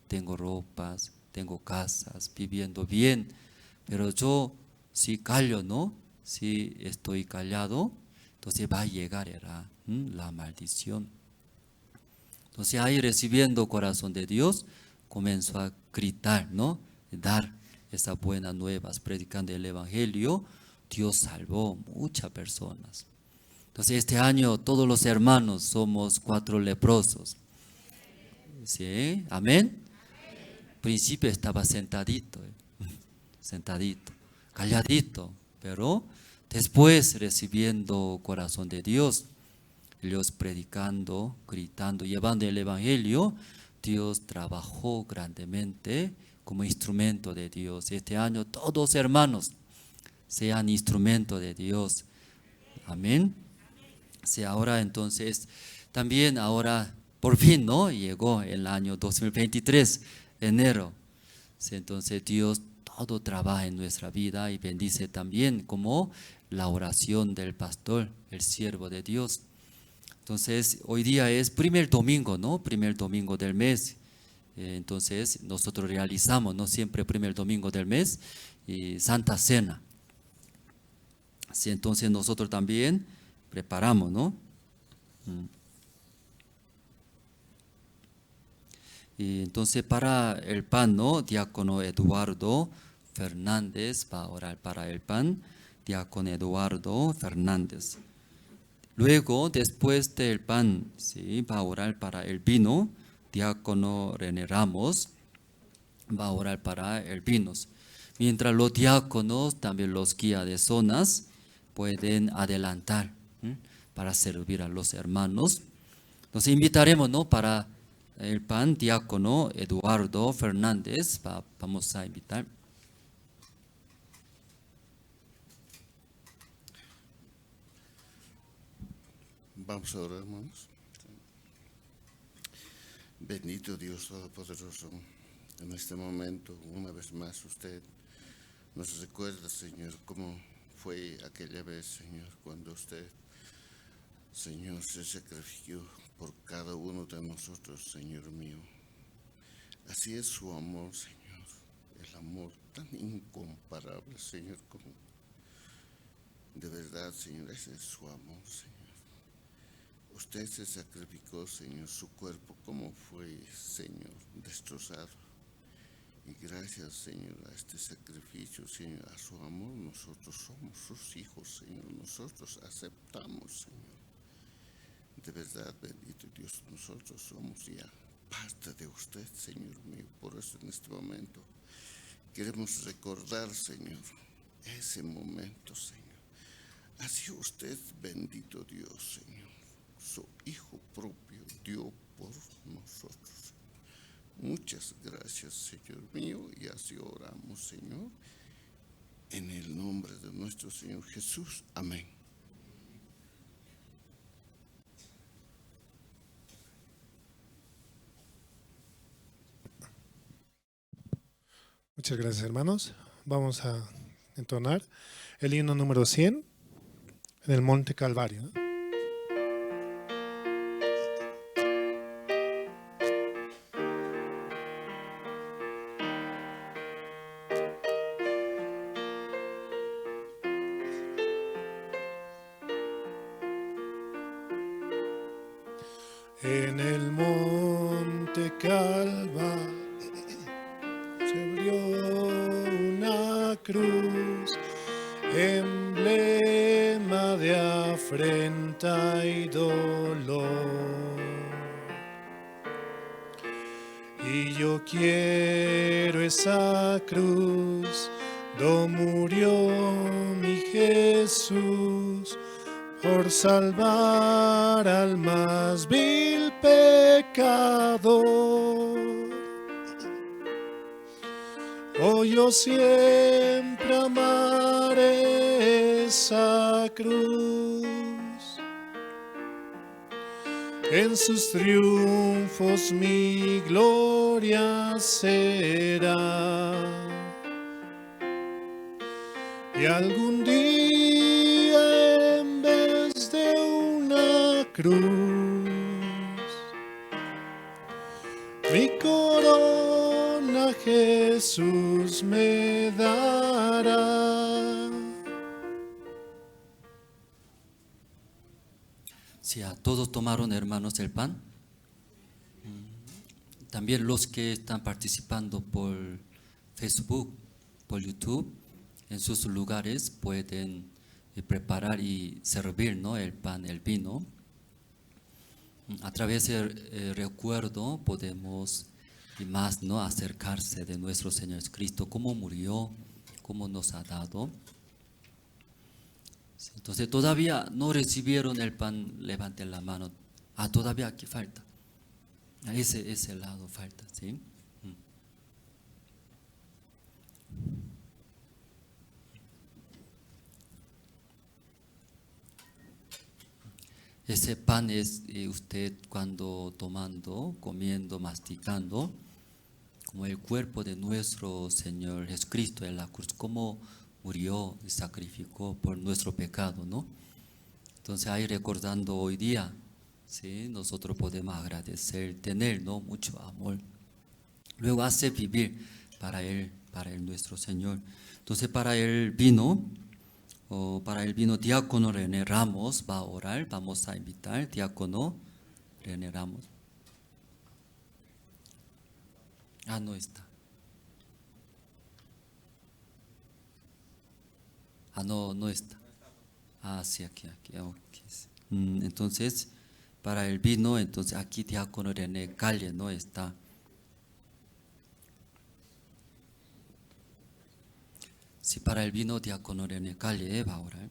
tengo ropas, tengo casas, viviendo bien, pero yo si callo, ¿no? Si estoy callado, entonces va a llegar la maldición. Entonces ahí recibiendo corazón de Dios, comenzó a gritar, ¿no? Dar esas buenas nuevas, predicando el Evangelio. Dios salvó muchas personas. Entonces este año todos los hermanos somos 4 leprosos. ¿Sí? Amén. Al principio estaba sentadito. sentadito, calladito, pero después recibiendo corazón de Dios, ellos predicando, gritando, llevando el evangelio, Dios trabajó grandemente como instrumento de Dios. Este año todos hermanos sean instrumento de Dios. Amén. Sí, ahora entonces, también ahora por fin, ¿no? Llegó el año 2023, enero. Sí, entonces Dios todo trabaja en nuestra vida y bendice también como la oración del pastor, el siervo de Dios. Entonces hoy día es primer domingo, ¿no? Primer domingo del mes. Entonces nosotros realizamos, ¿no? Siempre primer domingo del mes y Santa Cena. Sí, entonces nosotros también preparamos, ¿no? Y entonces para el pan, ¿no? Diácono Eduardo Fernández va a orar para el pan. Diácono Eduardo Fernández. Luego, después del pan, ¿sí? Va a orar para el vino. Diácono René Ramos va a orar para el vino. Mientras los diáconos, también los guías de zonas, pueden adelantar para servir a los hermanos. Nos invitaremos, ¿no? Para el pan, diácono Eduardo Fernández, vamos a invitar. Vamos a orar, hermanos. Bendito Dios Todopoderoso, en este momento, una vez más, usted nos recuerda, Señor, cómo fue aquella vez, Señor, cuando usted, Señor, se sacrificó por cada uno de nosotros, Señor mío. Así es su amor, Señor, el amor tan incomparable, Señor, como de verdad, Señor, ese es su amor, Señor. Usted se sacrificó, Señor, su cuerpo como fue, Señor, destrozado. Y gracias, Señor, a este sacrificio, Señor, a su amor, nosotros somos sus hijos, Señor. Nosotros aceptamos, Señor. De verdad, bendito Dios, nosotros somos ya parte de usted, Señor mío. Por eso en este momento queremos recordar, Señor, ese momento, Señor. Así usted, bendito Dios, Señor, su Hijo propio dio por nosotros. Muchas gracias, Señor mío, y así oramos, Señor, en el nombre de nuestro Señor Jesús. Amén. Muchas gracias, hermanos. Vamos a entonar el himno número 100 en el Monte Calvario, ¿no? En el Monte Calvario se abrió una cruz, emblema de afrenta y dolor. Y yo quiero esa cruz, do murió mi Jesús, por salvar al más vil pecador. Oh, yo siempre amaré esa cruz, en sus triunfos mi gloria será. Y algún día en vez de una cruz, mi corona Jesús me dará. Si a todos tomaron, hermanos, el pan. También los que están participando por Facebook, por YouTube, en sus lugares pueden preparar y servir, ¿no? El pan, el vino. A través del recuerdo podemos y más, ¿no? Acercarse de nuestro Señor Jesucristo, cómo murió cómo nos ha dado. Entonces todavía no recibieron el pan, levanten la mano. Todavía aquí falta. Ese lado falta, ¿sí? Ese pan es usted cuando tomando, comiendo, masticando, como el cuerpo de nuestro Señor Jesucristo en la cruz, como murió y sacrificó por nuestro pecado, ¿no? Entonces ahí recordando hoy día, ¿sí? Nosotros podemos agradecer, tener, ¿no? Mucho amor. Luego hace vivir para Él nuestro Señor. Entonces para el vino, diácono René Ramos va a orar. Vamos a invitar diácono René Ramos. No está. No está. Sí, aquí. Okay. Entonces, para el vino, entonces aquí diácono René Calle no está. Sí, para el vino diácono René Calle va a orar.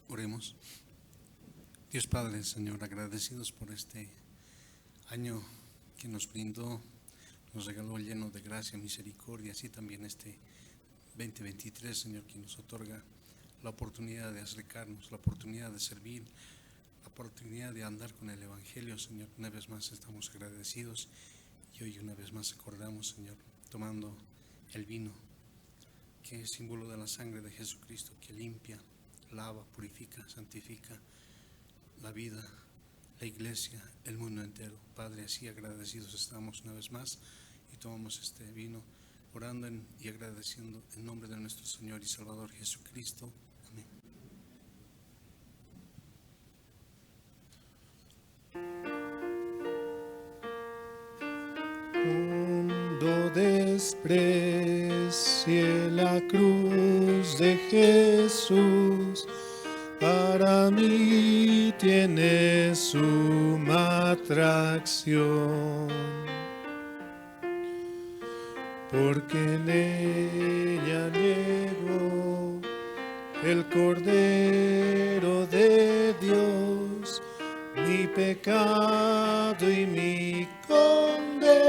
Oremos. Dios Padre, Señor, agradecidos por este año que nos brindó, nos regaló lleno de gracia, misericordia, así también este 2023, Señor, que nos otorga la oportunidad de acercarnos, la oportunidad de servir, la oportunidad de andar con el Evangelio, Señor. Una vez más estamos agradecidos y hoy una vez más acordamos, Señor, tomando el vino, que es símbolo de la sangre de Jesucristo, que limpia, lava, purifica, santifica la vida, la iglesia, el mundo entero. Padre, así agradecidos estamos una vez más y tomamos este vino orando y agradeciendo en nombre de nuestro Señor y Salvador Jesucristo. Amén. Cuando desprecie la cruz de Jesús, para mí tiene suma atracción, porque en ella llegó el Cordero de Dios, mi pecado y mi condenación.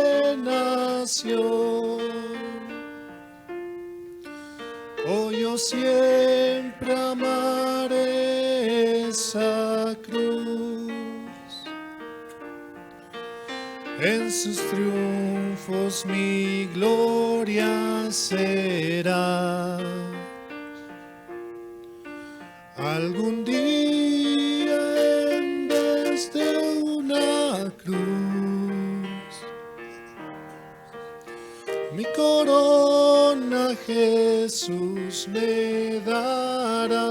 Oh, yo siempre amaré esa cruz, en sus triunfos mi gloria será. Algún día en vez de una cruz, mi corona Jesús me dará.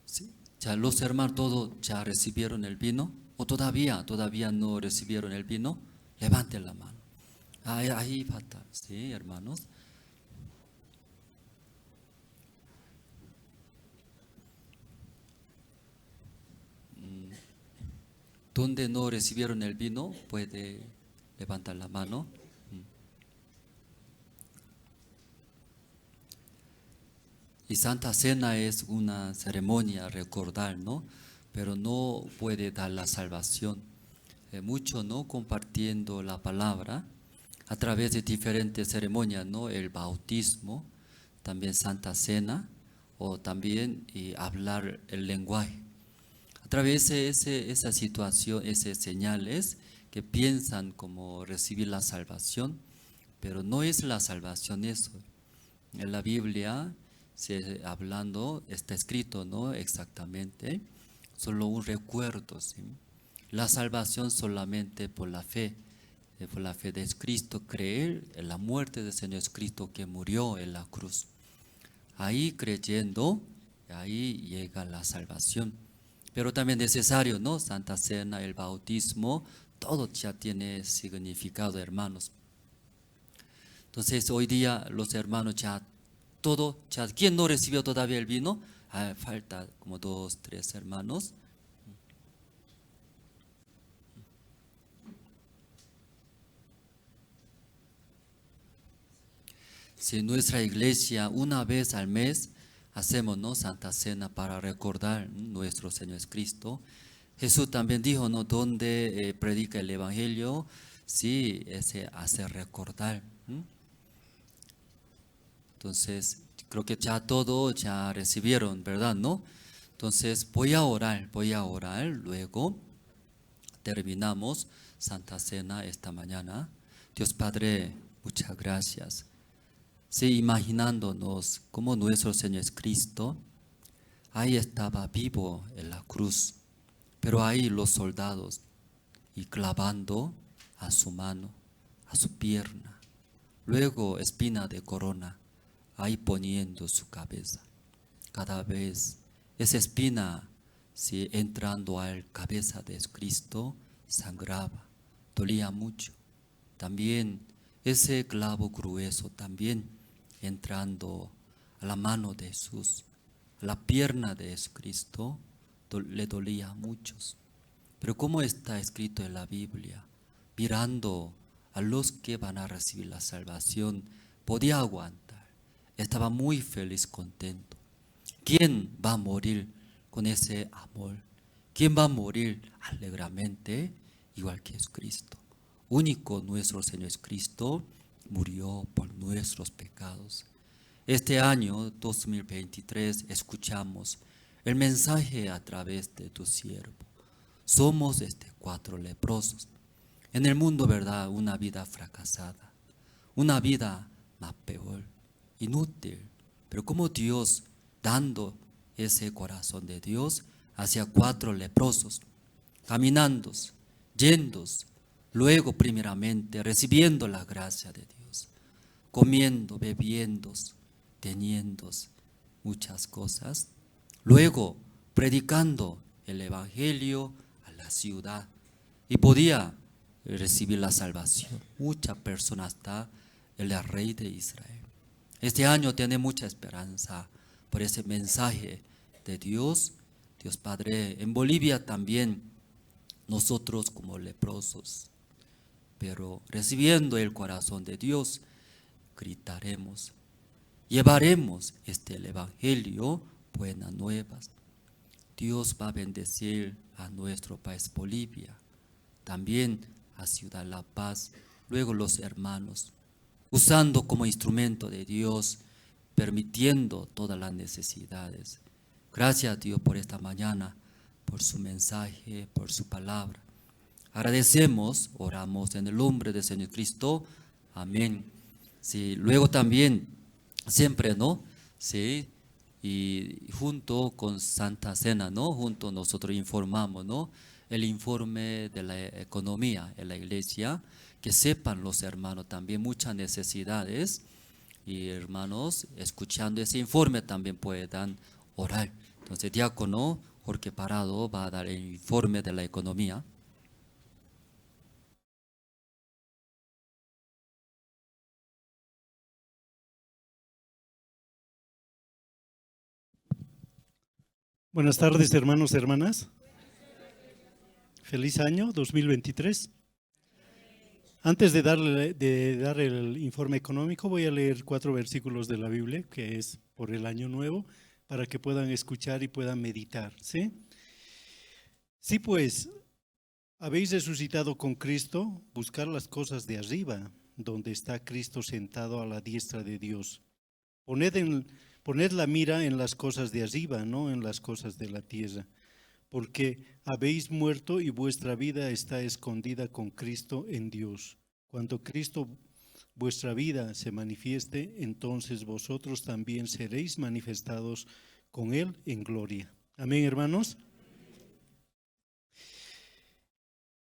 Sí. Ya los hermanos todos ya recibieron el vino, o todavía no recibieron el vino. Levanten la mano. Ahí falta, sí, hermanos. Donde no recibieron el vino, puede levantar la mano. Y Santa Cena es una ceremonia, recordar, ¿no? Pero no puede dar la salvación. Mucho, ¿no? Compartiendo la palabra a través de diferentes ceremonias, ¿no? El bautismo, también Santa Cena, o también hablar el lenguaje. A través de esa situación, esas señales que piensan como recibir la salvación, pero no es la salvación eso. En la Biblia, hablando, está escrito, ¿no? Exactamente, solo un recuerdo, ¿sí? La salvación solamente por la fe de Cristo, creer en la muerte del Señor Cristo que murió en la cruz. Ahí creyendo, ahí llega la salvación. Pero también necesario, ¿no? Santa Cena, el bautismo, todo ya tiene significado, hermanos. Entonces hoy día los hermanos ¿quién no recibió todavía el vino? Falta como 2, 3 hermanos. Si nuestra iglesia una vez al mes hacemos, ¿no?, Santa Cena para recordar nuestro Señor Jesucristo. Jesús también dijo, ¿no?, donde predica el Evangelio, sí, ese hace recordar. Entonces, creo que ya todo ya recibieron, ¿verdad? ¿No? Entonces, voy a orar, luego terminamos Santa Cena esta mañana. Dios Padre, muchas gracias. Sí, imaginándonos como nuestro Señor Jesucristo, ahí estaba vivo en la cruz, pero ahí los soldados, y clavando a su mano, a su pierna, luego espina de corona, ahí poniendo su cabeza. Cada vez esa espina, si entrando a la cabeza de Cristo, sangraba, dolía mucho. También ese clavo grueso también entrando a la mano de Jesús, a la pierna de Jesucristo, le dolía a muchos. Pero como está escrito en la Biblia, mirando a los que van a recibir la salvación, podía aguantar. Estaba muy feliz, contento. ¿Quién va a morir con ese amor? ¿Quién va a morir alegremente? Igual que Jesucristo. Único nuestro Señor Jesucristo murió por nuestros pecados. Este año 2023 escuchamos el mensaje a través de tu siervo. Somos 4 leprosos. En el mundo, ¿verdad? Una vida fracasada, una vida más peor, inútil. Pero como Dios, dando ese corazón de Dios hacia 4 leprosos, caminando, yendo, luego primeramente recibiendo la gracia de Dios, comiendo, bebiendo, teniendo muchas cosas, luego predicando el Evangelio a la ciudad y podía recibir la salvación. Muchas personas está el rey de Israel. Este año tiene mucha esperanza por ese mensaje de Dios. Dios Padre, en Bolivia también nosotros como leprosos, pero recibiendo el corazón de Dios, gritaremos, llevaremos el Evangelio, buenas nuevas. Dios va a bendecir a nuestro país Bolivia, también a Ciudad La Paz, luego los hermanos, usando como instrumento de Dios, permitiendo todas las necesidades. Gracias a Dios por esta mañana, por su mensaje, por su palabra. Agradecemos, oramos en el nombre del Señor Cristo. Amén. Sí, luego también, siempre, ¿no? Sí, y junto con Santa Cena, ¿no? Junto nosotros informamos, ¿no?, el informe de la economía en la iglesia, que sepan los hermanos también muchas necesidades, y hermanos, escuchando ese informe también puedan orar. Entonces, diácono Jorge Parado va a dar el informe de la economía. Buenas tardes, hermanos y hermanas. Feliz año 2023. Antes de dar el informe económico, voy a leer 4 versículos de la Biblia, que es por el año nuevo, para que puedan escuchar y puedan meditar. ¿Sí? Sí, pues, habéis resucitado con Cristo, buscar las cosas de arriba, donde está Cristo sentado a la diestra de Dios. Poned la mira en las cosas de arriba, no en las cosas de la tierra, porque habéis muerto y vuestra vida está escondida con Cristo en Dios. Cuando Cristo vuestra vida se manifieste, entonces vosotros también seréis manifestados con Él en gloria. Amén, hermanos.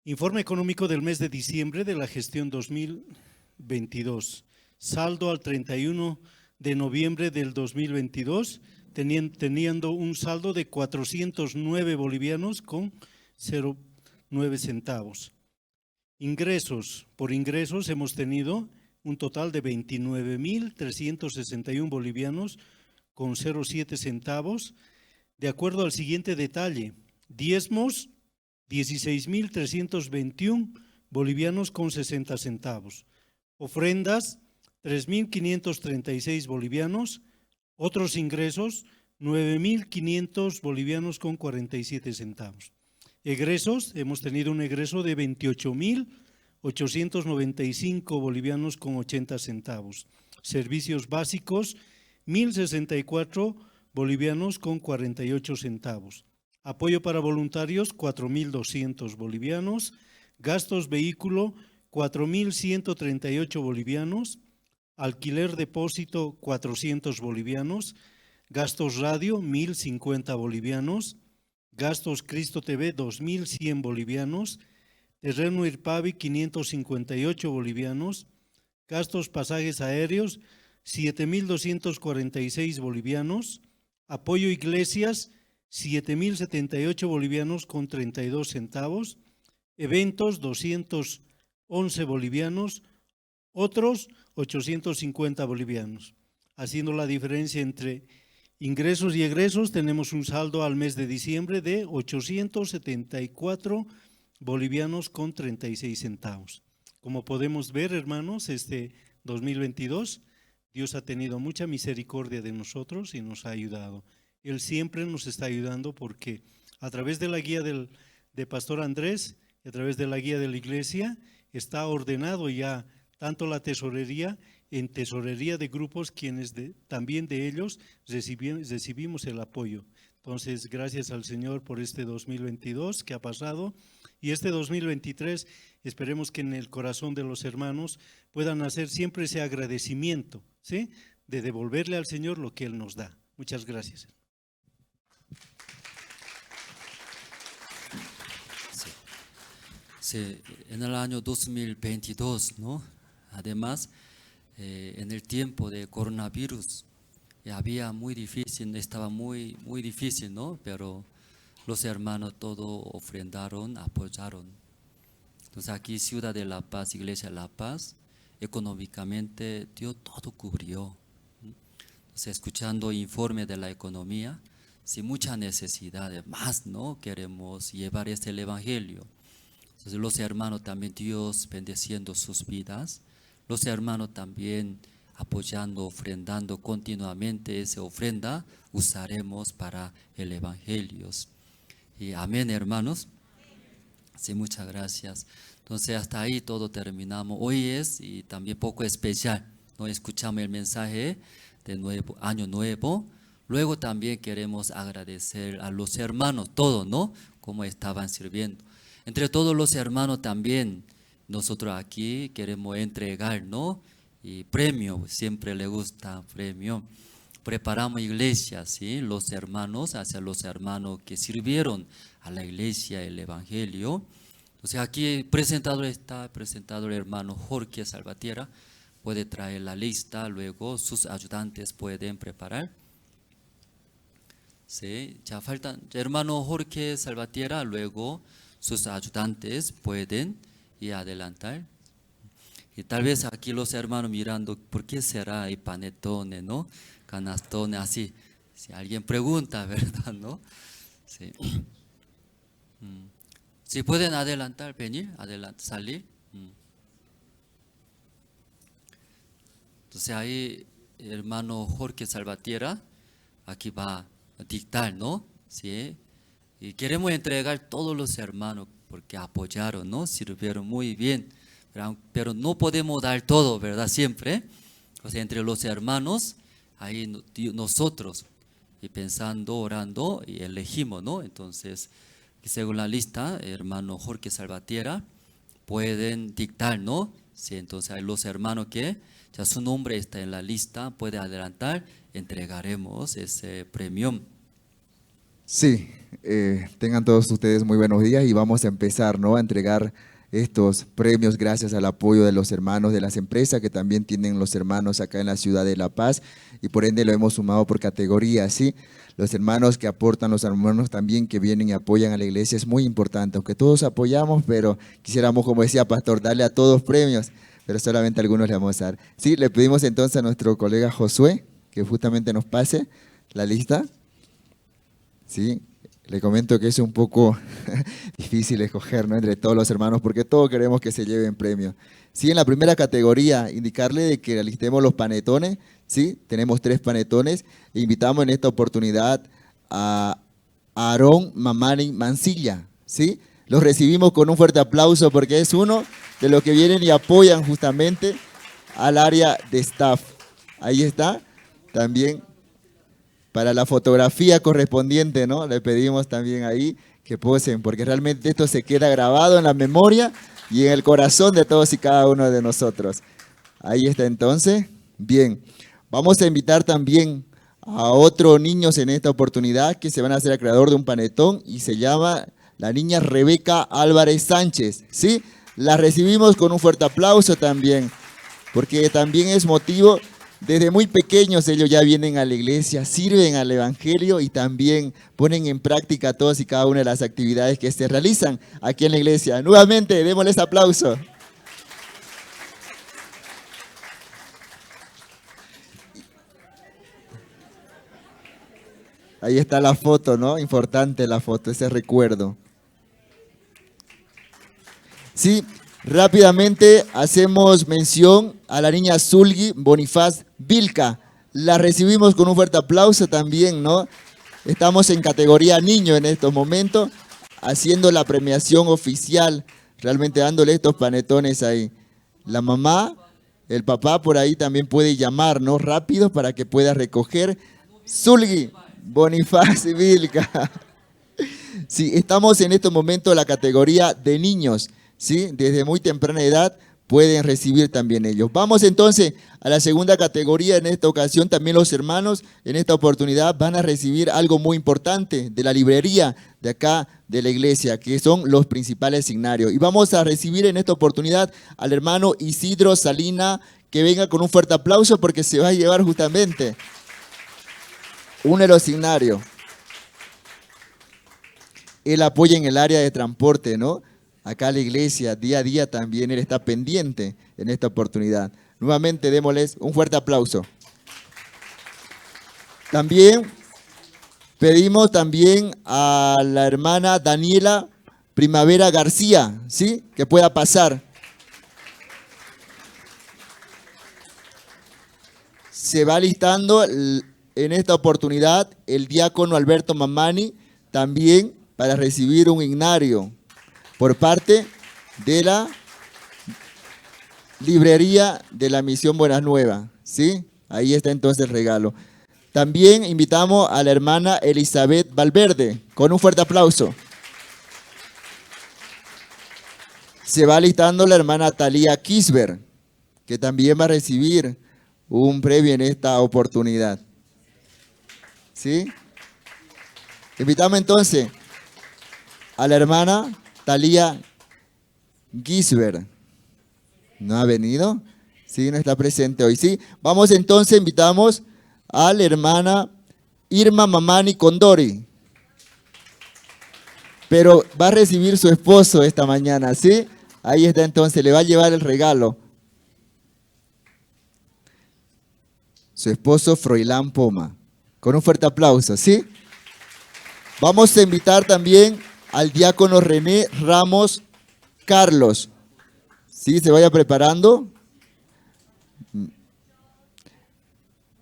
Informe económico del mes de diciembre de la gestión 2022. Saldo al 31 de noviembre del 2022, teniendo un saldo de 409 bolivianos con 0,9 centavos. Ingresos, por ingresos hemos tenido un total de 29.361 bolivianos con 0,7 centavos. De acuerdo al siguiente detalle, diezmos, 16.321 bolivianos con 60 centavos. Ofrendas, 3.536 bolivianos. Otros ingresos, 9.500 bolivianos con 47 centavos. Egresos, hemos tenido un egreso de 28.895 bolivianos con 80 centavos. Servicios básicos, 1.064 bolivianos con 48 centavos. Apoyo para voluntarios, 4.200 bolivianos. Gastos vehículo, 4.138 bolivianos. Alquiler depósito, 400 bolivianos. Gastos radio, 1.050 bolivianos. Gastos Cristo TV, 2.100 bolivianos. Terreno Irpavi, 558 bolivianos. Gastos pasajes aéreos, 7.246 bolivianos. Apoyo iglesias, 7.078 bolivianos con 32 centavos. Eventos, 211 bolivianos. Otros, 850 bolivianos. Haciendo la diferencia entre ingresos y egresos, tenemos un saldo al mes de diciembre de 874 bolivianos con 36 centavos. Como podemos ver, hermanos, este 2022, Dios ha tenido mucha misericordia de nosotros y nos ha ayudado. Él siempre nos está ayudando porque a través de la guía de Pastor Andrés y a través de la guía de la iglesia está ordenado ya tanto la tesorería, en tesorería de grupos, quienes también de ellos recibimos el apoyo. Entonces, gracias al Señor por este 2022 que ha pasado, y este 2023 esperemos que en el corazón de los hermanos puedan hacer siempre ese agradecimiento, ¿sí?, de devolverle al Señor lo que Él nos da. Muchas gracias. Sí, en el año 2022, ¿no? Además, en el tiempo de coronavirus, había muy difícil, estaba muy difícil, ¿no? Pero los hermanos todos ofrendaron, apoyaron. Entonces aquí Ciudad de La Paz, Iglesia de La Paz, económicamente Dios todo cubrió. Entonces, escuchando informe de la economía, sin mucha necesidad, más, ¿no? Queremos llevar el evangelio. Entonces los hermanos también, Dios bendeciendo sus vidas, los hermanos también apoyando, ofrendando continuamente esa ofrenda, usaremos para el evangelio. Y amén, hermanos. Sí, muchas gracias. Entonces hasta ahí todo terminamos. Hoy es y también poco especial, ¿no? Escuchamos el mensaje de nuevo, año nuevo. Luego también queremos agradecer a los hermanos, todos, ¿no? Cómo estaban sirviendo. Entre todos los hermanos también, nosotros aquí queremos entregar, ¿no? Y premio, siempre le gusta premio. Preparamos iglesias, ¿sí? Los hermanos, hacia los hermanos que sirvieron a la iglesia, el evangelio. Entonces aquí está presentado el hermano Jorge Salvatierra. Puede traer la lista, luego sus ayudantes pueden preparar. Sí, ya faltan, hermano Jorge Salvatierra, luego sus ayudantes pueden ir adelantar. Y tal vez aquí los hermanos mirando, ¿por qué será el panetone, no? Canastone, así. Si alguien pregunta, ¿verdad, no? Sí. Si pueden adelantar, venir, salir. Entonces ahí, hermano Jorge Salvatierra, aquí va a dictar, ¿no? Sí. Y queremos entregar a todos los hermanos porque apoyaron, ¿no? Sirvieron muy bien. Pero no podemos dar todo, ¿verdad? Siempre. O sea, entre los hermanos, ahí nosotros, y pensando, orando, y elegimos, ¿no? Entonces, según la lista, hermano Jorge Salvatierra, pueden dictar, ¿no? Sí, entonces hay los hermanos que ya su nombre está en la lista, puede adelantar, entregaremos ese premio. Sí, tengan todos ustedes muy buenos días y vamos a empezar, ¿no? A entregar estos premios gracias al apoyo de los hermanos de las empresas que también tienen los hermanos acá en la ciudad de La Paz y por ende lo hemos sumado por categoría, ¿sí? Los hermanos que aportan, los hermanos también que vienen y apoyan a la iglesia es muy importante, aunque todos apoyamos, pero quisiéramos, como decía Pastor, darle a todos premios, pero solamente a algunos le vamos a dar. Sí, le pedimos entonces a nuestro colega Josué que justamente nos pase la lista. Sí, Le comento que es un poco difícil escoger, ¿no?, entre todos los hermanos, porque todos queremos que se lleven premio. Sí, en la primera categoría, indicarle de que alistemos los panetones, ¿sí? Tenemos 3 panetones. Invitamos en esta oportunidad a Aarón Mamani Mancilla, ¿sí? Los recibimos con un fuerte aplauso porque es uno de los que vienen y apoyan justamente al área de staff. Ahí está, también para la fotografía correspondiente, ¿no? Le pedimos también ahí que posen, porque realmente esto se queda grabado en la memoria y en el corazón de todos y cada uno de nosotros. Ahí está entonces. Bien, vamos a invitar también a otros niños en esta oportunidad que se van a hacer acreedor de un panetón y se llama la niña Rebeca Álvarez Sánchez, ¿sí? La recibimos con un fuerte aplauso también, porque también es motivo, desde muy pequeños ellos ya vienen a la iglesia, sirven al evangelio y también ponen en práctica todas y cada una de las actividades que se realizan aquí en la iglesia. Nuevamente, démosles aplauso. Ahí está la foto, ¿no? Importante la foto, ese recuerdo. Sí, rápidamente hacemos mención a la niña Zulgi Bonifaz Vilca. La recibimos con un fuerte aplauso también, ¿no? Estamos en categoría niño en estos momentos, haciendo la premiación oficial, realmente dándole estos panetones ahí. La mamá, el papá por ahí también puede llamar, ¿no? Rápido para que pueda recoger. Zulgi Bonifaz Vilca. Sí, estamos en estos momentos en la categoría de niños, ¿sí? Desde muy temprana edad pueden recibir también ellos. Vamos entonces a la segunda categoría. En esta ocasión también los hermanos en esta oportunidad van a recibir algo muy importante de la librería de acá de la iglesia, que son los principales signarios. Y vamos a recibir en esta oportunidad al hermano Isidro Salina, que venga con un fuerte aplauso porque se va a llevar justamente uno de los signarios. Él apoya en el área de transporte, ¿no? Acá la iglesia, día a día también él está pendiente en esta oportunidad. Nuevamente démosles un fuerte aplauso. También pedimos también a la hermana Daniela Primavera García, ¿sí? Que pueda pasar. Se va listando en esta oportunidad el diácono Alberto Mamani también para recibir un ignario por parte de la librería de la Misión Buenas Nuevas, ¿sí? Ahí está entonces el regalo. También invitamos a la hermana Elizabeth Valverde, con un fuerte aplauso. Se va listando la hermana Talía Kisber, que también va a recibir un premio en esta oportunidad, ¿sí? Invitamos entonces a la hermana Talía Gisbert. ¿No ha venido? Sí, no está presente hoy. Sí, vamos entonces, invitamos a la hermana Irma Mamani Condori. Pero va a recibir su esposo esta mañana, ¿sí? Ahí está entonces, le va a llevar el regalo. Su esposo Froilán Poma. Con un fuerte aplauso, ¿sí? Vamos a invitar también al diácono René Ramos Carlos. ¿Sí? Se vaya preparando.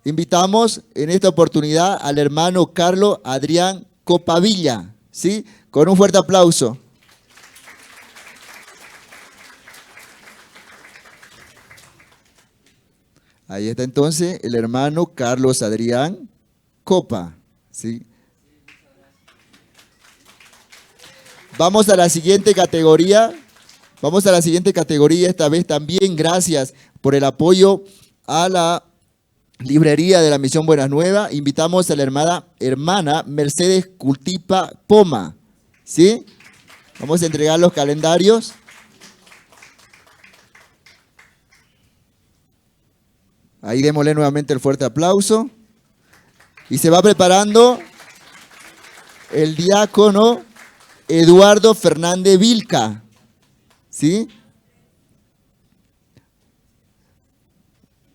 Invitamos en esta oportunidad al hermano Carlos Adrián Copavilla, ¿sí? Con un fuerte aplauso. Ahí está entonces el hermano Carlos Adrián Copa, ¿sí? Vamos a la siguiente categoría. Vamos a la siguiente categoría, esta vez también gracias por el apoyo a la librería de la Misión Buenas Nuevas. Invitamos a la hermana Mercedes Cultipa Poma, ¿sí? Vamos a entregar los calendarios. Ahí démosle nuevamente el fuerte aplauso. Y se va preparando el diácono Eduardo Fernández Vilca, ¿sí?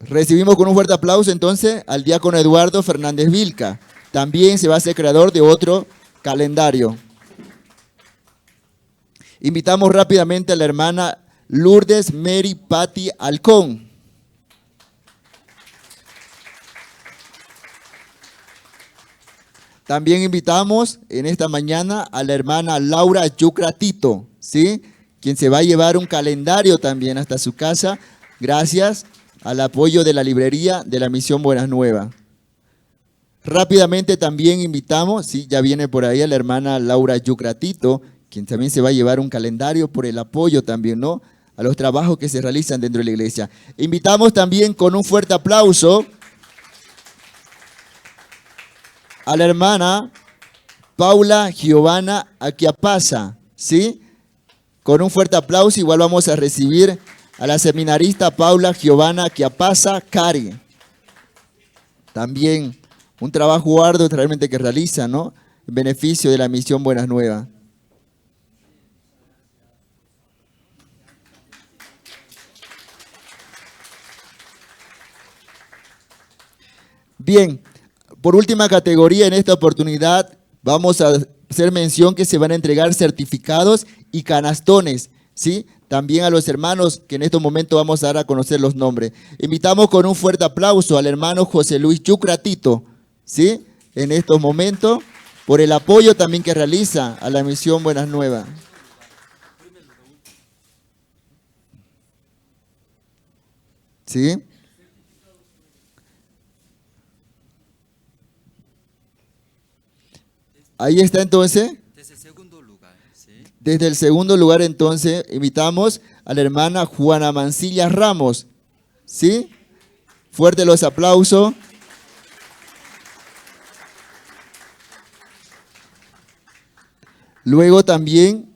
Recibimos con un fuerte aplauso entonces al diácono Eduardo Fernández Vilca. También se va a ser creador de otro calendario. Invitamos rápidamente a la hermana Lourdes Mary Patti Alcón. También invitamos en esta mañana a la hermana Laura Yucratito, ¿sí? Quien se va a llevar un calendario también hasta su casa, gracias al apoyo de la librería de la Misión Buenas Nuevas. Rápidamente también invitamos, sí, ya viene por ahí a la hermana Laura Yucratito, quien también se va a llevar un calendario por el apoyo también, ¿no?, a los trabajos que se realizan dentro de la iglesia. Invitamos también con un fuerte aplauso a la hermana Paula Giovanna Aquiapasa, ¿sí? Con un fuerte aplauso igual vamos a recibir a la seminarista Paula Giovanna Aquiapasa Cari. También un trabajo arduo realmente que realiza, ¿no?, en beneficio de la Misión Buenas Nuevas. Bien, por última categoría en esta oportunidad vamos a hacer mención que se van a entregar certificados y canastones, ¿sí? También a los hermanos que en estos momentos vamos a dar a conocer los nombres. Invitamos con un fuerte aplauso al hermano José Luis Yucratito, ¿sí?, en estos momentos, por el apoyo también que realiza a la Misión Buenas Nuevas. ¿Sí? Ahí está entonces. Desde el segundo lugar entonces invitamos a la hermana Juana Mancilla Ramos. ¿Sí? Fuerte los aplausos. Luego también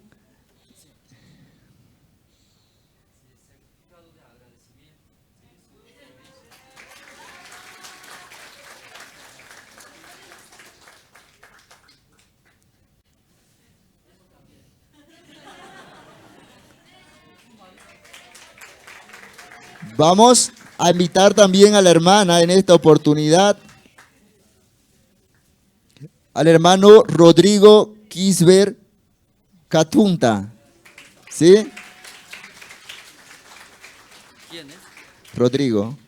vamos a invitar también a la hermana en esta oportunidad, al hermano Rodrigo Kisber Catunta. ¿Sí? ¿Quién es? Rodrigo.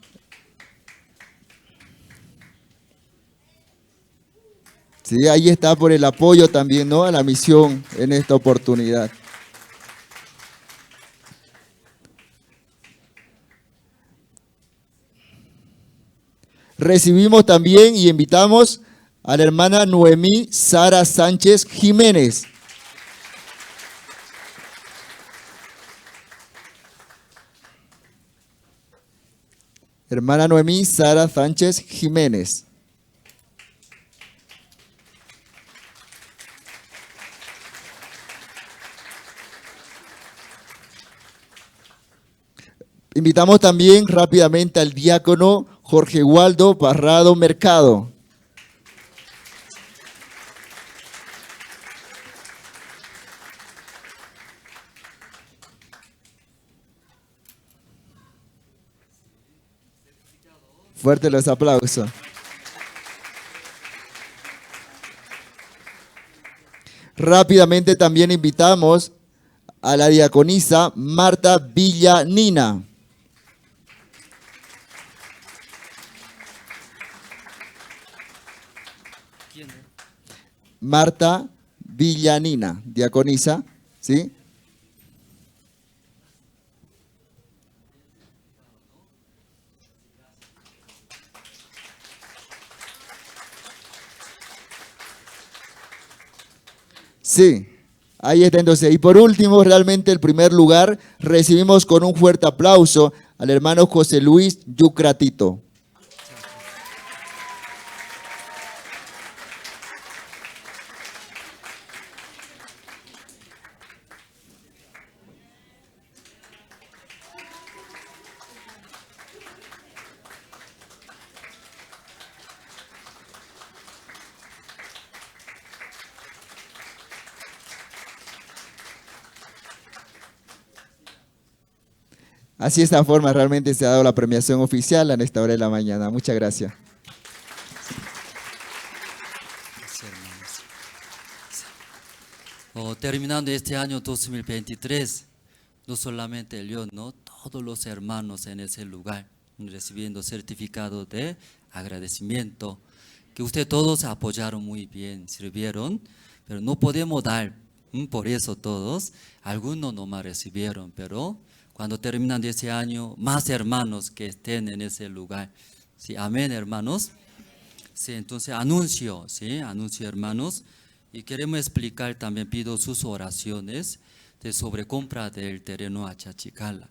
Sí, ahí está por el apoyo también, ¿no?, a la misión en esta oportunidad. Recibimos también y invitamos a la hermana Noemí Sara Sánchez Jiménez. Hermana Noemí Sara Sánchez Jiménez. Invitamos también rápidamente al diácono Jorge Waldo Parrado Mercado. Fuerte los aplausos. Rápidamente también invitamos a la diaconisa Marta Villanina. ¿Quién es? Marta Villanina, diaconisa, ¿sí? Sí, ahí está entonces. Y por último, realmente el primer lugar, recibimos con un fuerte aplauso al hermano José Luis Yucratito. Así de esta forma realmente se ha dado la premiación oficial en esta hora de la mañana. Muchas gracias. Sí, hermanos. terminando este año 2023, no solamente yo, ¿no? Todos los hermanos en ese lugar, recibiendo certificado de agradecimiento, que ustedes todos apoyaron muy bien, sirvieron, pero no podemos dar, por eso todos, algunos nomás recibieron, pero cuando terminan ese año, más hermanos que estén en ese lugar. Sí, amén, hermanos. Sí, entonces anuncio, sí, anuncio, hermanos, y queremos explicar también, pido sus oraciones de sobrecompra del terreno a Chachicala.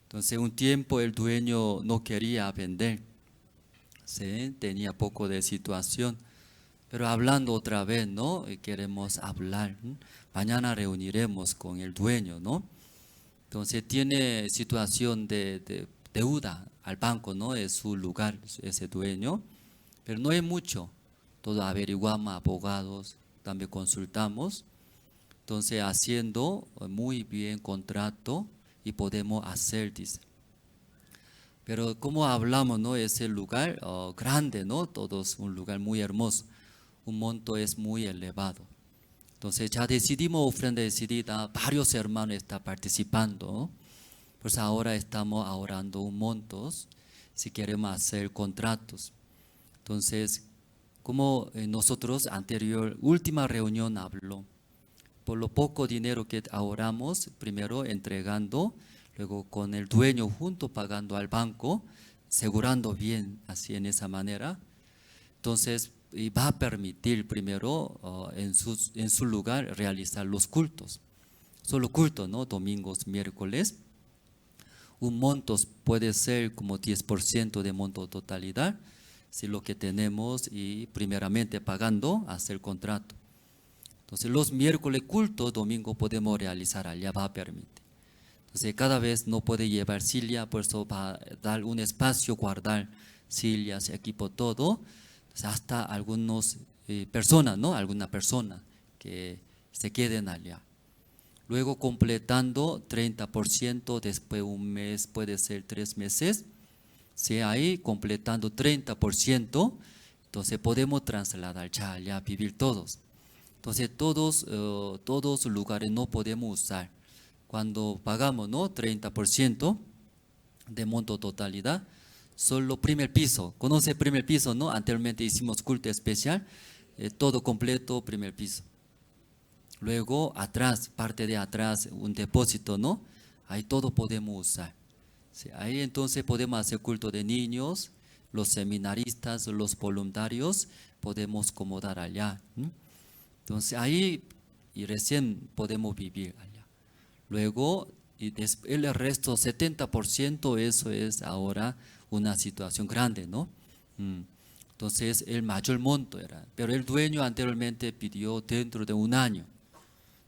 Entonces un tiempo el dueño no quería vender, ¿sí? Tenía poco de situación, pero hablando otra vez, ¿no? Y queremos hablar, ¿no? Mañana reuniremos con el dueño, ¿no? Entonces tiene situación de deuda al banco, ¿no? Es su lugar, ese dueño, pero no es mucho. Todo averiguamos, abogados, también consultamos. Entonces haciendo muy bien contrato y podemos hacer, dice. Pero como hablamos, ¿no? Ese lugar grande, ¿no? Todos un lugar muy hermoso. Un monto es muy elevado. Entonces ya decidimos, ofrenda decidida, varios hermanos están participando, ¿no? Pues ahora estamos ahorrando un monto si queremos hacer contratos. Entonces, como nosotros última reunión habló, por lo poco dinero que ahorramos, primero entregando, luego con el dueño junto pagando al banco, asegurando bien así en esa manera. Entonces, y va a permitir primero en su lugar realizar los cultos. Solo cultos, ¿no? Domingos, miércoles. Un monto puede ser como 10% de monto totalidad, si lo que tenemos y primeramente pagando hacer contrato. Entonces los miércoles cultos, domingo podemos realizar allá, va a permitir. Entonces cada vez no puede llevar silla, por eso va a dar un espacio, guardar sillas, equipo, todo. Entonces hasta algunas personas, ¿no? Alguna persona que se queden allá. Luego completando 30%, después un mes, puede ser 3 meses. Si ahí completando 30%, entonces podemos trasladar ya allá, vivir todos. Entonces todos los lugares no podemos usar. Cuando pagamos, ¿no? 30% de monto totalidad, solo primer piso. ¿Conoce el primer piso, no? Anteriormente hicimos culto especial, todo completo, primer piso. Luego atrás, parte de atrás, un depósito, ¿no? Ahí todo podemos usar. Sí, ahí entonces podemos hacer culto de niños, los seminaristas, los voluntarios, podemos acomodar allá, ¿no? Entonces ahí y recién podemos vivir allá. Luego el resto, 70%, eso es ahora una situación grande, ¿no? Entonces el mayor monto era, pero el dueño anteriormente pidió dentro de un año.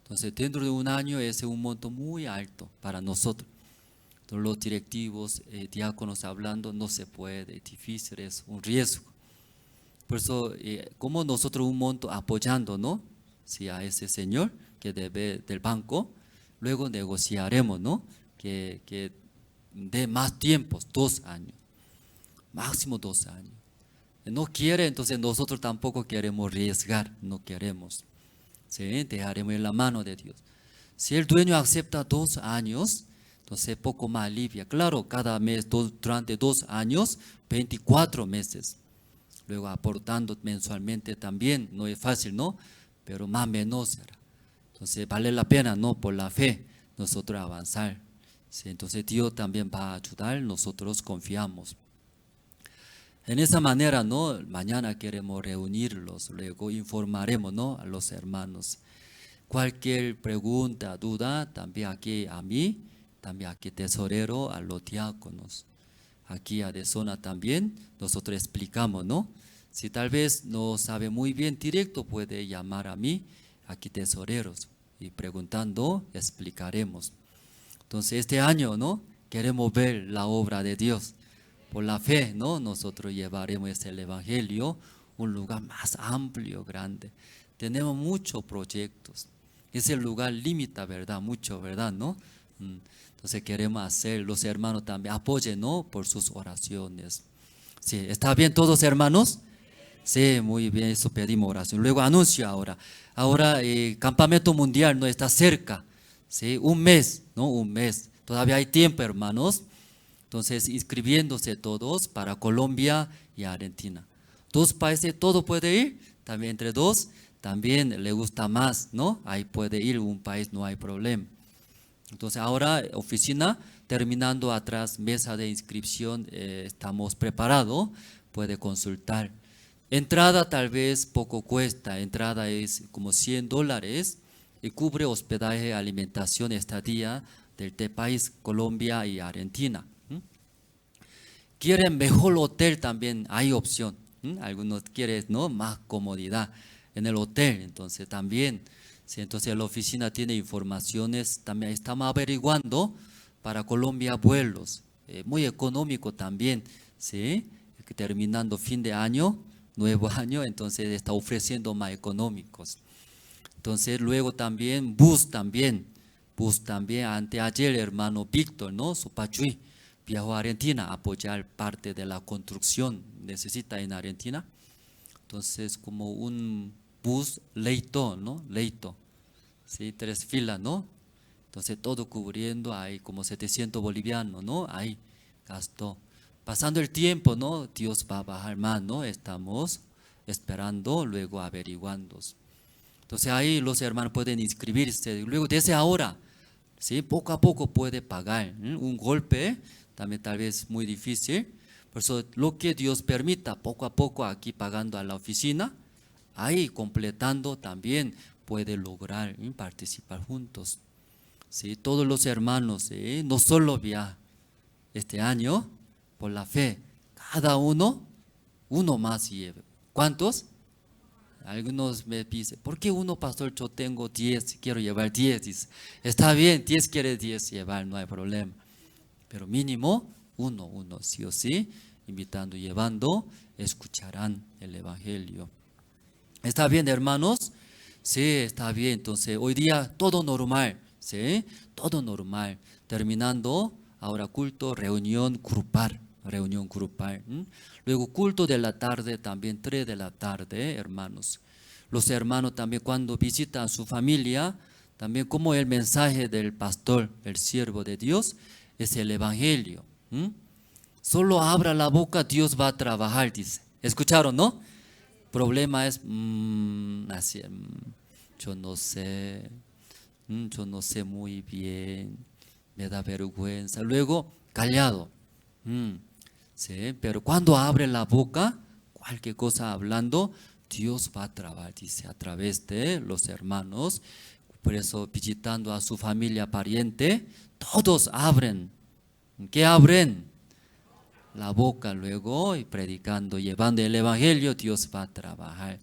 Entonces dentro de un año es un monto muy alto para nosotros. Entonces, los directivos, diáconos hablando, no se puede, es difícil, es un riesgo. Por eso, como nosotros un monto apoyando, ¿no? Si a ese señor que debe del banco, luego negociaremos, ¿no? Que dé más tiempos, 2 años, máximo 2 años. No quiere, entonces nosotros tampoco queremos arriesgar, no queremos. ¿Sí? Dejaremos en la mano de Dios. Si el dueño acepta 2 años, entonces poco más alivia. Claro, cada mes, durante 2 años, 24 meses. Luego aportando mensualmente también, no es fácil, ¿no? Pero más o menos será. Entonces vale la pena, ¿no? Por la fe, nosotros avanzar. ¿Sí? Entonces Dios también va a ayudar, nosotros confiamos. En esa manera, ¿no? Mañana queremos reunirlos, luego informaremos, ¿no? A los hermanos. Cualquier pregunta, duda, también aquí a mí, también aquí tesorero, a los diáconos. Aquí a de zona también, nosotros explicamos, ¿no? Si tal vez no sabe muy bien directo, puede llamar a mí, aquí tesoreros, y preguntando, explicaremos. Entonces este año, ¿no? Queremos ver la obra de Dios. Por la fe, ¿no? Nosotros llevaremos el evangelio a un lugar más amplio, grande. Tenemos muchos proyectos. Ese lugar limita, ¿verdad? Mucho, ¿verdad? ¿No? Entonces queremos hacer, los hermanos también apoyen, ¿no? Por sus oraciones. Sí, ¿está bien todos, hermanos? Sí, muy bien, eso pedimos oración. Luego anuncio ahora. Ahora campamento mundial no está cerca. Sí, un mes, ¿no? Un mes. Todavía hay tiempo, hermanos. Entonces, inscribiéndose todos para Colombia y Argentina. Dos países, todo puede ir. También entre dos, también le gusta más, ¿no? Ahí puede ir un país, no hay problema. Entonces, ahora oficina, terminando atrás, mesa de inscripción, estamos preparados, puede consultar. Entrada tal vez poco cuesta, entrada es como $100 y cubre hospedaje, alimentación, estadía del país, Colombia y Argentina. Quieren mejor hotel también, hay opción. Algunos quieren, ¿no?, más comodidad en el hotel, entonces también. Sí, entonces la oficina tiene informaciones, también estamos averiguando para Colombia vuelos, muy económico también, ¿sí? Terminando fin de año, nuevo año, entonces está ofreciendo más económicos. Entonces luego también bus también, anteayer hermano Víctor, ¿no?, Supachuy, viajó a Argentina a apoyar parte de la construcción, necesita en Argentina. Entonces como un bus leito, ¿no? Leito, ¿sí? 3 filas, ¿no? Entonces todo cubriendo, hay como 700 bolivianos, ¿no? Ahí gastó. Pasando el tiempo, ¿no? Dios va a bajar más, ¿no? Estamos esperando, luego averiguando. Entonces ahí los hermanos pueden inscribirse. Luego desde ahora, ¿sí?, poco a poco puede pagar. Un golpe también tal vez muy difícil. Por eso lo que Dios permita, poco a poco aquí pagando a la oficina, ahí completando también puede lograr participar juntos. ¿Sí? Todos los hermanos, no solo viajan este año por la fe, cada uno más lleva. ¿Cuántos? Algunos me dicen, ¿por qué uno, pastor? Yo tengo 10, quiero llevar 10. Dice, está bien, 10 quiere 10 llevar, no hay problema. Pero mínimo uno, sí o sí, invitando, llevando, escucharán el Evangelio. ¿Está bien, hermanos? Sí, está bien. Entonces, hoy día todo normal, ¿sí? Todo normal. Terminando, ahora culto, reunión grupal. Luego culto de la tarde, también 3 de la tarde, hermanos. Los hermanos también cuando visitan a su familia, también como el mensaje del pastor, el siervo de Dios, es el Evangelio. Solo abra la boca, Dios va a trabajar, dice. ¿Escucharon, no? Problema es, así, yo no sé muy bien, me da vergüenza. Luego, callado. Sí, pero cuando abre la boca, cualquier cosa hablando, Dios va a trabajar, dice, a través de los hermanos. Por eso, visitando a su familia, pariente, todos abren. ¿Qué abren? La boca luego, y predicando, llevando el Evangelio, Dios va a trabajar.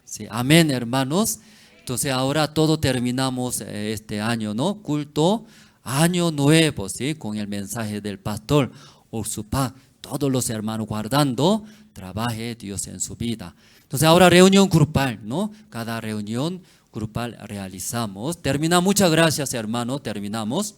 Sí, amén, hermanos. Entonces ahora todo terminamos este año, ¿no? Culto, año nuevo, ¿sí? Con el mensaje del pastor Orsupa, todos los hermanos guardando, trabaje Dios en su vida. Entonces ahora reunión grupal, ¿no? Cada reunión grupal realizamos. Termina, muchas gracias, hermano, terminamos.